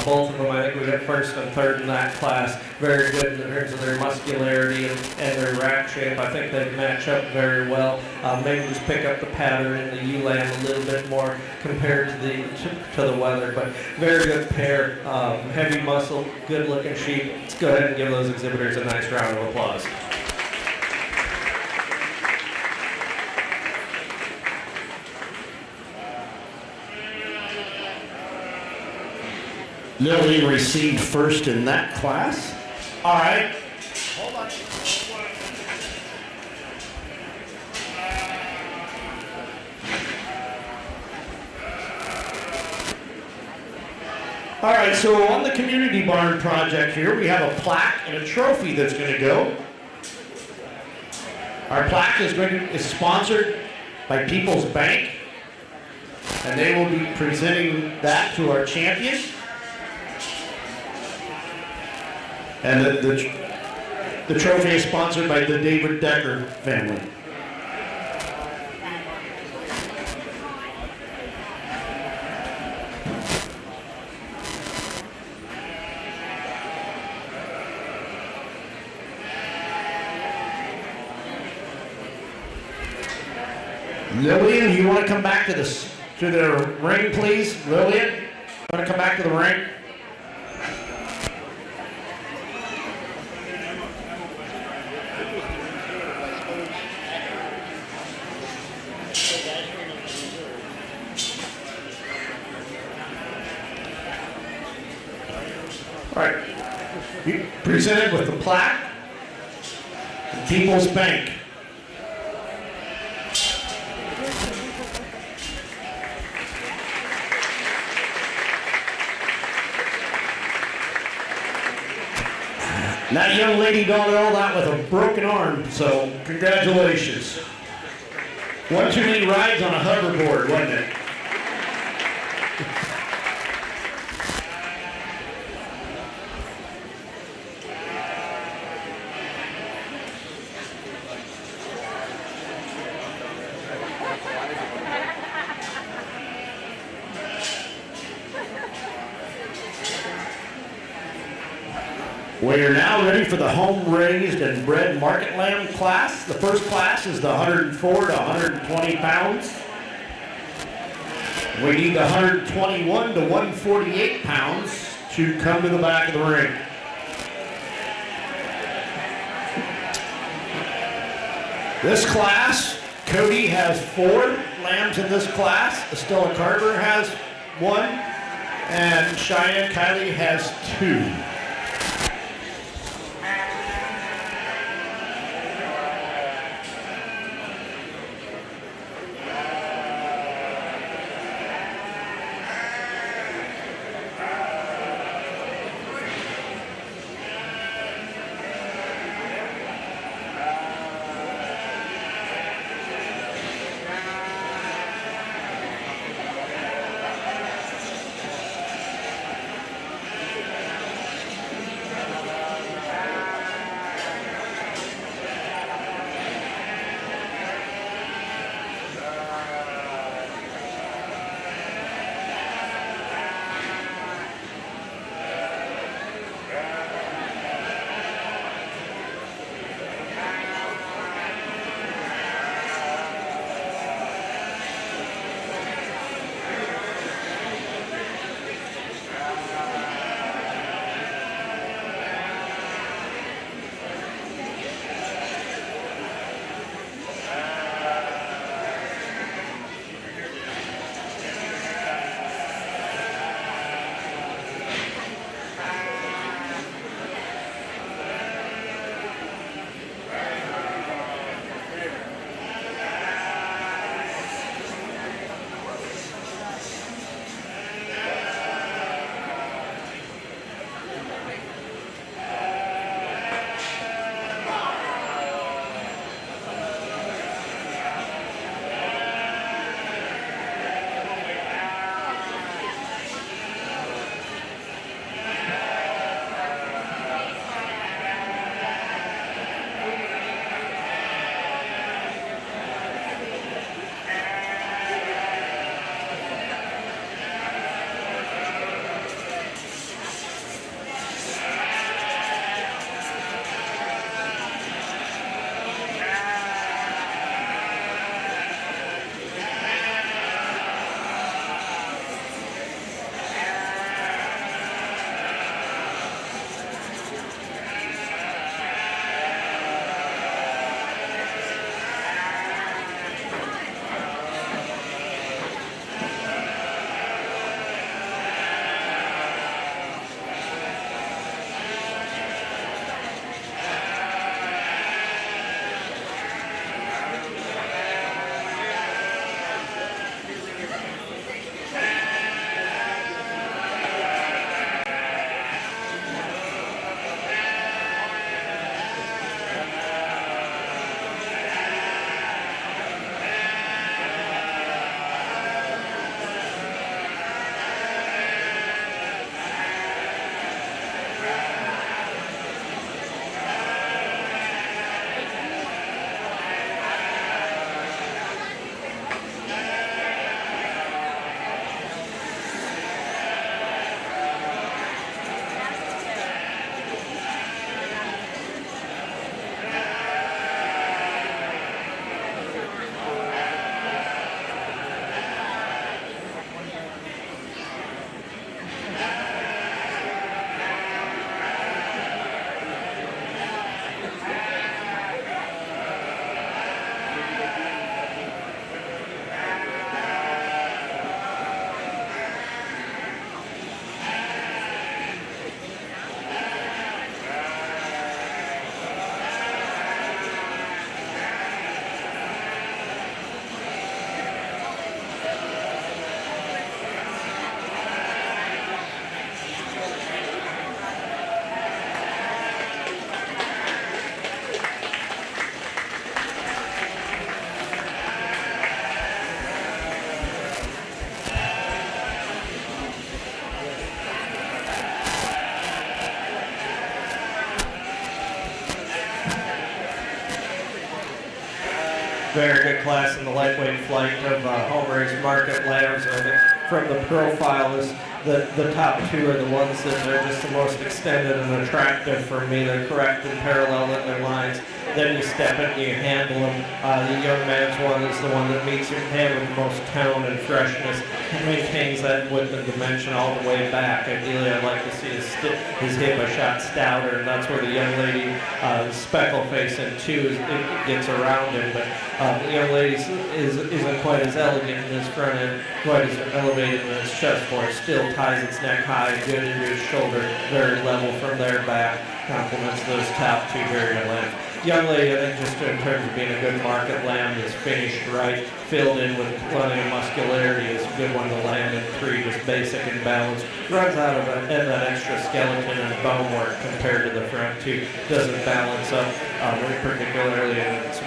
Speaker 3: both of them, I think we got first and third in that class. Very good in terms of their muscularity and their rack shape. I think they match up very well. Maybe just pick up the pattern in the ewe lamb a little bit more compared to the wether, but very good pair. Heavy muscle, good looking sheep. Let's go ahead and give those exhibitors a nice round of applause.
Speaker 2: Lillian received first in that class. All right. Hold on. All right, so on the community barn project here, we have a plaque and a trophy that's going to go. Our plaque is sponsored by People's Bank, and they will be presenting that to our champion. And the trophy is sponsored by the David Decker family. Lillian, you want to come back to the ring, please? Lillian, you want to come back to the ring? All right. You presented with the plaque, People's Bank. And that young lady got all that with a broken arm, so congratulations. One too many rides on a hoverboard, wasn't it? We are now ready for the home-raised and bred market lamb class. The first class is the 104 to 120 pounds. We need the 121 to 148 pounds to come to the back of the ring. This class, Cody has 4 lambs in this class. Estella Carter has 1, and Cheyenne Kylie has 2.
Speaker 3: very good class in the lightweight flight of home-raised market lambs. I think from the profile is the top two are the ones that are just the most extended and attractive for me. They're correct and parallel in their lines. Then you step in and you handle them. The young man's one is the one that meets your hand with the most tone and freshness and maintains that width and dimension all the way back. Ideally, I'd like to see his hip a shot stouter, and that's where the young lady, Speckled face in two, it gets around him. But the young lady isn't quite as elegant in his front end, quite as elevated in his chest for it. Still ties its neck high, good into his shoulder, very level from there back. Complements those top two very good lambs. Young lady, I think, just in terms of being a good market lamb, is finished right, filled in with plenty of muscularity, is a good one to land in three, just basic and balanced. Runs out of that extra skeleton and bone work compared to the front two. Doesn't balance up, particularly in its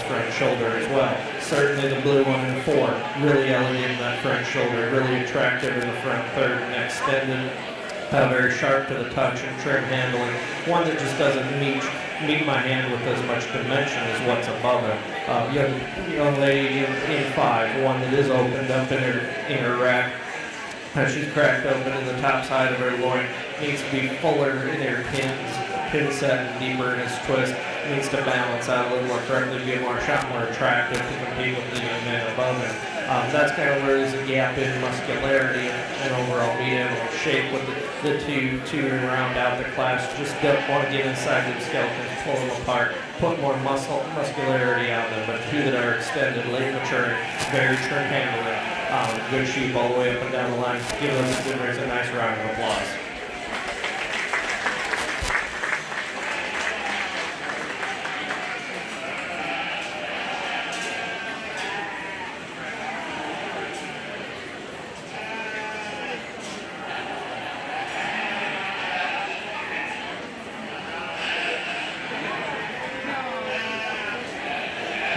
Speaker 3: front shoulder as well. Certainly the blue one in four, really elegant in that front shoulder, really attractive in the front third and extended. Very sharp to the touch and trim handling. One that just doesn't meet my hand with as much dimension as what's above it. Young lady in five, one that is opened up in her rack. She's cracked open in the top side of her loin. Needs to be fuller in her pin set and deeper in its twist. Needs to balance out a little more correctly, be a more attractive to compete with the young man above it. That's kind of where there's a gap in muscularity and overall being able to shape with the two and round out the class. Just don't want to get inside the skeletons, pull them apart, put more muscularity on them. But two that are extended, late maturing, very trim handling, good sheep all the way up and down the line. Give those exhibitors a nice round of applause.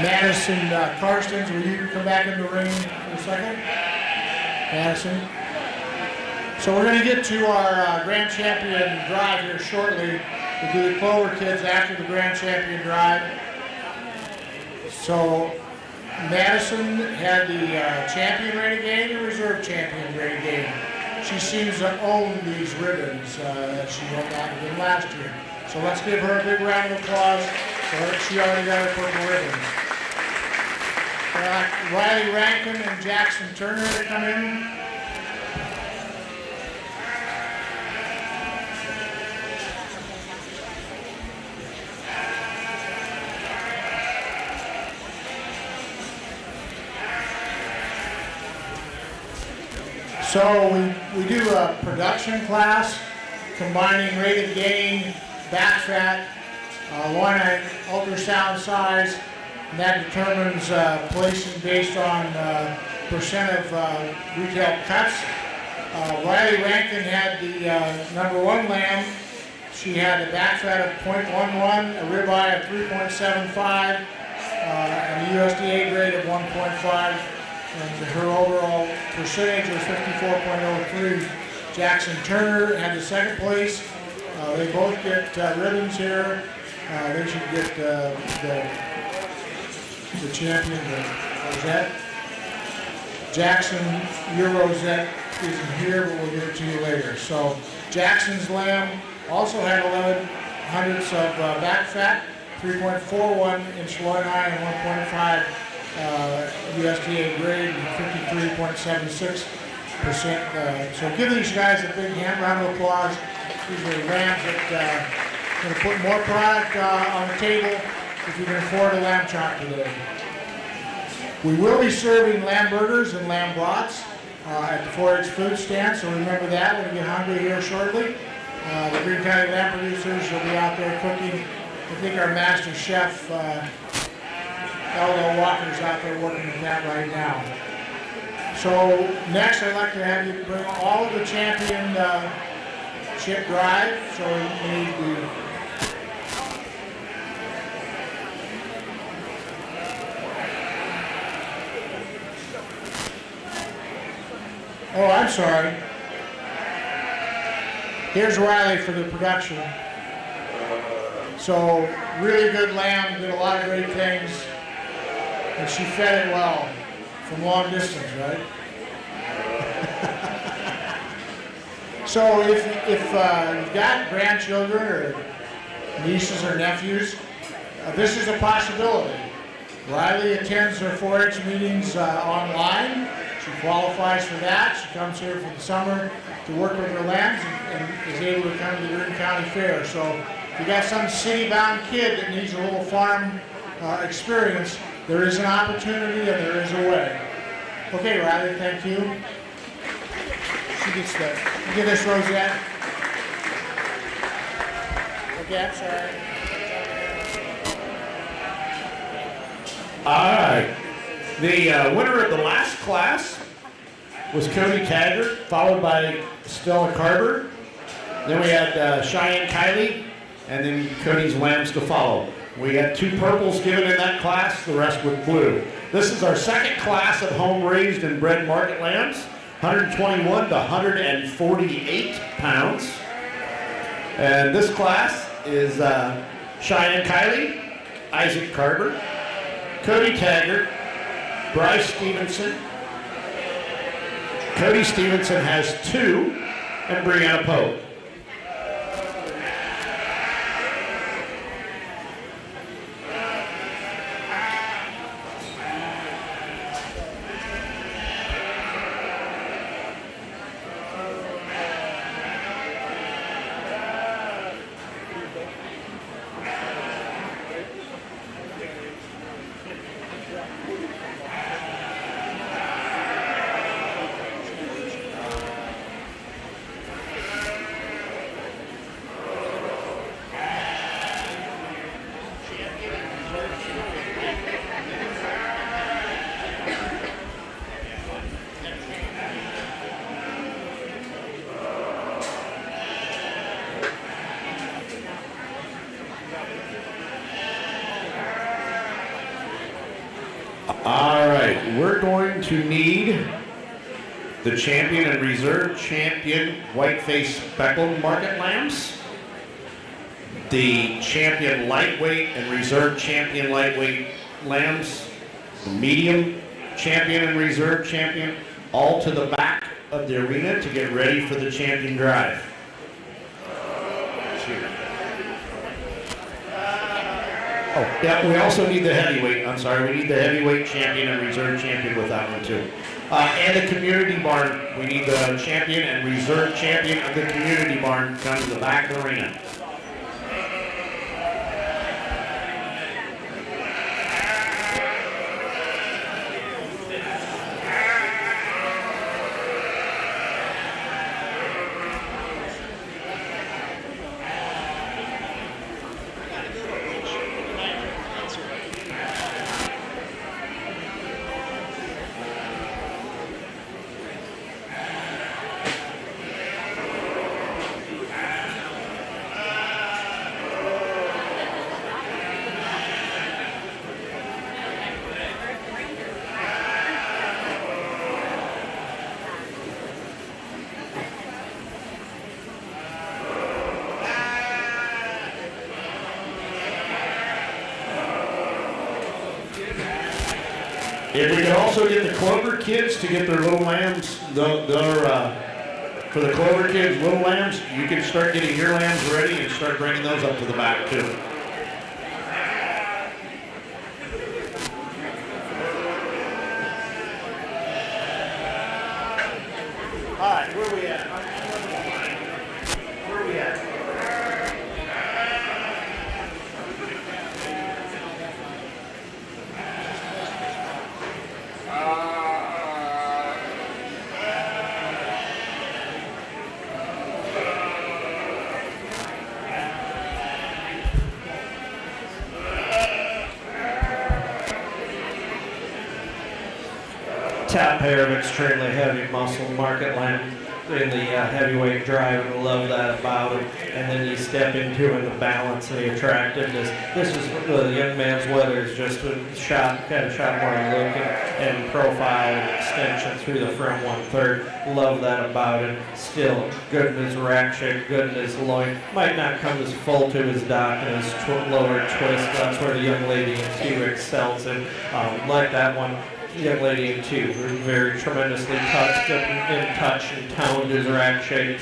Speaker 1: Madison Karstens, will you come back in the ring for a second? Madison. So we're going to get to our Grand Champion drive here shortly. We'll do the Clover kids after the Grand Champion drive. So Madison had the champion renegade and reserve champion renegade. She seems to own these ribbons that she won that in last year. So let's give her a big round of applause. She already got her purple ribbons. Riley Rankin and Jackson Turner to come in. So we do a production class combining rated gain, back fat, loin ultrasound size, and that determines placing based on percent of retail cuts. Riley Rankin had the number one lamb. She had a back fat of 0.11, a ribeye of 3.75, and a USDA grade of 1.5. And her overall percentage was 54.03. Jackson Turner had the second place. They both get ribbons here. They should get the champion, the rosette. Jackson, your rosette isn't here, but we'll give it to you later. So Jackson's lamb also had 11 hundredths of back fat, 3.41 inch loin eye, and 1.5 USDA grade, and 53.76%. So give these guys a big round of applause. These are lambs that are going to put more product on the table if you can afford a lamb chop today. We will be serving lamb burgers and lamb brats at the 4-H food stand, so remember that when you get hungry here shortly. The Greene County lamb producers will be out there cooking. I think our master chef, Eldo Walker's out there working with that right now. So next I'd like to have you bring all of the champion chip drive. So we need the oh, I'm sorry. Here's Riley for the production. So really good lamb, did a lot of great things. And she fed it well from long distance, right? So if you've got grandchildren or nieces or nephews, this is a possibility. Riley attends her 4-H meetings online. She qualifies for that. She comes here for the summer to work with her lambs and is able to come to the Greene County Fair. So if you got some city-bound kid that needs a little farm experience, there is an opportunity and there is a way. Okay, Riley, thank you. She gets that. You get this, Rosette. Okay, I'm sorry.
Speaker 2: All right. The winner of the last class was Cody Taggart, followed by Stella Carver. Then we had Cheyenne Kiley, and then Cody's lambs to follow. We had 2 purples given in that class, the rest with blue. This is our second class of home-raised and bred market lambs, 121 to 148 pounds. And this class is Cheyenne Kiley, Isaac Carver, Cody Taggart, Bryce Stevenson. Cody Stevenson has 2, and Brianna Pope. All right, we're going to need the champion and reserve champion whiteface speckled market lambs, the champion lightweight and reserve champion lightweight lambs, the medium champion and reserve champion, all to the back of the arena to get ready for the champion drive. Oh, yeah, we also need the heavyweight. I'm sorry, we need the heavyweight champion and reserve champion with that one too. And the community barn. We need the champion and reserve champion of the community barn come to the back of the arena. If we could also get the Clover kids to get their little lambs, for the Clover kids, little lambs, you can start getting your lambs ready and start bringing those up to the back too. All right, where are we at? Where are we at?
Speaker 3: Top pair of extremely heavy muscle market lamb. heavyweight drive, and I love that about him. And then you step into him, the balance and the attractiveness. This is the young man's weather is just a shot, kind of shot more look and profile and extension through the front 1/3. Love that about him. Still good in his rack shape, good in his loin. Might not come as full to his dock and his lower twist. That's where the young lady in 2 excels him. Like that one. Young lady in 2, very tremendously touched, in touch and toned his rack shape.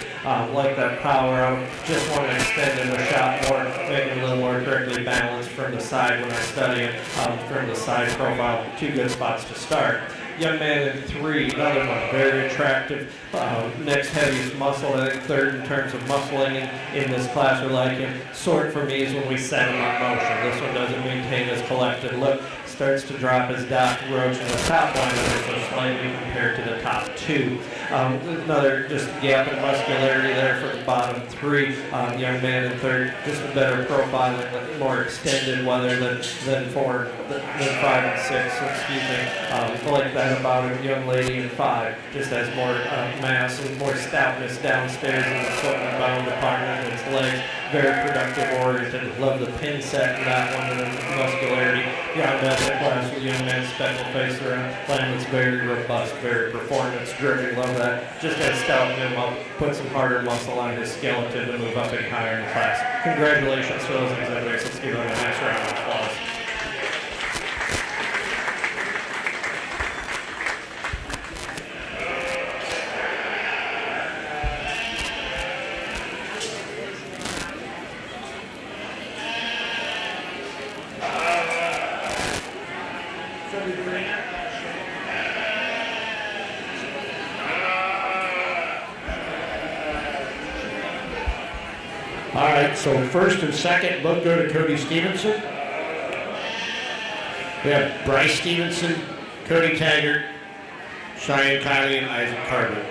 Speaker 3: Like that power out. Just want to extend him a shot more, make it a little more correctly balanced from the side when I study it. From the side profile, 2 good spots to start. Young man in 3, another one, very attractive. Next heaviest muscle, I think 3rd in terms of muscling in this class. We like him. Sort for me is when we set him in motion. This one doesn't maintain his collected look. Starts to drop his dock roach in the top line ever so slightly compared to the top 2. Another just gap in muscularity there for the bottom 3. Young man in 3rd, just a better profile and more extended weather than 5 and 6. Excuse me. I like that about a young lady in 5. Just has more mass and more stoutness downstairs in the foot and bone department and its legs. Very productive oriented. Love the pin set in that one and the muscularity. Beyond that class with young man Speckled face around plan that's very robust, very performance driven. Love that. Just got to stout him up, put some harder muscle on his skeleton to move up and higher in the class. Congratulations to those exhibitors. Let's give them a nice round of applause.
Speaker 2: All right, so 1st and 2nd both go to Cody Stevenson. We have Bryce Stevenson, Cody Taggart, Cheyenne Kiley, and Isaac Carter.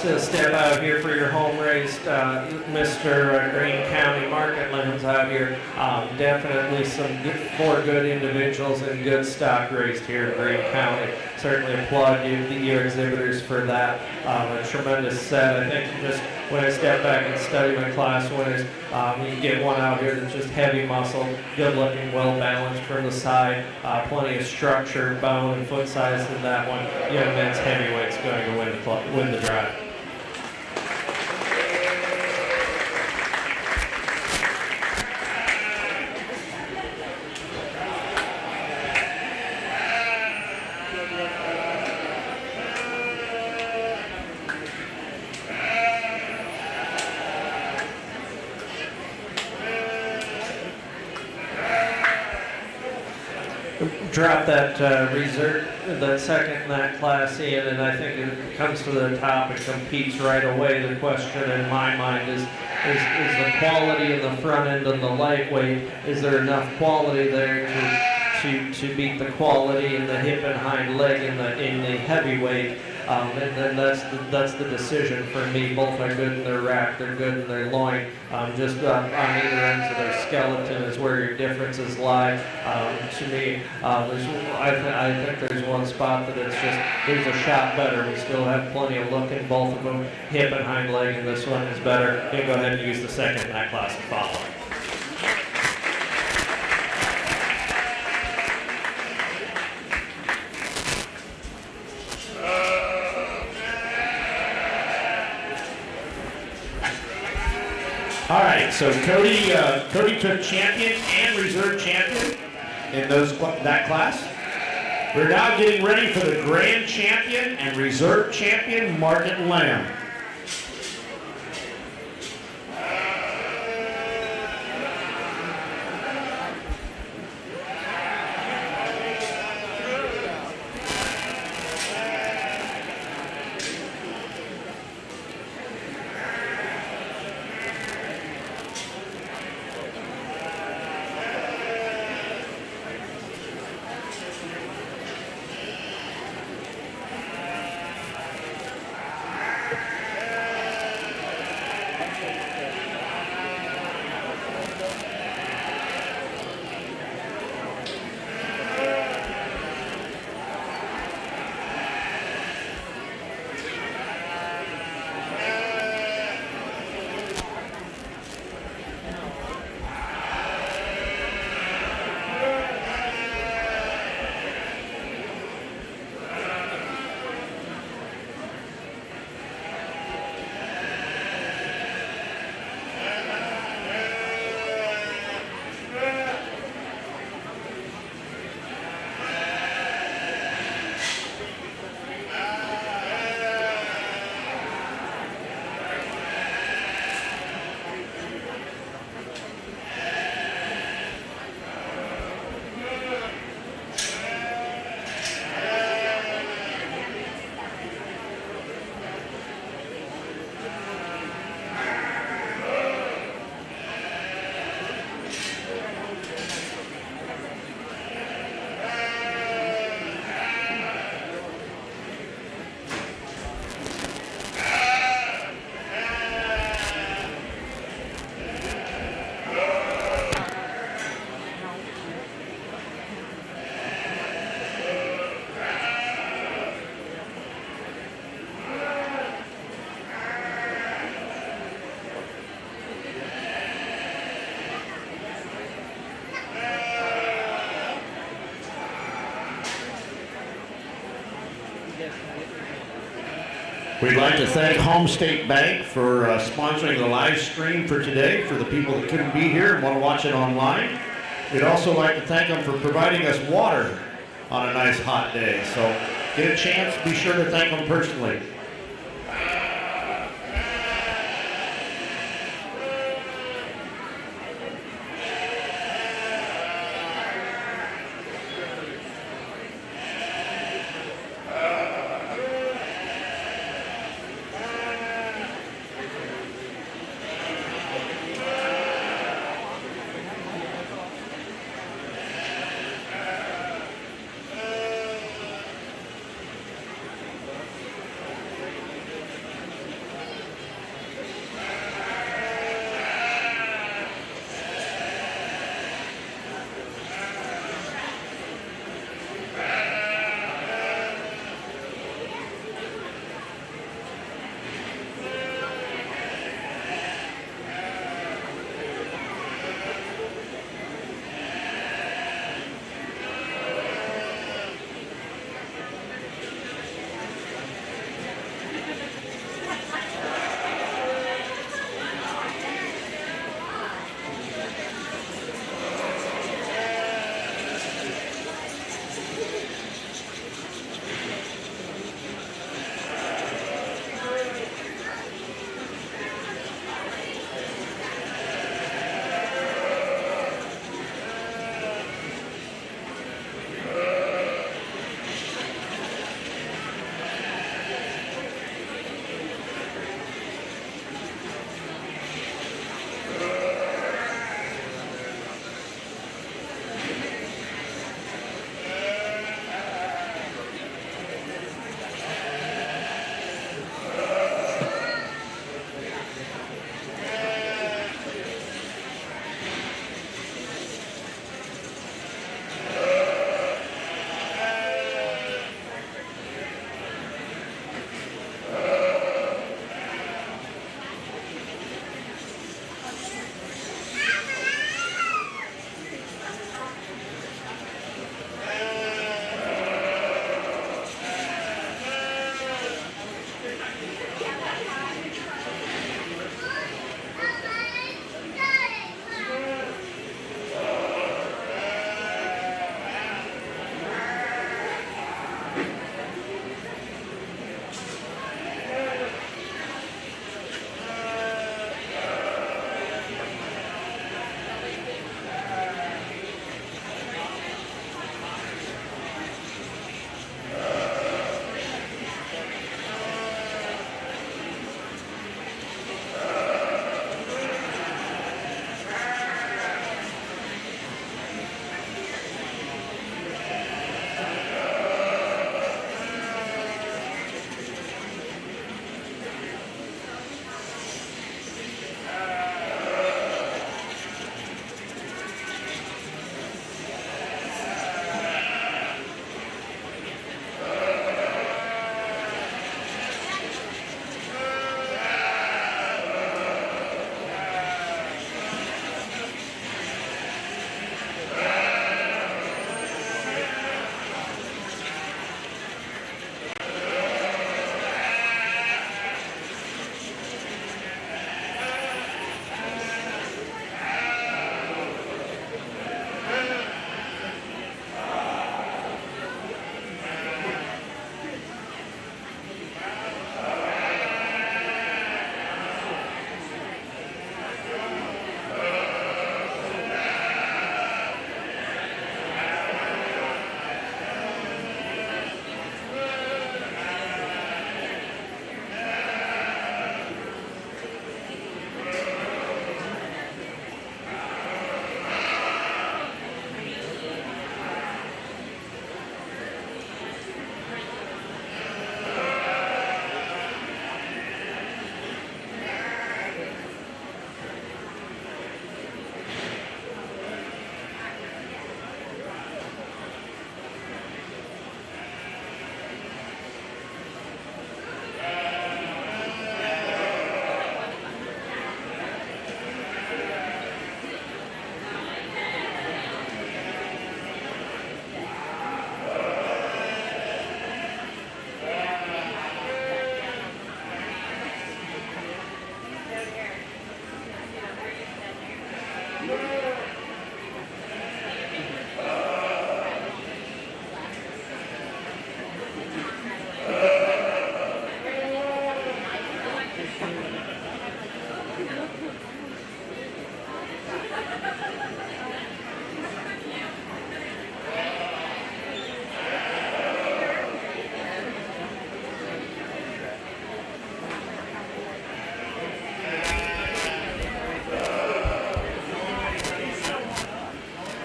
Speaker 3: To step out here for your home-raised Mr. Greene County market lands out here. Definitely some 4 good individuals and good stock raised here in Greene County. Certainly applaud your exhibitors for that. A tremendous set. I think just when I step back and study my class winners, you get one out here that's just heavy muscle, good looking, well balanced from the side, plenty of structure, bone and foot size in that one. Young men's heavyweight's going to win the drive. Drop that reserve, that second in that class in, and I think it comes to the top and competes right away. The question in my mind is the quality in the front end of the lightweight. Is there enough quality there to beat the quality in the hip and hind leg in the heavyweight? And then that's the decision for me. Both are good in their rack, they're good in their loin. Just on either ends of their skeleton is where your differences lie. To me, I think there's one spot that it's just, there's a shot better. We still have plenty of look in both of them, hip and hind leg, and this one is better. You go ahead and use the second in that class and follow.
Speaker 2: All right, so Cody took champion and reserve champion in that class. We're now getting ready for the grand champion and reserve champion market lamb. We'd like to thank Home State Bank for sponsoring the live stream for today for the people that couldn't be here and want to watch it online. We'd also like to thank them for providing us water on a nice hot day. So get a chance, be sure to thank them personally.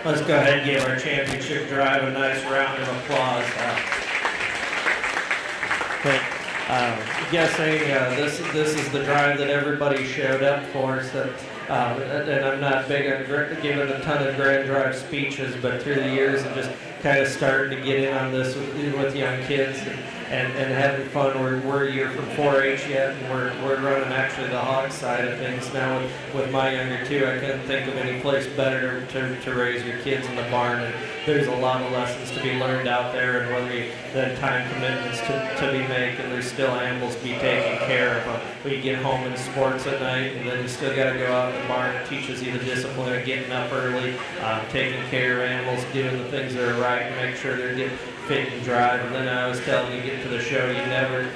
Speaker 3: Let's go ahead and give our championship drive a nice round of applause. Guessing this is the drive that everybody showed up for. So, and I'm not big on giving a ton of grand drive speeches, but through the years of just kind of starting to get in on this with young kids and having fun. We're a year from 4-H yet, and we're running actually the hog side of things now with my younger two. I couldn't think of any place better to raise your kids in the barn. And there's a lot of lessons to be learned out there, and whether the time commitments to be made, and there's still animals to be taken care of. When you get home in sports at night, and then you still got to go out in the barn. It teaches you the discipline of getting up early, taking care of animals, doing the things that are right, and make sure they're getting fit and drive. And then I was telling you, get to the show, you never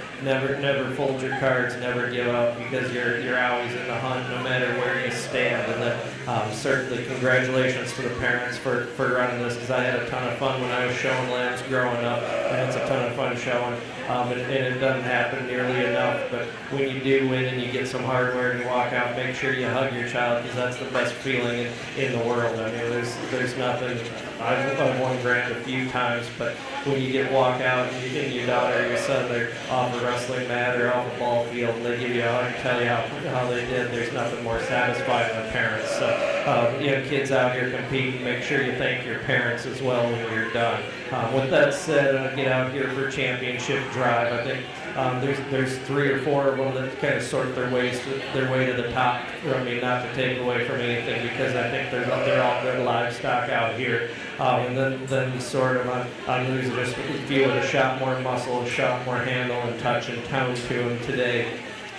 Speaker 3: fold your cards, never give up, because you're always in the hunt no matter where you stand. And then certainly congratulations to the parents for running this, because I had a ton of fun when I was showing lambs growing up, and it's a ton of fun showing. And it doesn't happen nearly enough, but when you do win and you get some hardware and you walk out, make sure you hug your child, because that's the best feeling in the world. I mean, there's nothing. I've won grand a few times, but when you get walk out and your daughter or your son, they're off the wrestling mat or off the ball field, and they give you a hug and tell you how they did, there's nothing more satisfying than parents. So, you know, kids out here competing, make sure you thank your parents as well when you're done. With that said, get out here for championship drive. I think there's 3 or 4 of them that kind of sort their way to the top. I mean, not to take away from anything, because I think they're all good livestock out here. And then sort of on losing just a few with a shot more muscle, a shot more handle and touch and tone to them today.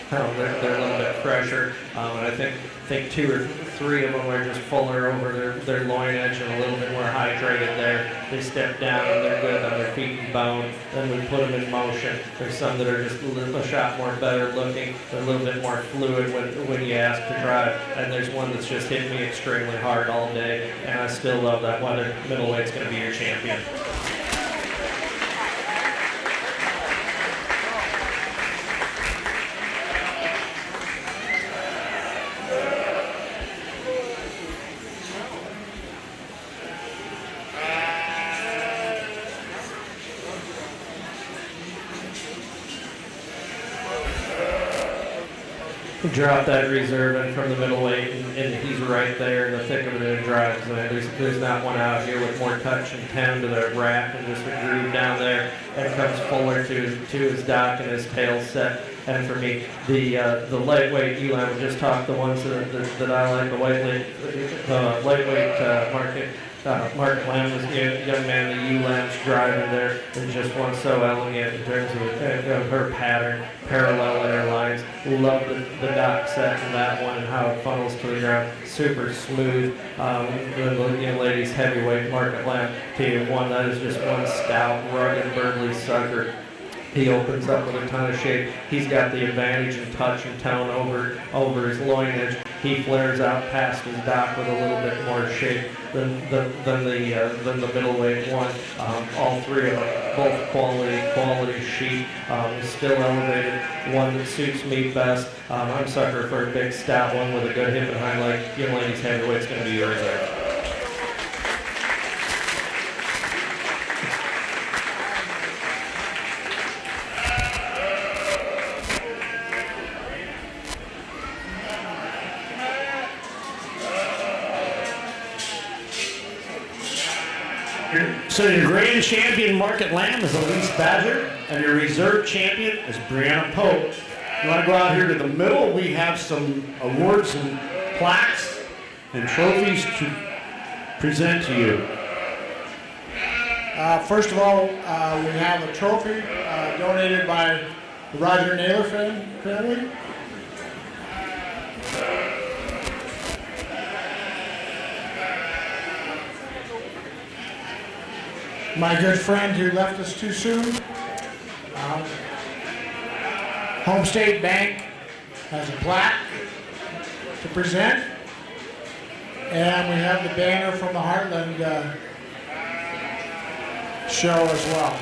Speaker 3: They're a little bit fresher, and I think 2 or 3 of them are just fuller over their loin edge and a little bit more hydrated there. They step down and they're good on their feet and bone. Then we put them in motion. There's some that are just a shot more better looking. They're a little bit more fluid when you ask to drive. And there's one that's just hit me extremely hard all day, and I still love that one. Middleweight's going to be your champion. Drop that reserve in from the middleweight, and he's right there in the thick of it in drives. There's not one out here with more touch and tone to the wrap and just a groove down there, and comes fuller to his dock and his tail set. And for me, the lightweight ewe-lamb, we just talked the ones that I like, the lightweight market lamb was a young man, the ewe-lamb's driving there. There's just one so elegant in terms of her pattern, parallel in her lines. Love the dock set in that one and how it funnels to the ground. Super smooth. The lady's heavyweight market lamb to one that is just one stout, rugged, burly sucker. He opens up with a ton of shape. He's got the advantage in touch and tone over his loin edge. He flares out past his dock with a little bit more shape than the middleweight one. All 3 of them, both quality sheep, still elevated. One that suits me best. I'm sucker for a big stout one with a good hip and hind leg. Young ladies heavyweight's going to be yours there.
Speaker 2: So your grand champion market lamb is Elise Badger, and your reserve champion is Brianna Pope. You want to go out here to the middle? We have some awards and plaques and trophies to present to you.
Speaker 1: First of all, we have a trophy donated by the Roger Naylor family. my good friend who left us too soon. Home State Bank has a plaque to present. And we have the banner from the Heartland show as well.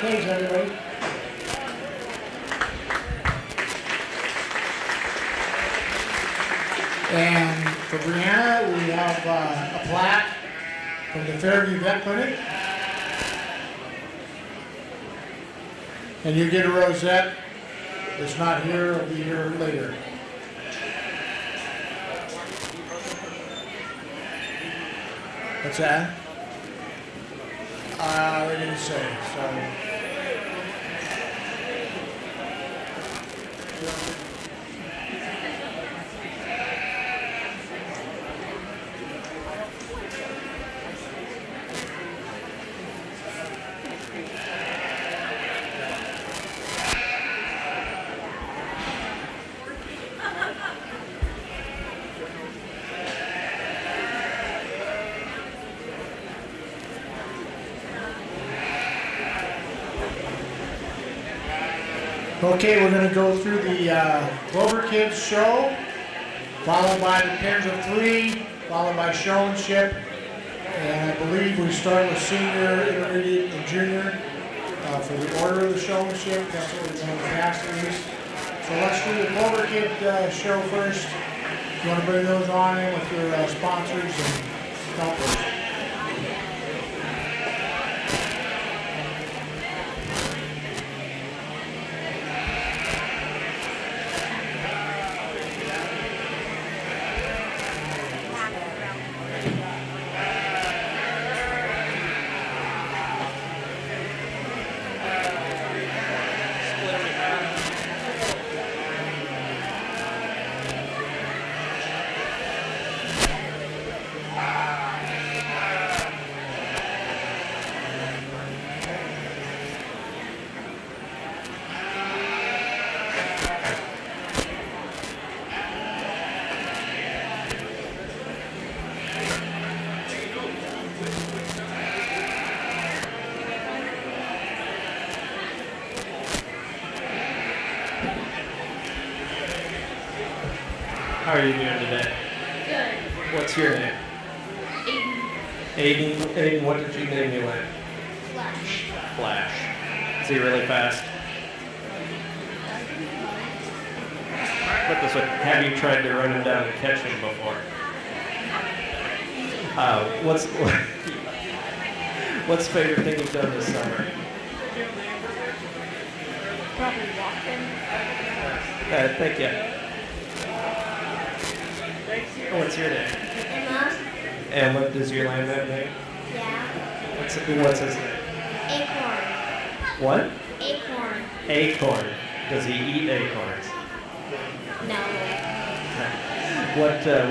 Speaker 1: Thanks, everybody. And for Brianna, we have a plaque from the Fairview Vet Clinic. And you get a rosette. It's not here, it'll be here later. What's that? They didn't say, so. Okay, we're going to go through the Clover Kids show, followed by the Pairs of Three, followed by Showmanship, and I believe we start with senior, intermediate, and junior for the order of the Showmanship. That's what we're going to pass these. So let's do the Clover Kid show first. If you want to bring those on in with your sponsors and helpers.
Speaker 3: How are you doing today?
Speaker 4: Good.
Speaker 3: What's your name?
Speaker 4: Aiden.
Speaker 3: Aiden, what did you name me with?
Speaker 4: Flash.
Speaker 3: Flash. Is he really fast? Put this way. Have you tried to run him down and catch him before? What's the favorite thing you've done this summer?
Speaker 4: Probably walking.
Speaker 3: Thank you. What's your name?
Speaker 4: Emma.
Speaker 3: And what does your lamb have name?
Speaker 4: Yeah.
Speaker 3: What's his name?
Speaker 4: Acorn.
Speaker 3: What?
Speaker 4: Acorn.
Speaker 3: Acorn. Does he eat acorns?
Speaker 4: No.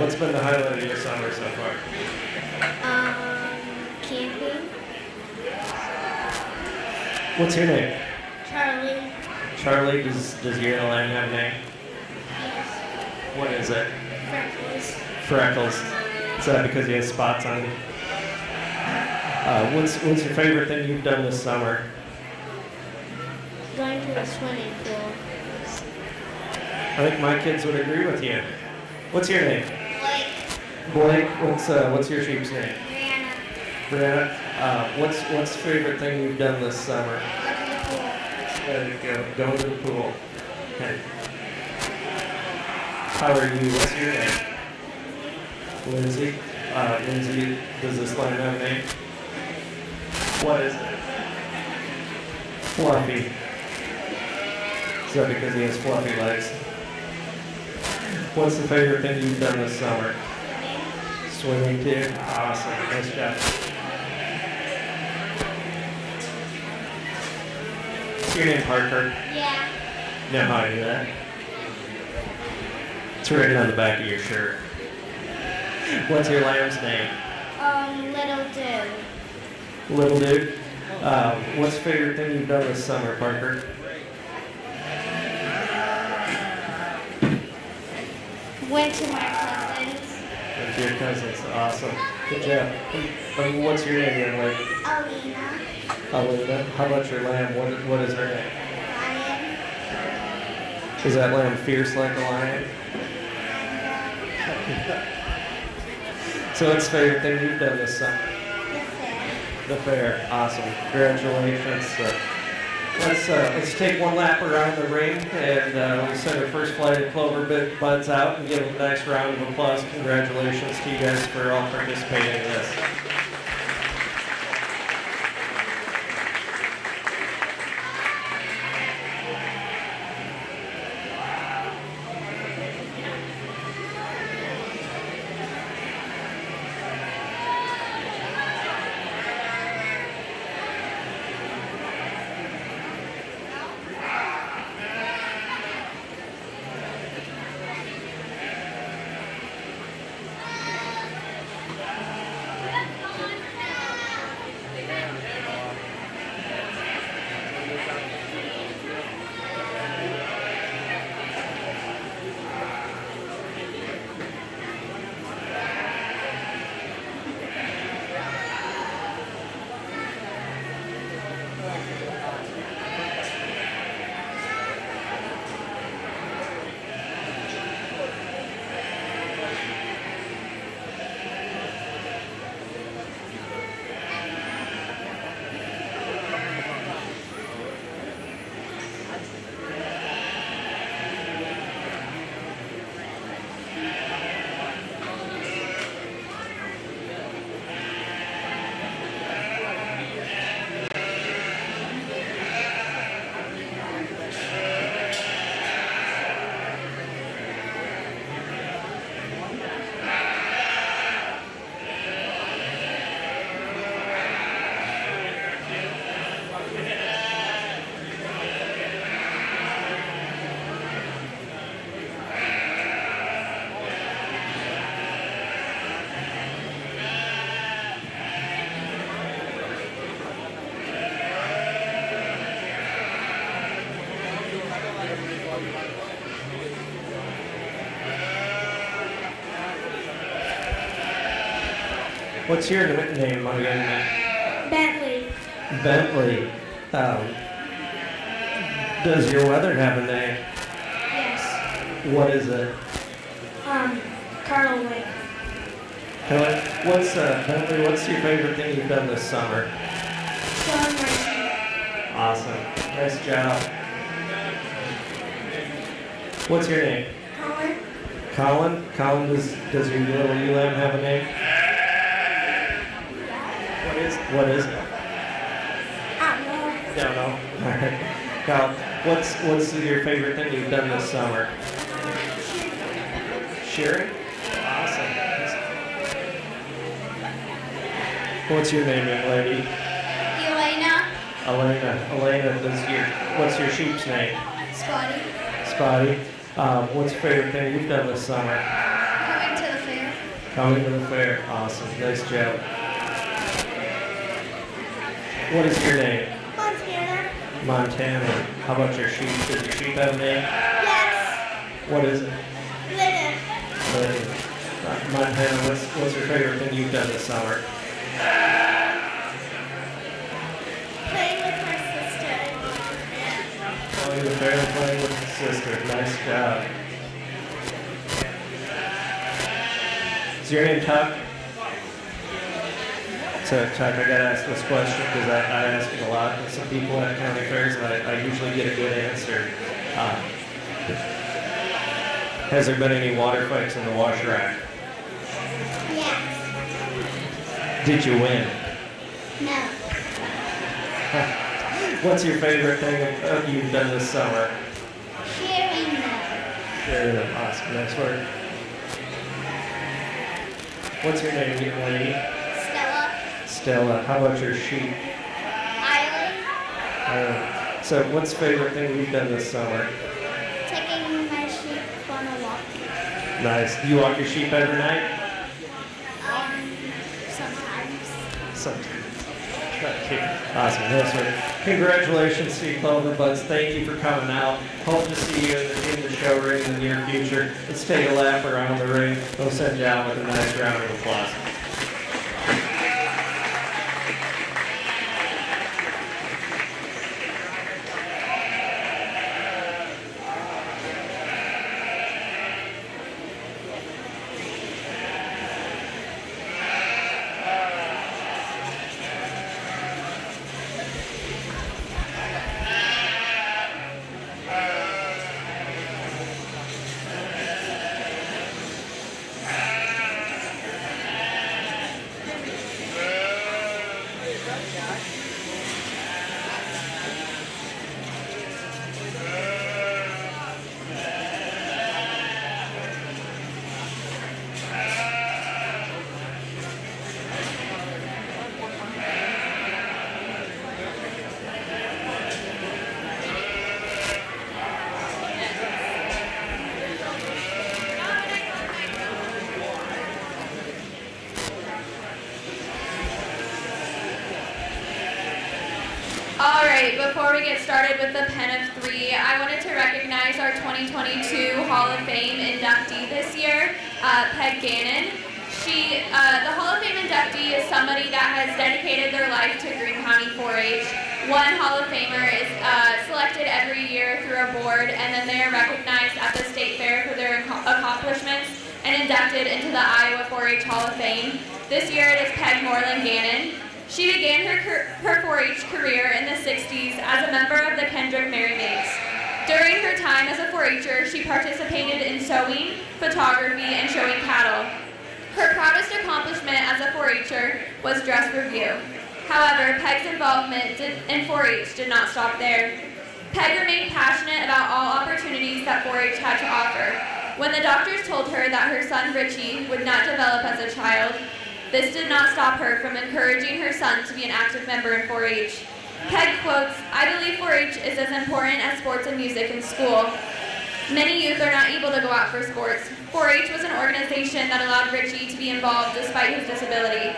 Speaker 3: What's been the highlight of your summer so far?
Speaker 4: Camping.
Speaker 3: What's your name?
Speaker 4: Charlie.
Speaker 3: Charlie. Does your lamb have a name?
Speaker 4: Yes.
Speaker 3: What is it?
Speaker 4: Freckles.
Speaker 3: Freckles. Is that because he has spots on him? What's your favorite thing you've done this summer?
Speaker 4: Going to the swimming pool.
Speaker 3: I think my kids would agree with you. What's your name?
Speaker 4: Blake.
Speaker 3: Blake. What's your sheep's name?
Speaker 4: Brianna.
Speaker 3: Brianna. What's the favorite thing you've done this summer?
Speaker 4: Go to the pool.
Speaker 3: Go to the pool. Okay. How are you? What's your name? Lindsay. Lindsay, does this line have a name? What is it? Fluffy. Is that because he has fluffy legs? What's the favorite thing you've done this summer? Swimming too? Awesome. Nice job. What's your name, Parker?
Speaker 4: Yeah.
Speaker 3: Know how to do that? It's written on the back of your shirt. What's your lamb's name?
Speaker 4: Little Dude.
Speaker 3: Little dude. What's the favorite thing you've done this summer, Parker?
Speaker 4: Went to my cousin's.
Speaker 3: And to your cousins. Awesome. Good job. What's your name, young lady?
Speaker 4: Alina.
Speaker 3: Alina. How about your lamb? What is her name?
Speaker 4: Lion.
Speaker 3: Is that lamb fierce like a lion? So what's the favorite thing you've done this summer?
Speaker 4: The fair.
Speaker 3: The fair. Awesome. Congratulations. Let's take one lap around the ring and we'll send our first flight of Clover buds out and give them a nice round of applause. Congratulations to you guys for all participating in this. What's your name again?
Speaker 4: Bentley.
Speaker 3: Bentley. Does your weather have a name?
Speaker 4: Yes.
Speaker 3: What is it?
Speaker 4: Carl Wick.
Speaker 3: Bentley, what's your favorite thing you've done this summer?
Speaker 4: Showing my sheep.
Speaker 3: Awesome. Nice job. What's your name?
Speaker 4: Colin.
Speaker 3: Colin? Colin, does your little ewe have a name? What is it?
Speaker 4: I
Speaker 3: Don't know. All right. Kyle, what's your favorite thing you've done this summer? Shearing? Awesome. What's your name, young lady?
Speaker 4: Elena.
Speaker 3: Elena, what's your sheep's name?
Speaker 4: Spotty.
Speaker 3: Spotty. What's your favorite thing you've done this summer?
Speaker 4: Coming to the fair.
Speaker 3: Coming to the fair. Awesome. Nice job. What is your name?
Speaker 4: Montana.
Speaker 3: Montana. How about your sheep? Does your sheep have a name?
Speaker 4: Yes.
Speaker 3: What is it?
Speaker 4: Linda.
Speaker 3: Montana, what's your favorite thing you've done this summer?
Speaker 4: Playing with my sister.
Speaker 3: Playing the fair and playing with your sister. Nice job. Is your name Tuck? So, Chuck, I gotta ask this question because I ask it a lot with some people at county fairs, and I usually get a good answer. Has there been any water fights in the wash rack?
Speaker 4: Yes.
Speaker 3: Did you win?
Speaker 4: No.
Speaker 3: What's your favorite thing you've done this summer?
Speaker 4: Sharing them.
Speaker 3: Very awesome. Nice work. What's your name, young lady?
Speaker 4: Stella.
Speaker 3: Stella. How about your sheep?
Speaker 4: Island.
Speaker 3: So, what's the favorite thing you've done this summer?
Speaker 4: Taking my sheep on a walk.
Speaker 3: Nice. Do you walk your sheep every night?
Speaker 4: Sometimes.
Speaker 3: Sometimes. Awesome. That's right. Congratulations to you, Clover Buds. Thank you for coming out. Hope to see you in the show ring in the near future. Let's take a lap around the ring. We'll send you out with a nice round of applause.
Speaker 5: Before we get started with the Pen of Three, I wanted to recognize our 2022 Hall of Fame inductee this year, Peg Gannon. The Hall of Fame inductee is somebody that has dedicated their life to Greene County 4-H. One Hall of Famer is selected every year through a board, and then they are recognized at the State Fair for their accomplishments and inducted into the Iowa 4-H Hall of Fame. This year it is Peg Moreland Gannon. She began her 4-H career in the 60s as a member of the Kendrick Merry Maids. During her time as a 4-H'er, she participated in sewing, photography, and showing cattle. Her proudest accomplishment as a 4-H'er was dress review. However, Peg's involvement in 4-H did not stop there. Peg remained passionate about all opportunities that 4-H had to offer. When the doctors told her that her son Richie would not develop as a child, this did not stop her from encouraging her son to be an active member in 4-H. Peg quotes, "I believe 4-H is as important as sports and music in school. Many youth are not able to go out for sports. 4-H was an organization that allowed Richie to be involved despite his disability.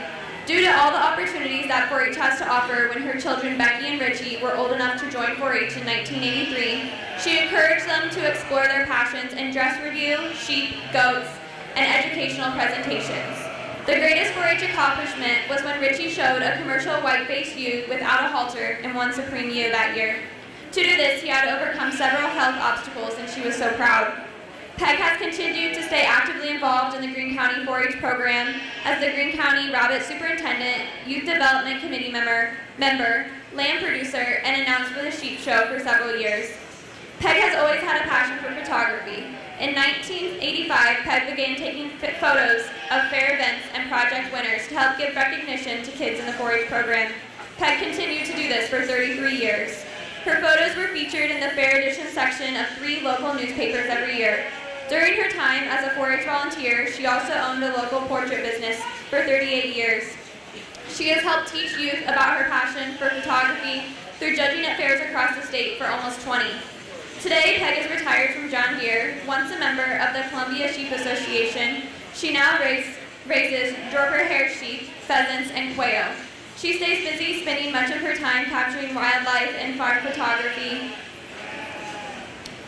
Speaker 5: Due to all the opportunities that 4-H has to offer, when her children Becky and Richie were old enough to join 4-H in 1983, she encouraged them to explore their passions in dress review, sheep, goats, and educational presentations. The greatest 4-H accomplishment was when Richie showed a commercial white-faced ewe without a halter and won Supreme Ewe that year. To do this, he had to overcome several health obstacles, and she was so proud. Peg has continued to stay actively involved in the Greene County 4-H program as the Greene County Rabbit Superintendent, Youth Development Committee member, lamb producer, and announced for the Sheep Show for several years. Peg has always had a passion for photography. In 1985, Peg began taking photos of fair events and project winners to help give recognition to kids in the 4-H program. Peg continued to do this for 33 years. Her photos were featured in the Fair Edition section of 3 local newspapers every year. During her time as a 4-H volunteer, she also owned a local portrait business for 38 years. She has helped teach youth about her passion for photography through judging at fairs across the state for almost 20. Today, Peg is retired from John Deere, once a member of the Columbia Sheep Association. She now raises Dorper-hair sheep, pheasants, and quail. She stays busy spending much of her time capturing wildlife and farm photography.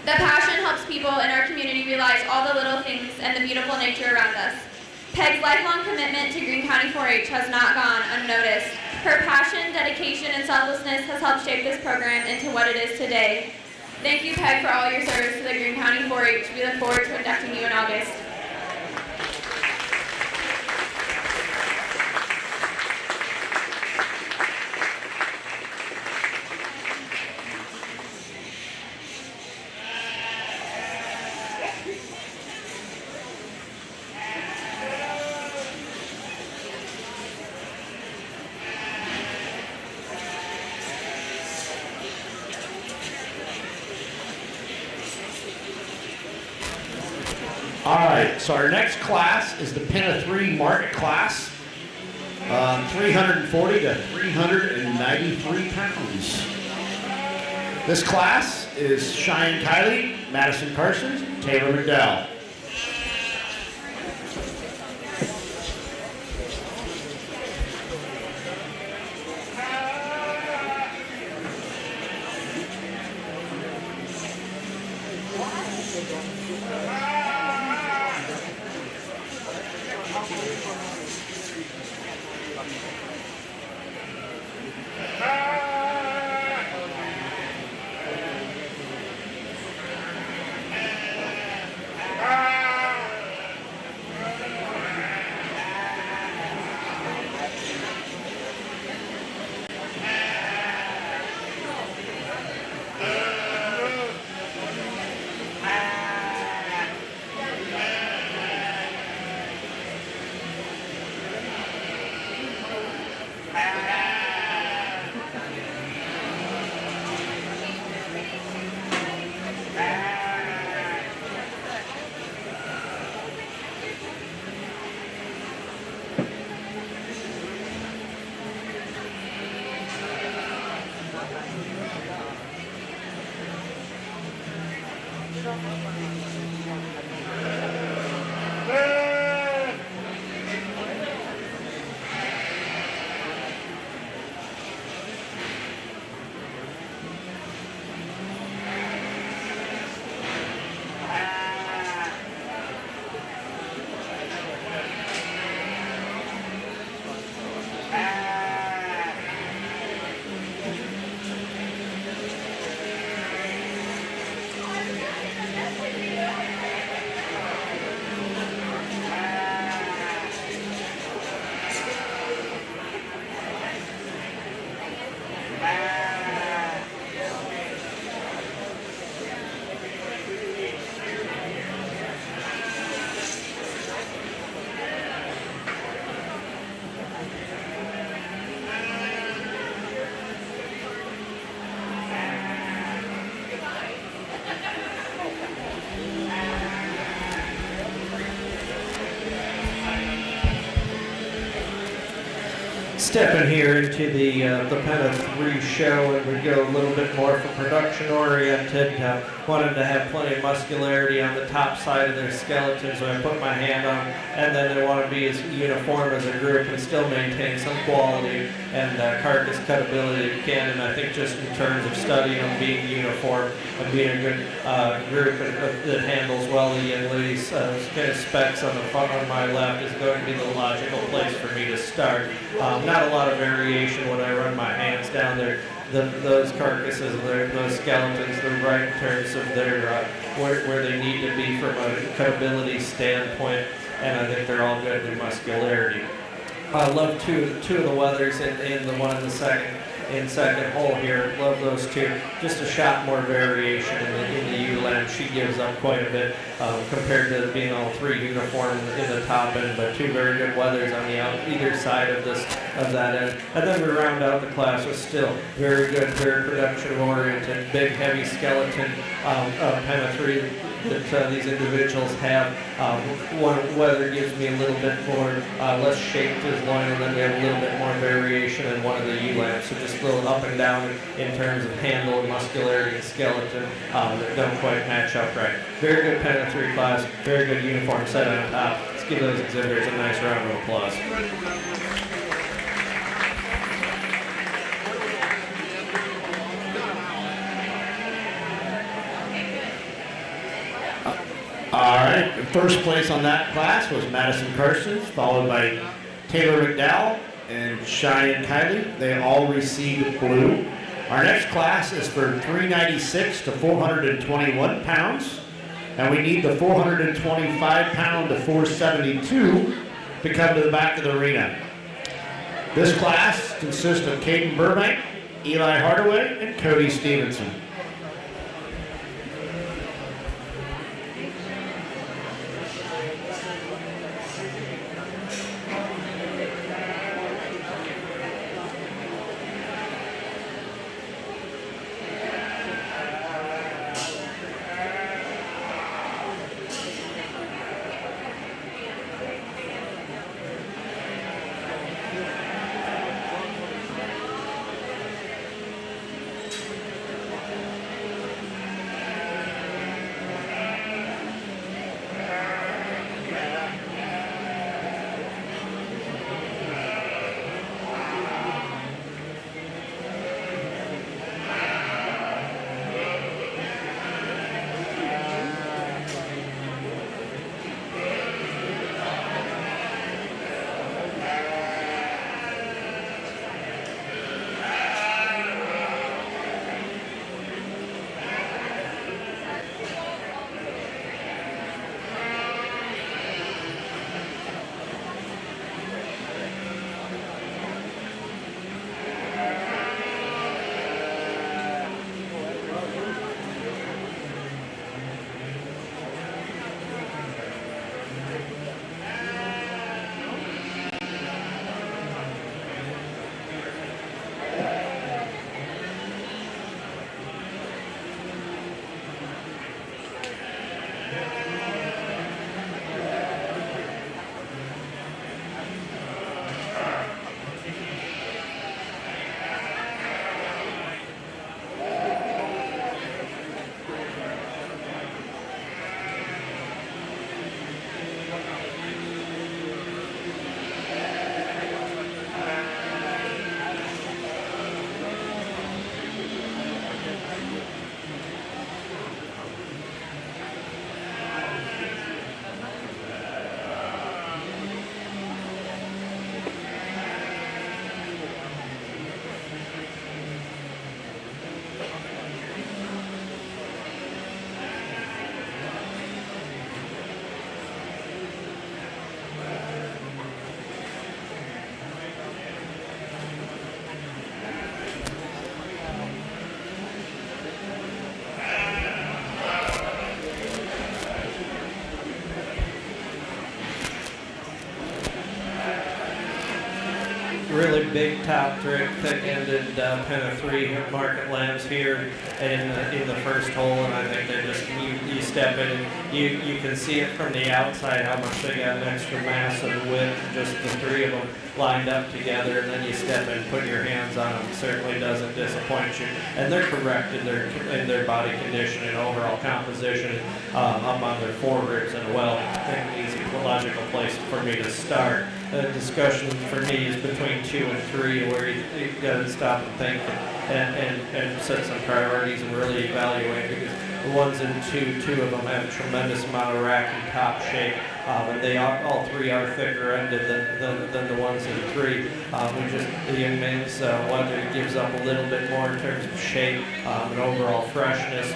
Speaker 5: The passion helps people in our community realize all the little things and the beautiful nature around us. Peg's lifelong commitment to Greene County 4-H has not gone unnoticed. Her passion, dedication, and selflessness has helped shape this program into what it is today. Thank you, Peg, for all your service to the Greene County 4-H. We look forward to inducting you in August.
Speaker 2: All right, so our next class is the Pen of 3 market class, 340 to 393 pounds. This class is Cheyenne Kiley, Madison Carson, Taylor McDowell.
Speaker 3: Stepping here into the Pen of 3 show, and we go a little bit more for production oriented. Wanted to have plenty of muscularity on the top side of their skeleton, so I put my hand on, and then they want to be as uniform as a group and still maintain some quality and carcass cutability that you can. And I think just in terms of studying them being uniform and being a good group that handles well the young ladies' kind of specs on the front on my left is going to be the logical place for me to start. Not a lot of variation when I run my hands down there. Those carcasses, those skeletons, they're right in terms of their where they need to be from a cutability standpoint, and I think they're all good in muscularity. I love two of the weathers in the one in the second hole here. Love those two. Just a shot more variation in the ewe lamb. She gives up quite a bit compared to being all three uniform in the top end, but two very good weathers on the either side of that end. And then we round out the class with still very good, very production oriented, big heavy skeleton Pen of 3 that these individuals have. One weather gives me a little bit more less shape to his loin, and then we have a little bit more variation in one of the ewe lambs. So just a little up and down in terms of handle and muscularity and skeleton that don't quite match up right. Very good Pen of 3 class, very good uniform set on top. Let's give those exhibitors a nice round of applause.
Speaker 2: All right, first place on that class was Madison Carstens, followed by Taylor McDowell and Cheyenne Kiley. They all received blue. Our next class is for 396 to 421 pounds, and we need the 425 pound to 472 to come to the back of the arena. This class consists of Caden Burbank, Eli Hardaway, and Cody Stevenson.
Speaker 3: really big top thick-ended pen of 3 market lambs here in the first hole, and I think they just you step in and you can see it from the outside how much they got an extra mass and width, just the 3 of them lined up together, and then you step in and put your hands on them. It certainly doesn't disappoint you, and they're correct in their body condition and overall composition up on their foreribs and well. I think an easy logical place for me to start. The discussion for me is between 2 and 3, where you got to stop and think and set some priorities and really evaluate, because the ones in 2 of them have a tremendous amount of rack and top shape, and they are, all 3 are thicker ended than the ones in 3. The young man's whether he gives up a little bit more in terms of shape and overall freshness.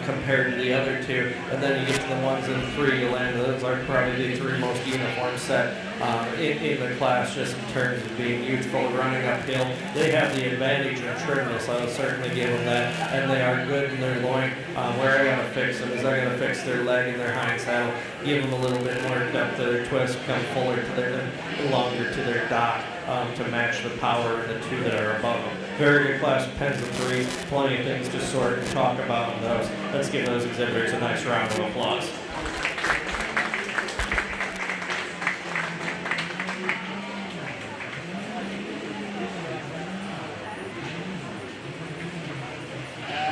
Speaker 3: Compared to the other 2, and then you get to the ones in 3, you land. Those are probably the 3 most uniform set in the class, just in terms of being youthful, running uphill. They have the advantage in trimness. I'll certainly give them that, and they are good in their loin. Where I gotta fix them is I gotta fix their leg and their hind saddle, give them a little bit more depth to their twist, come fuller to their, longer to their dock. To match the power of the 2 that are above them. Very good class of pens of 3, plenty of things to sort and talk about on those. Let's give those exhibitors a nice round of applause.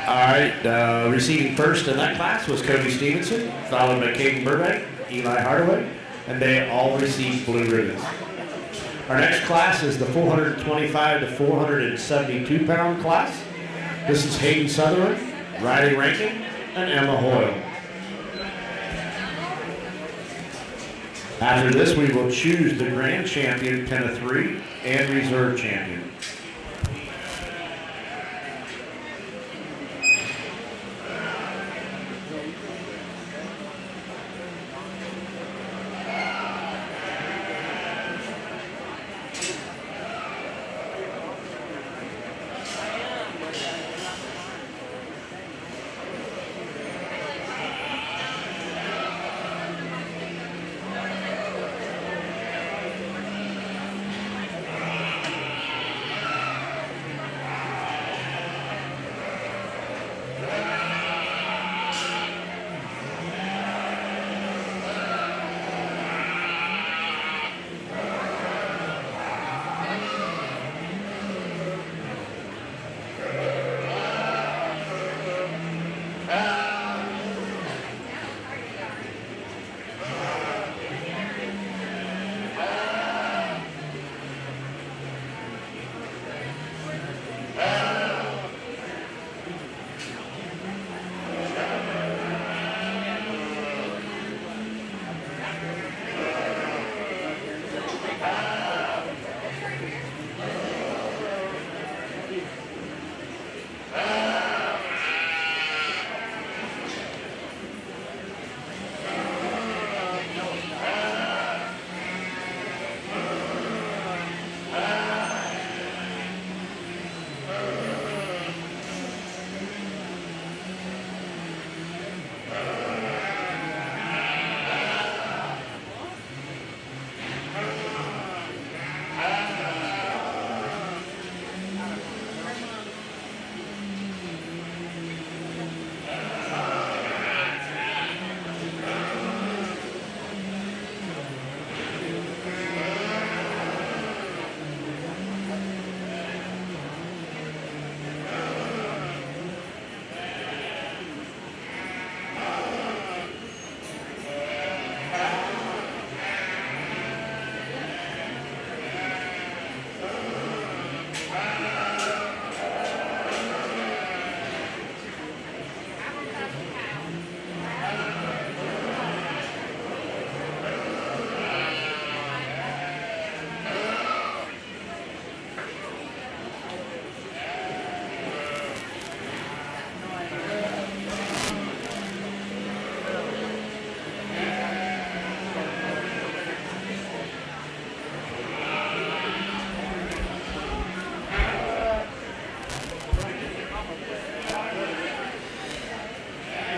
Speaker 2: All right, receiving first in that class was Cody Stevenson, followed by Caden Burbank, Eli Hardaway, and they all received blue ribbons. Our next class is the 425 to 472 pound class. This is Hayden Sutherland, Riley Rankin, and Emma Hoyle. After this, we will choose the grand champion, pen of 3, and reserve champion.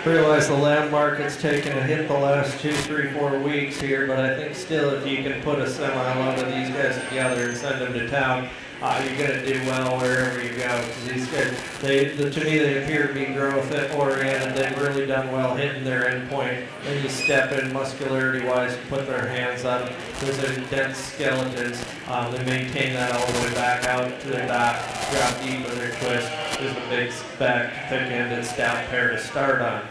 Speaker 3: realize the land market's taken a hit the last 2, 3, 4 weeks here, but I think still if you can put a semi-load of these guys together and send them to town, you're going to do well wherever you go. Because these guys, to me, they appear to be growth-oriented. They've really done well hitting their end point. Then you step in muscularity-wise, put their hands on them. Those are dense skeletons. They maintain that all the way back out to their back, drop deep in their twist. There's a big back, thick-ended, stout pair to start on.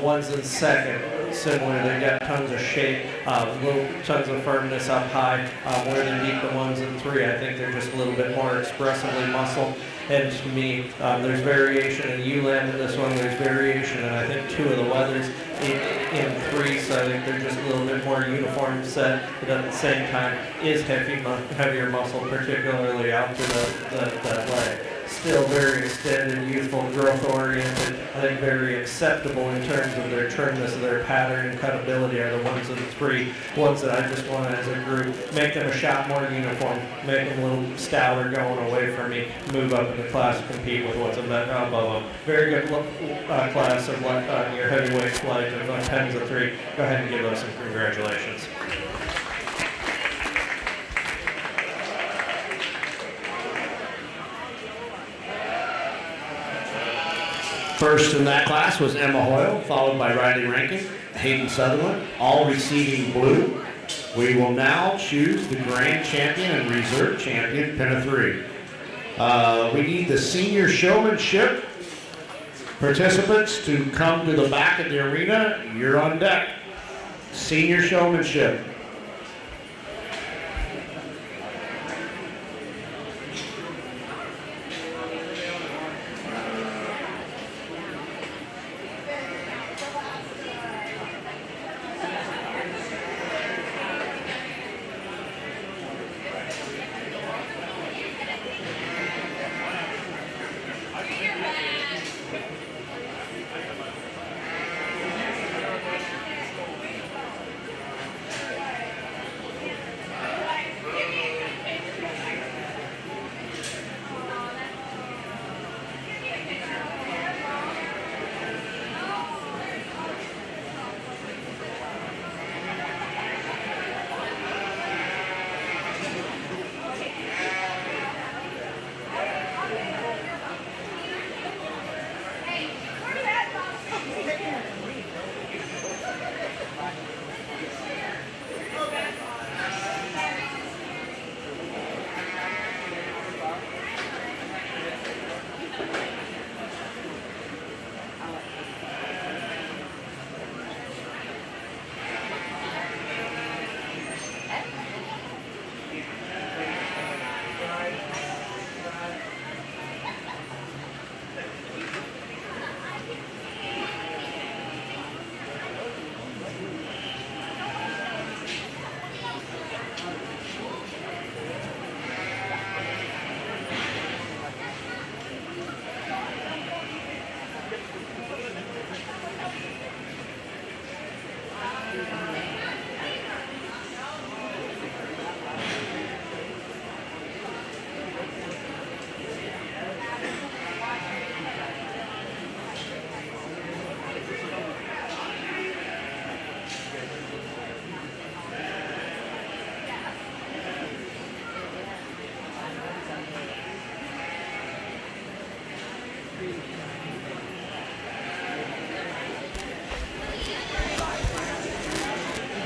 Speaker 3: Ones in second, similar, they got tons of shape, tons of firmness up high. Where they beat the ones in three, I think they're just a little bit more expressively muscled. And to me, there's variation in U-land in this one, there's variation in I think 2 of the weathers in 3, so I think they're just a little bit more uniform set, but at the same time is heavier muscle, particularly out to the leg. Still very extended, youthful, growth-oriented. I think very acceptable in terms of their trimness, their pattern and cutability are the ones of the 3 ones that I just want to, as a group, make them a shot more uniform, make them a little stouter going away from me, move up in the class and compete with what's above them. Very good class of your heavyweight flight of 10s of 3. Go ahead and give us some congratulations.
Speaker 2: First in that class was Emma Hoyle, followed by Riley Rankin, Hayden Sutherland, all receiving blue. We will now choose the grand champion and reserve champion, Pen of 3. We need the senior showmanship participants to come to the back of the arena. You're on deck. Senior showmanship.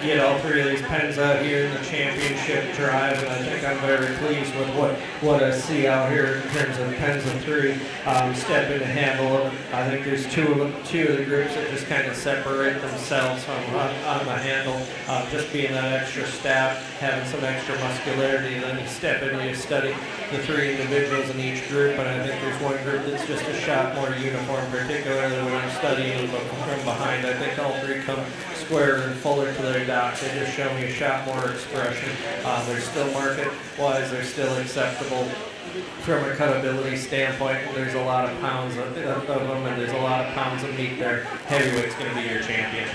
Speaker 3: Get all 3 of these pens out here in the championship drive, and I think I'm very pleased with what I see out here in terms of pens of 3. Step in and handle them. I think there's two of the groups that just kind of separate themselves on the handle, just being that extra stab, having some extra muscularity, and then you step in and you study the 3 individuals in each group, and I think there's one group that's just a shot more uniform, particularly when I'm studying from behind. I think all 3 come square and fuller to their dots. They just show me a shot more expression. They're still market-wise, they're still acceptable from a cutability standpoint. There's a lot of pounds of them, and there's a lot of pounds of meat there. Heavyweight's going to be your champion.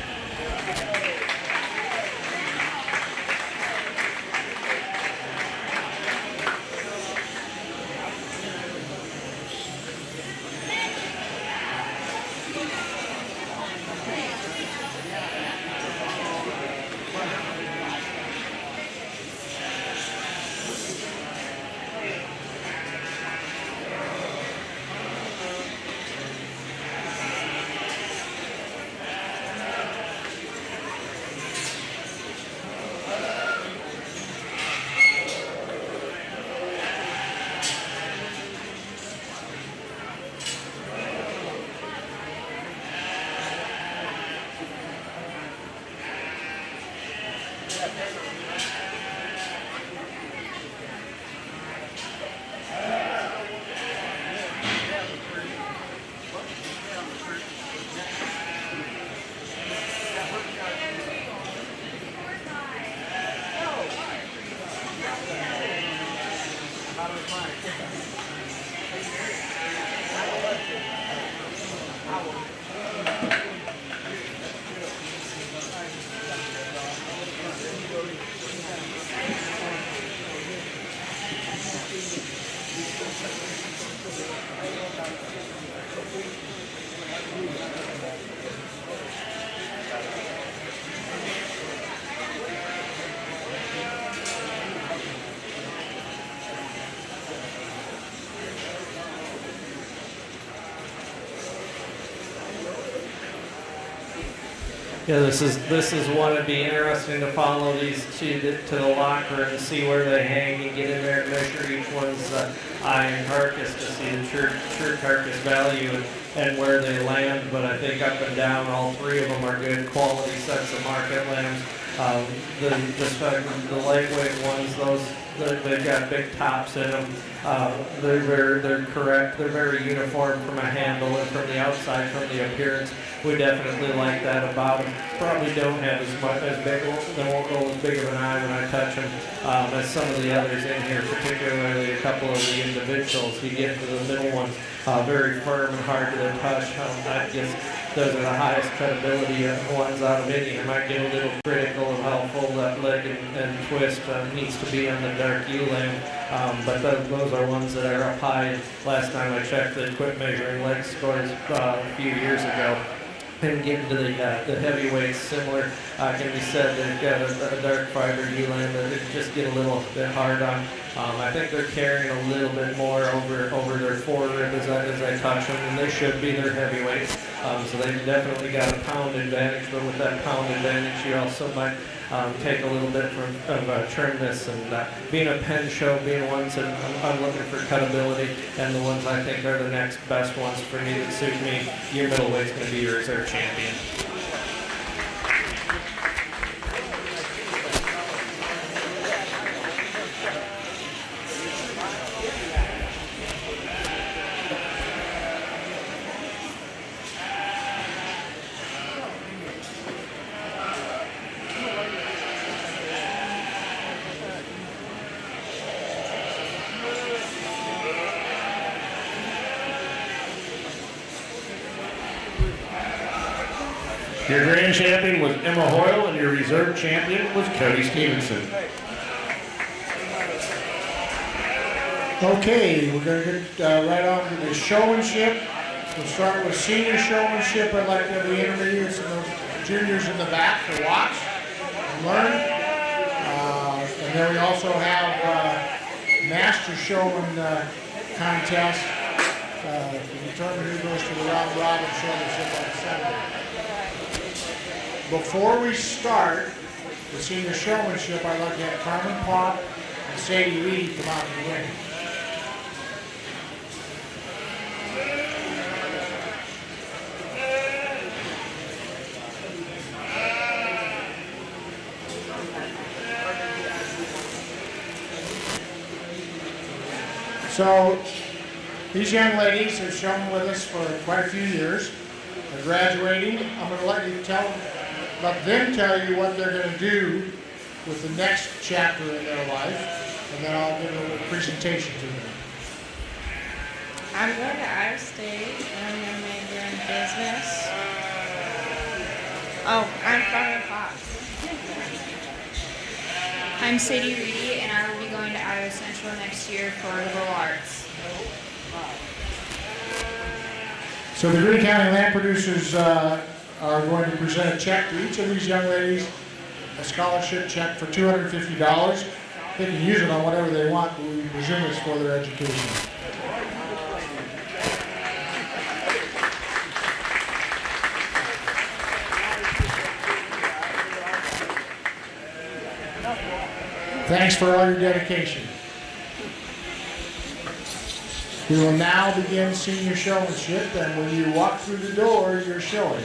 Speaker 3: Yeah, this is one. It'd be interesting to follow these to the locker and see where they hang and get in there and measure each one's eye and carcass to see the true carcass value and where they land. But I think up and down, all three of them are good quality sets of market lambs. The lightweight ones, they've got big tops in them. They're correct. They're very uniform from a handle and from the outside, from the appearance. We definitely like that about them. Probably don't have as big. They won't go as big of an eye when I touch them as some of the others in here, particularly a couple of the individuals. You get to the middle ones, very firm and hard to touch. I guess those are the highest credibility ones out of any. I might get a little critical of how full that leg and twist needs to be on the dark ewe lamb, but those are ones that are up high. Last time I checked, they quit measuring leg scores a few years ago. And getting to the heavyweights, similar can be said. They've got a dark fiber ewe lamb that they just get a little bit hard on. I think they're carrying a little bit more over their forerib as I touch them, and they should be their heavyweights. So they've definitely got a pound advantage, but with that pound advantage, you also might take a little bit of trimness. And being a pen show, being ones that I'm looking for cutability, and the ones I think are the next best ones for me that suit me, your middleweight's going to be your reserve champion.
Speaker 2: Your grand champion was Emma Hoyle, and your reserve champion was Cody Stevenson.
Speaker 1: Okay, we're going to get right on to the showmanship. We'll start with senior showmanship. I'd like to have the intermediates and the juniors in the back to watch and learn. And then we also have master showman contest to determine who goes to the round robin showmanship on Saturday. Before we start the senior showmanship, I'd like to have Carmen Pop and Sadie Reed come out to the ring. So these young ladies have shown with us for quite a few years. They're graduating. I'm going to let them tell you what they're going to do with the next chapter in their life, and then I'll give a little presentation to them.
Speaker 6: I'm going to Iowa State, and I'm going to major in business. Oh, I'm Carmen Fox.
Speaker 5: I'm Sadie Reedy, and I will be going to Iowa Central next year for liberal arts.
Speaker 1: So the Greene County Land Producers are going to present a check to each of these young ladies, a scholarship check for $250. They can use it on whatever they want, but we presume it's for their education. Thanks for all your dedication. We will now begin senior showmanship, and when you walk through the door, you're showing.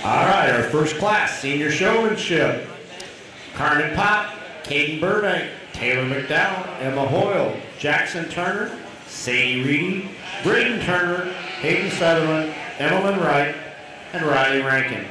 Speaker 2: All right, our first class, senior showmanship. Carmen Pop, Caden Burbank, Taylor McDowell, Emma Hoyle, Jackson Turner, Sadie Reedy, Braden Turner, Hayden Sutherland, Emmeline Wright, and Riley Rankin.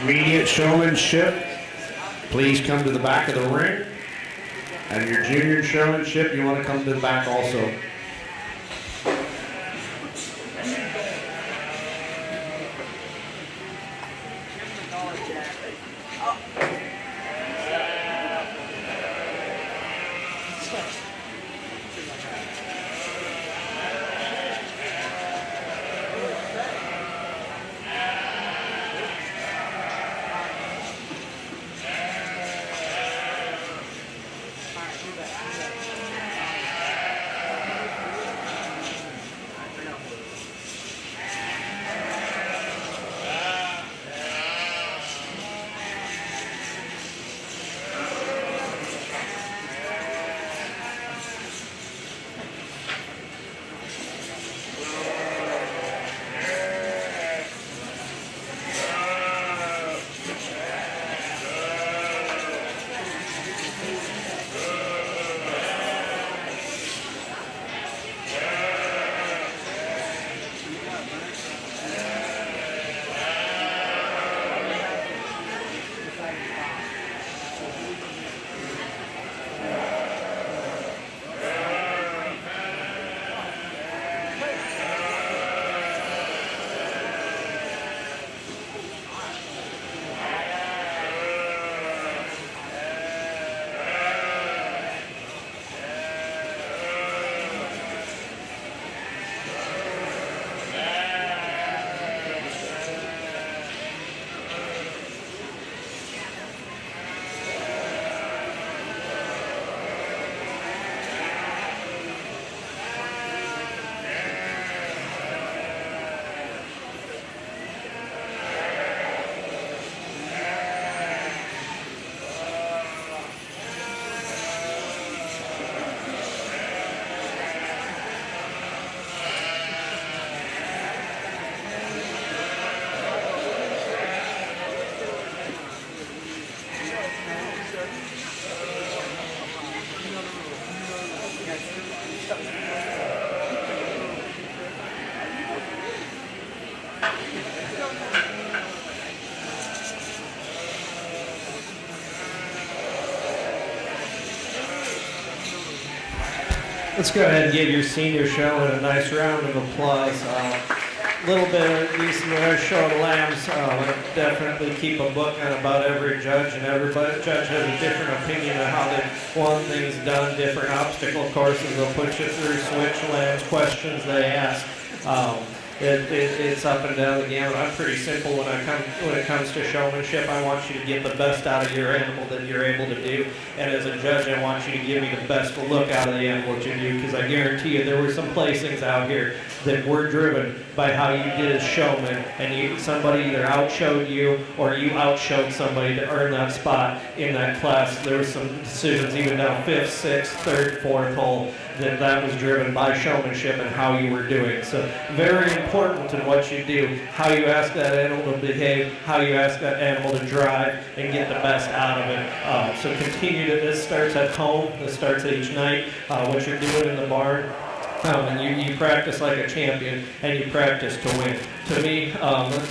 Speaker 2: Immediate showmanship, please come to the back of the ring. And your junior showmanship, you want to come to the back also.
Speaker 3: Let's go ahead and give your senior showman a nice round of applause. A little bit of these show of lambs. Definitely keep a book on about every judge, and every judge has a different opinion on how they want things done, different obstacle courses they'll put you through, switch lambs, questions they ask. It's up and down the gamut. I'm pretty simple when it comes to showmanship. I want you to get the best out of your animal that you're able to do, and as a judge, I want you to give me the best look out of the animal that you do, because I guarantee you there were some placings out here that were driven by how you did as showman, and somebody either outshowed you or you outshowed somebody to earn that spot in that class. There were some decisions even down 5th, 6th, 3rd, 4th hole that was driven by showmanship and how you were doing. So very important in what you do, how you ask that animal to behave, how you ask that animal to drive and get the best out of it. So continue to, this starts at home, this starts each night, what you're doing in the barn. And you practice like a champion, and you practice to win. To me,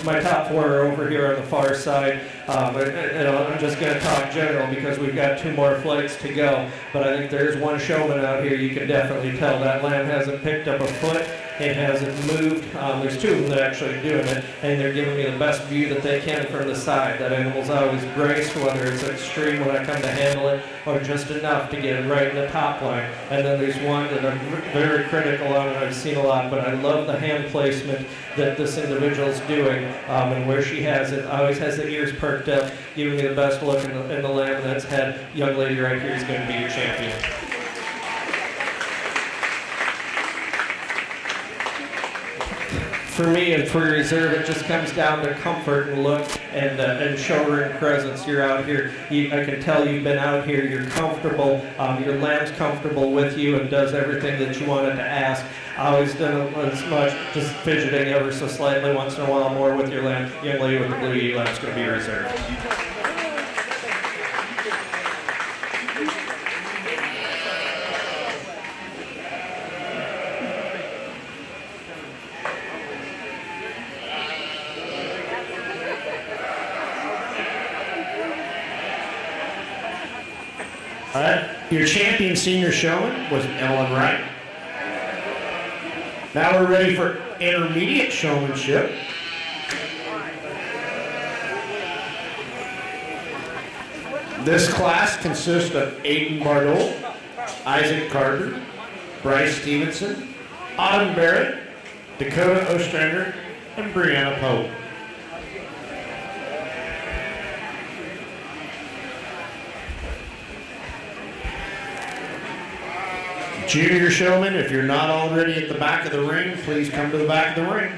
Speaker 3: my top 4 are over here on the far side. I'm just going to talk general because we've got 2 more flights to go. But I think there's one showman out here. You can definitely tell that lamb hasn't picked up a foot. It hasn't moved. There's 2 of them that are actually doing it, and they're giving me the best view that they can from the side. That animal's always braced, whether it's extreme when I come to handle it, or just enough to get it right in the top line. And then there's one that I'm very critical on, and I've seen a lot, but I love the hand placement that this individual's doing, and where she has it. Always has the ears perked up, giving me the best look in the lamb, and that's head. Young lady right here is going to be your champion. For me and for reserve, it just comes down to comfort and look and showroom presence. You're out here, I can tell you've been out here, you're comfortable, your lamb's comfortable with you and does everything that you wanted to ask. I always done as much, just fidgeting ever so slightly once in a while more with your lamb. Young lady with the blue ewe lamb's going to be reserved.
Speaker 2: Your champion senior showman was Ellen Wright. Now we're ready for intermediate showmanship. This class consists of Aiden Bardot, Isaac Carter, Bryce Stevenson, Autumn Barrett, Dakota Ostrander, and Brianna Pope. Junior showman, if you're not already at the back of the ring, please come to the back of the ring.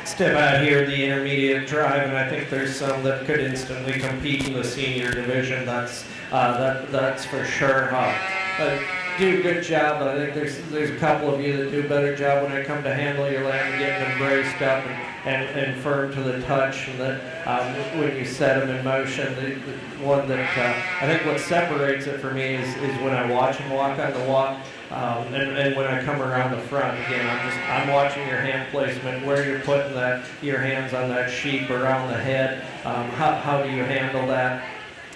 Speaker 3: Step out here, the intermediate drive, and I think there's some that could instantly compete in the senior division. That's for sure. Do a good job. I think there's a couple of you that do a better job when I come to handle your land and getting them braced up and firm to the touch, and that when you set them in motion, the one that I think what separates it for me is when I watch them walk on the walk. And when I come around the front, again, I'm watching your hand placement, where you're putting your hands on that sheep around the head. How do you handle that?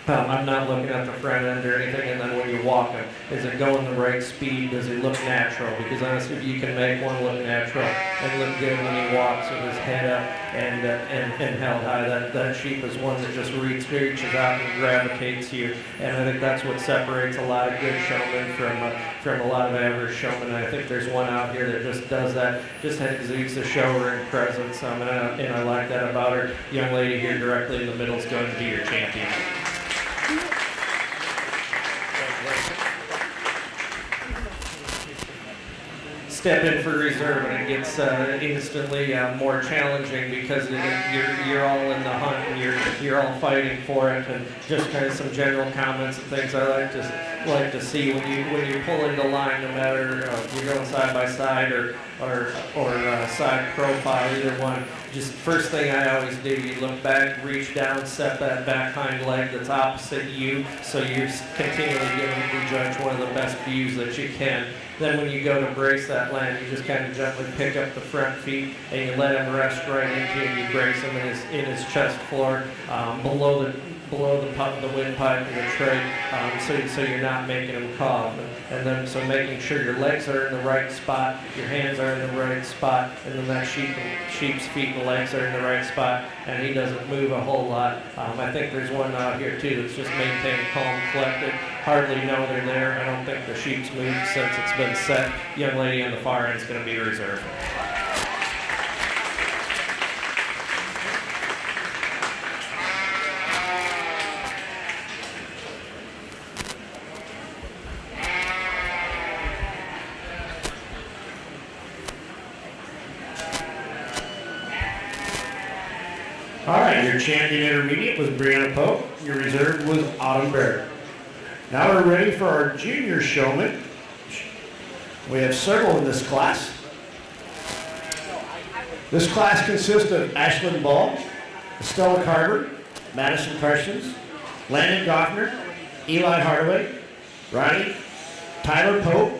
Speaker 3: I'm not looking at the front end or anything, and then when you walk him, is it going the right speed? Does he look natural? Because honestly, if you can make one look natural and look good when he walks with his head up and held high, that sheep is one that just reaches out and gravitates you. And I think that's what separates a lot of good showmen from a lot of average showmen. And I think there's one out here that just does that, just exudes the show ring presence. And I like that about her. Young lady here directly in the middle is going to be your champion. step in for reserve, and it gets instantly more challenging because you're all in the hunt and you're all fighting for it. And just kind of some general comments and things I like to see when you pull into line, no matter if you're going side by side or side profile, either one. Just first thing I always do, you look back, reach down, set that back hind leg that's opposite you, so you're continually giving the judge one of the best views that you can. Then when you go to brace that land, you just kind of gently pick up the front feet and you let him rest right into you. You brace him in his chest floor, below the windpipe and the tray, so you're not making him cough. And then so making sure your legs are in the right spot, your hands are in the right spot, and then that sheep's feet and legs are in the right spot, and he doesn't move a whole lot. I think there's one out here too that's just maintained calm, collected, hardly know they're there. I don't think the sheep's moved since it's been set. Young lady on the far end is going to be reserved.
Speaker 2: All right, your champion intermediate was Brianna Pope. Your reserve was Autumn Barrett. Now we're ready for our junior showman. We have several in this class. This class consists of Ashlyn Ball, Estella Carver, Madison Parsons, Landon Goffner, Eli Hardaway, Ronnie, Tyler Pope,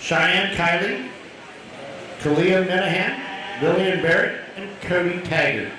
Speaker 2: Cheyenne Kiley, Kalia Minahan, Lillian Barrett, and Cody Taggart.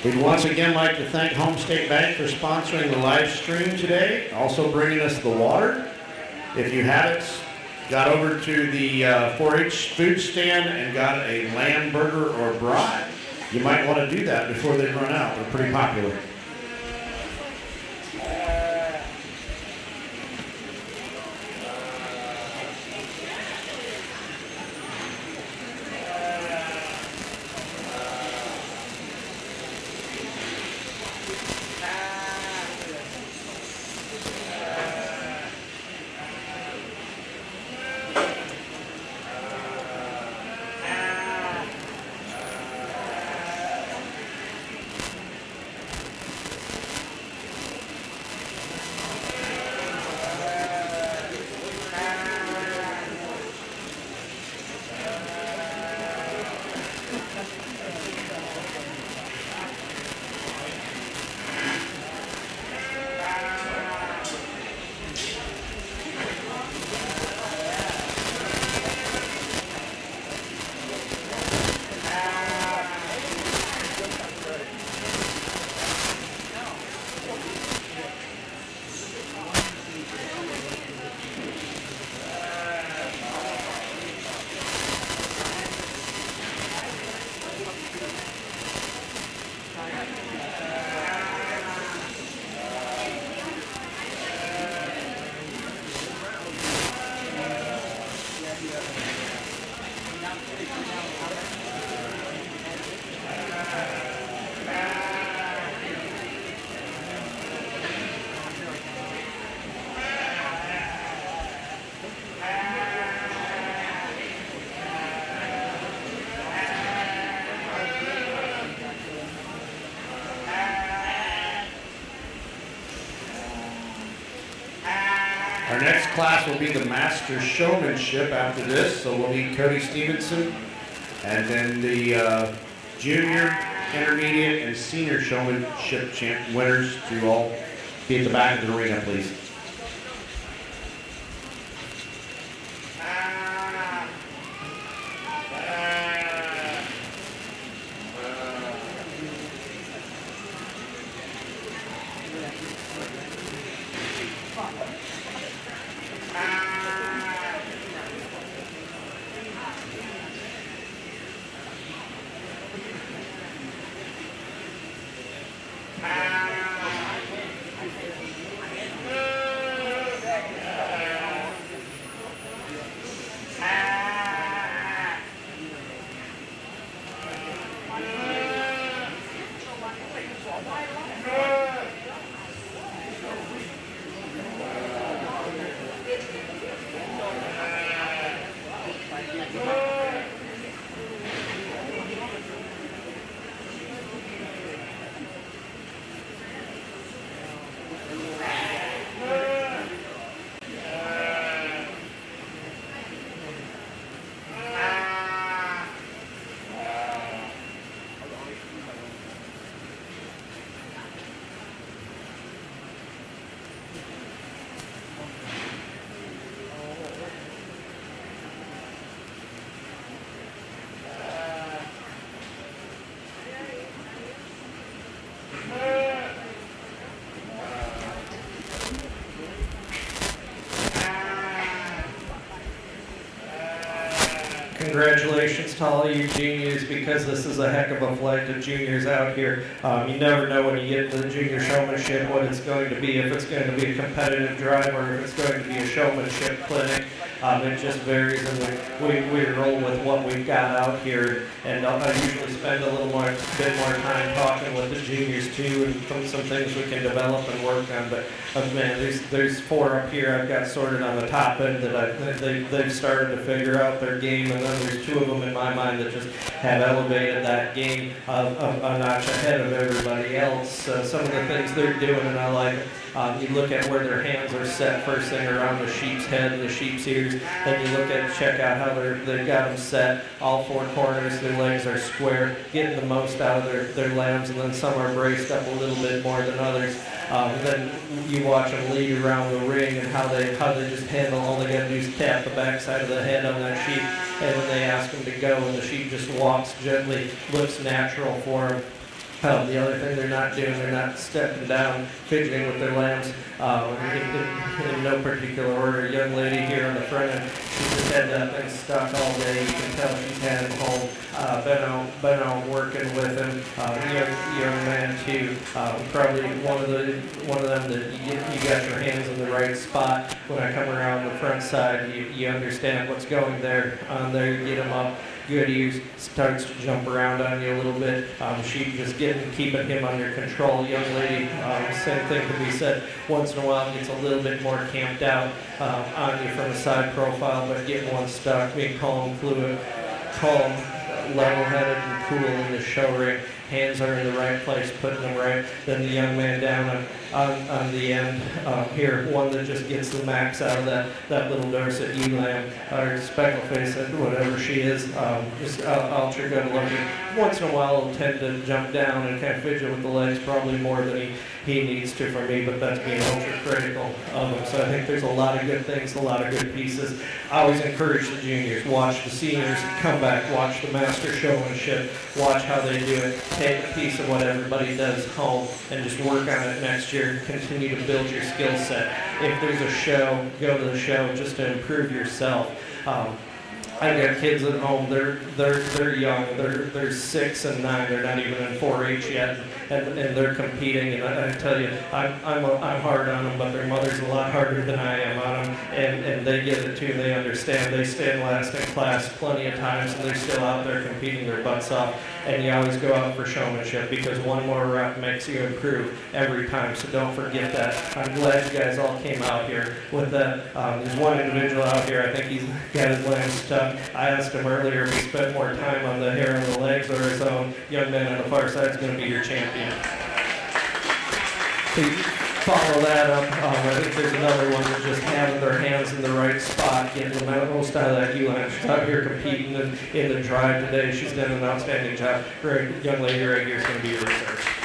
Speaker 2: We'd once again like to thank Home State Bank for sponsoring the live stream today, also bringing us the water. If you haven't got over to the 4-H food stand and got a lamb burger or brat, you might want to do that before they run out. They're pretty popular. Our next class will be the Master Showmanship after this, so we'll need Cody Stevenson, and then the Junior, Intermediate, and Senior Showmanship winners to all be at the back of the arena, please.
Speaker 3: Congratulations to all you juniors, because this is a heck of a flight of juniors out here. You never know when you get to the junior showmanship what it's going to be, if it's going to be a competitive drive or if it's going to be a showmanship clinic. It just varies, and we roll with what we've got out here. And I usually spend a bit more time talking with the juniors too, and some things we can develop and work on. But man, there's 4 up here I've got sorted on the top end that they've started to figure out their game, and then there's 2 of them in my mind that just have elevated that game a notch ahead of everybody else. Some of the things they're doing, and I like it. You look at where their hands are set first thing around the sheep's head and the sheep's ears. Then you check out how they've got them set. All 4 corners, their legs are square, getting the most out of their lambs, and then some are braced up a little bit more than others. Then you watch them lead around the ring and how they just handle. All they got to do is tap the backside of the head on that sheep, and when they ask them to go, and the sheep just walks gently, looks natural for them. The other thing they're not doing, they're not stepping down, fidgeting with their lambs in no particular order. A young lady here on the front end, she's just had that thing stuck all day. You can tell she's had him home, been out working with him. Young man too. Probably one of them that you got your hands in the right spot. When I come around the front side, you understand what's going there. On there, you get him up. Good use, starts to jump around on you a little bit. Sheep just keeping him under control. Young lady, same thing can be said. Once in a while gets a little bit more camped out on you from the side profile, but getting one stuck, being calm, fluid, calm, level-headed and cool in the show ring. Hands are in the right place, putting them right. Then the young man down on the end here, one that just gets the max out of that little Dorset ewe-lamb, or Speckled, whatever she is, just ultra good looking. Once in a while he'll tend to jump down and kind of fidget with the legs, probably more than he needs to for me, but that's being ultra critical of him. So I think there's a lot of good things, a lot of good pieces. I always encourage the juniors, watch the seniors come back, watch the master showmanship, watch how they do it, take a piece of what everybody does home and just work on it next year. Continue to build your skill set. If there's a show, go to the show just to improve yourself. I've got kids at home. They're young. They're 6 and 9. They're not even in 4-H yet, and they're competing. And I tell you, I'm hard on them, but their mother's a lot harder than I am on them, and they get it too. They understand. They stand last in class plenty of times, and they're still out there competing their butts off. And you always go out for showmanship, because one more rep makes you improve every time. So don't forget that. I'm glad you guys all came out here with that. There's one individual out here. I think he's got his lambs stuck. I asked him earlier if he spent more time on the hair and the legs or his own. Young man on the far side is going to be your champion. So follow that up. I think there's another one that's just having their hands in the right spot, getting the most out of that ewe-lamb. She's out here competing in the drive today. She's done an outstanding job. Great young lady right here is going to be your reserve.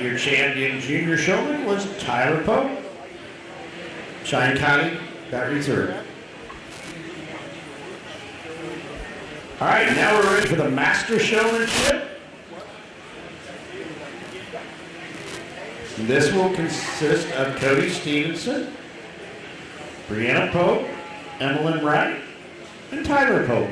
Speaker 2: Your champion junior showman was Tyler Pope. Cheyenne County got reserved. All right, now we're ready for the master showmanship. This will consist of Cody Stevenson, Brianna Pope, Emmeline Wright, and Tyler Pope.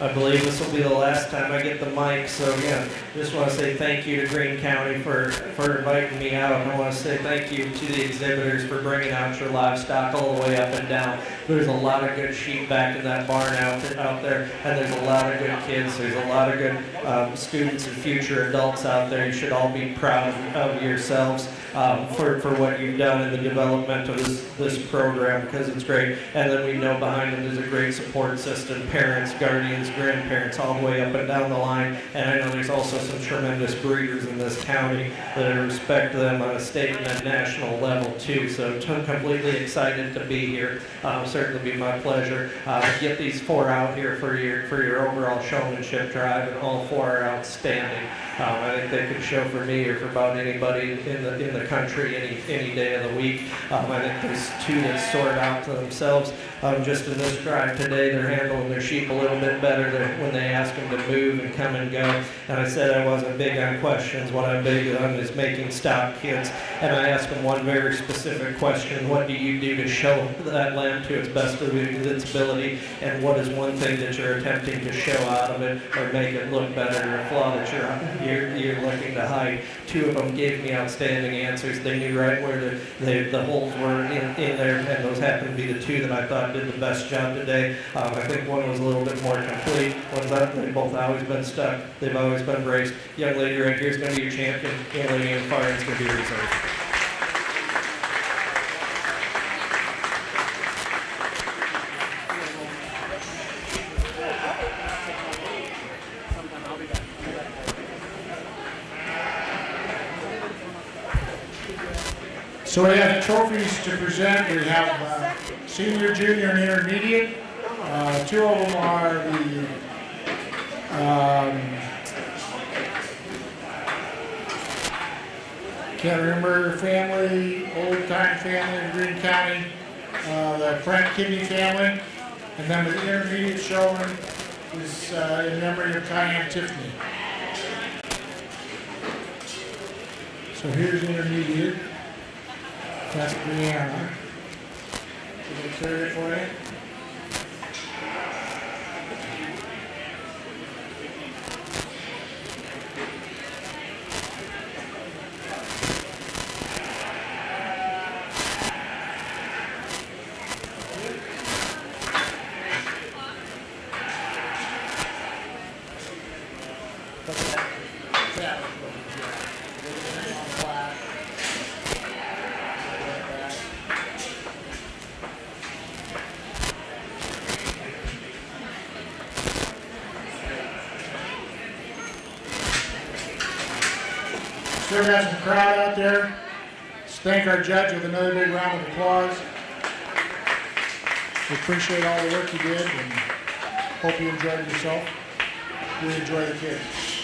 Speaker 3: I believe this will be the last time I get the mic, so again, just want to say thank you to Greene County for inviting me out. I want to say thank you to the exhibitors for bringing out your livestock all the way up and down. There's a lot of good sheep back in that barn out there, and there's a lot of good kids. There's a lot of good students and future adults out there. You should all be proud of yourselves for what you've done in the development of this program, because it's great. And then we know behind them there's a great support system, parents, guardians, grandparents, all the way up and down the line. And I know there's also some tremendous breeders in this county that I respect them on a state and a national level too. So I'm completely excited to be here. Certainly be my pleasure. Get these 4 out here for your overall showmanship drive, and all 4 are outstanding. I think they could show for me or for about anybody in the country any day of the week. I think there's 2 that sort out to themselves. Just in this drive today, they're handling their sheep a little bit better when they ask them to move and come and go. And I said I wasn't big on questions. What I'm big on is making stock kids. And I asked them one very specific question: what do you do to show that lamb to its best of its ability? And what is one thing that you're attempting to show out of it or make it look better, or a flaw that you're looking to hide? 2 of them gave me outstanding answers. They knew right where the holes were in there, and those happened to be the 2 that I thought did the best job today. I think one was a little bit more complete. One's up. They've both always been stuck. They've always been braced. Young lady right here is going to be your champion. Young lady in fire is going to be your reserve.
Speaker 1: So we have trophies to present. We have senior, junior, and intermediate. 2 of them are the can't remember family, old-time family in Greene County, the Frank Kidney family, and then the intermediate showman is in memory of Ty and Tiffany. So here's the intermediate. That's Brianna. Can I carry it for you? Sure got some crowd out there. Let's thank our judge with another big round of applause. We appreciate all the work you did and hope you enjoyed yourself. We enjoy the kids.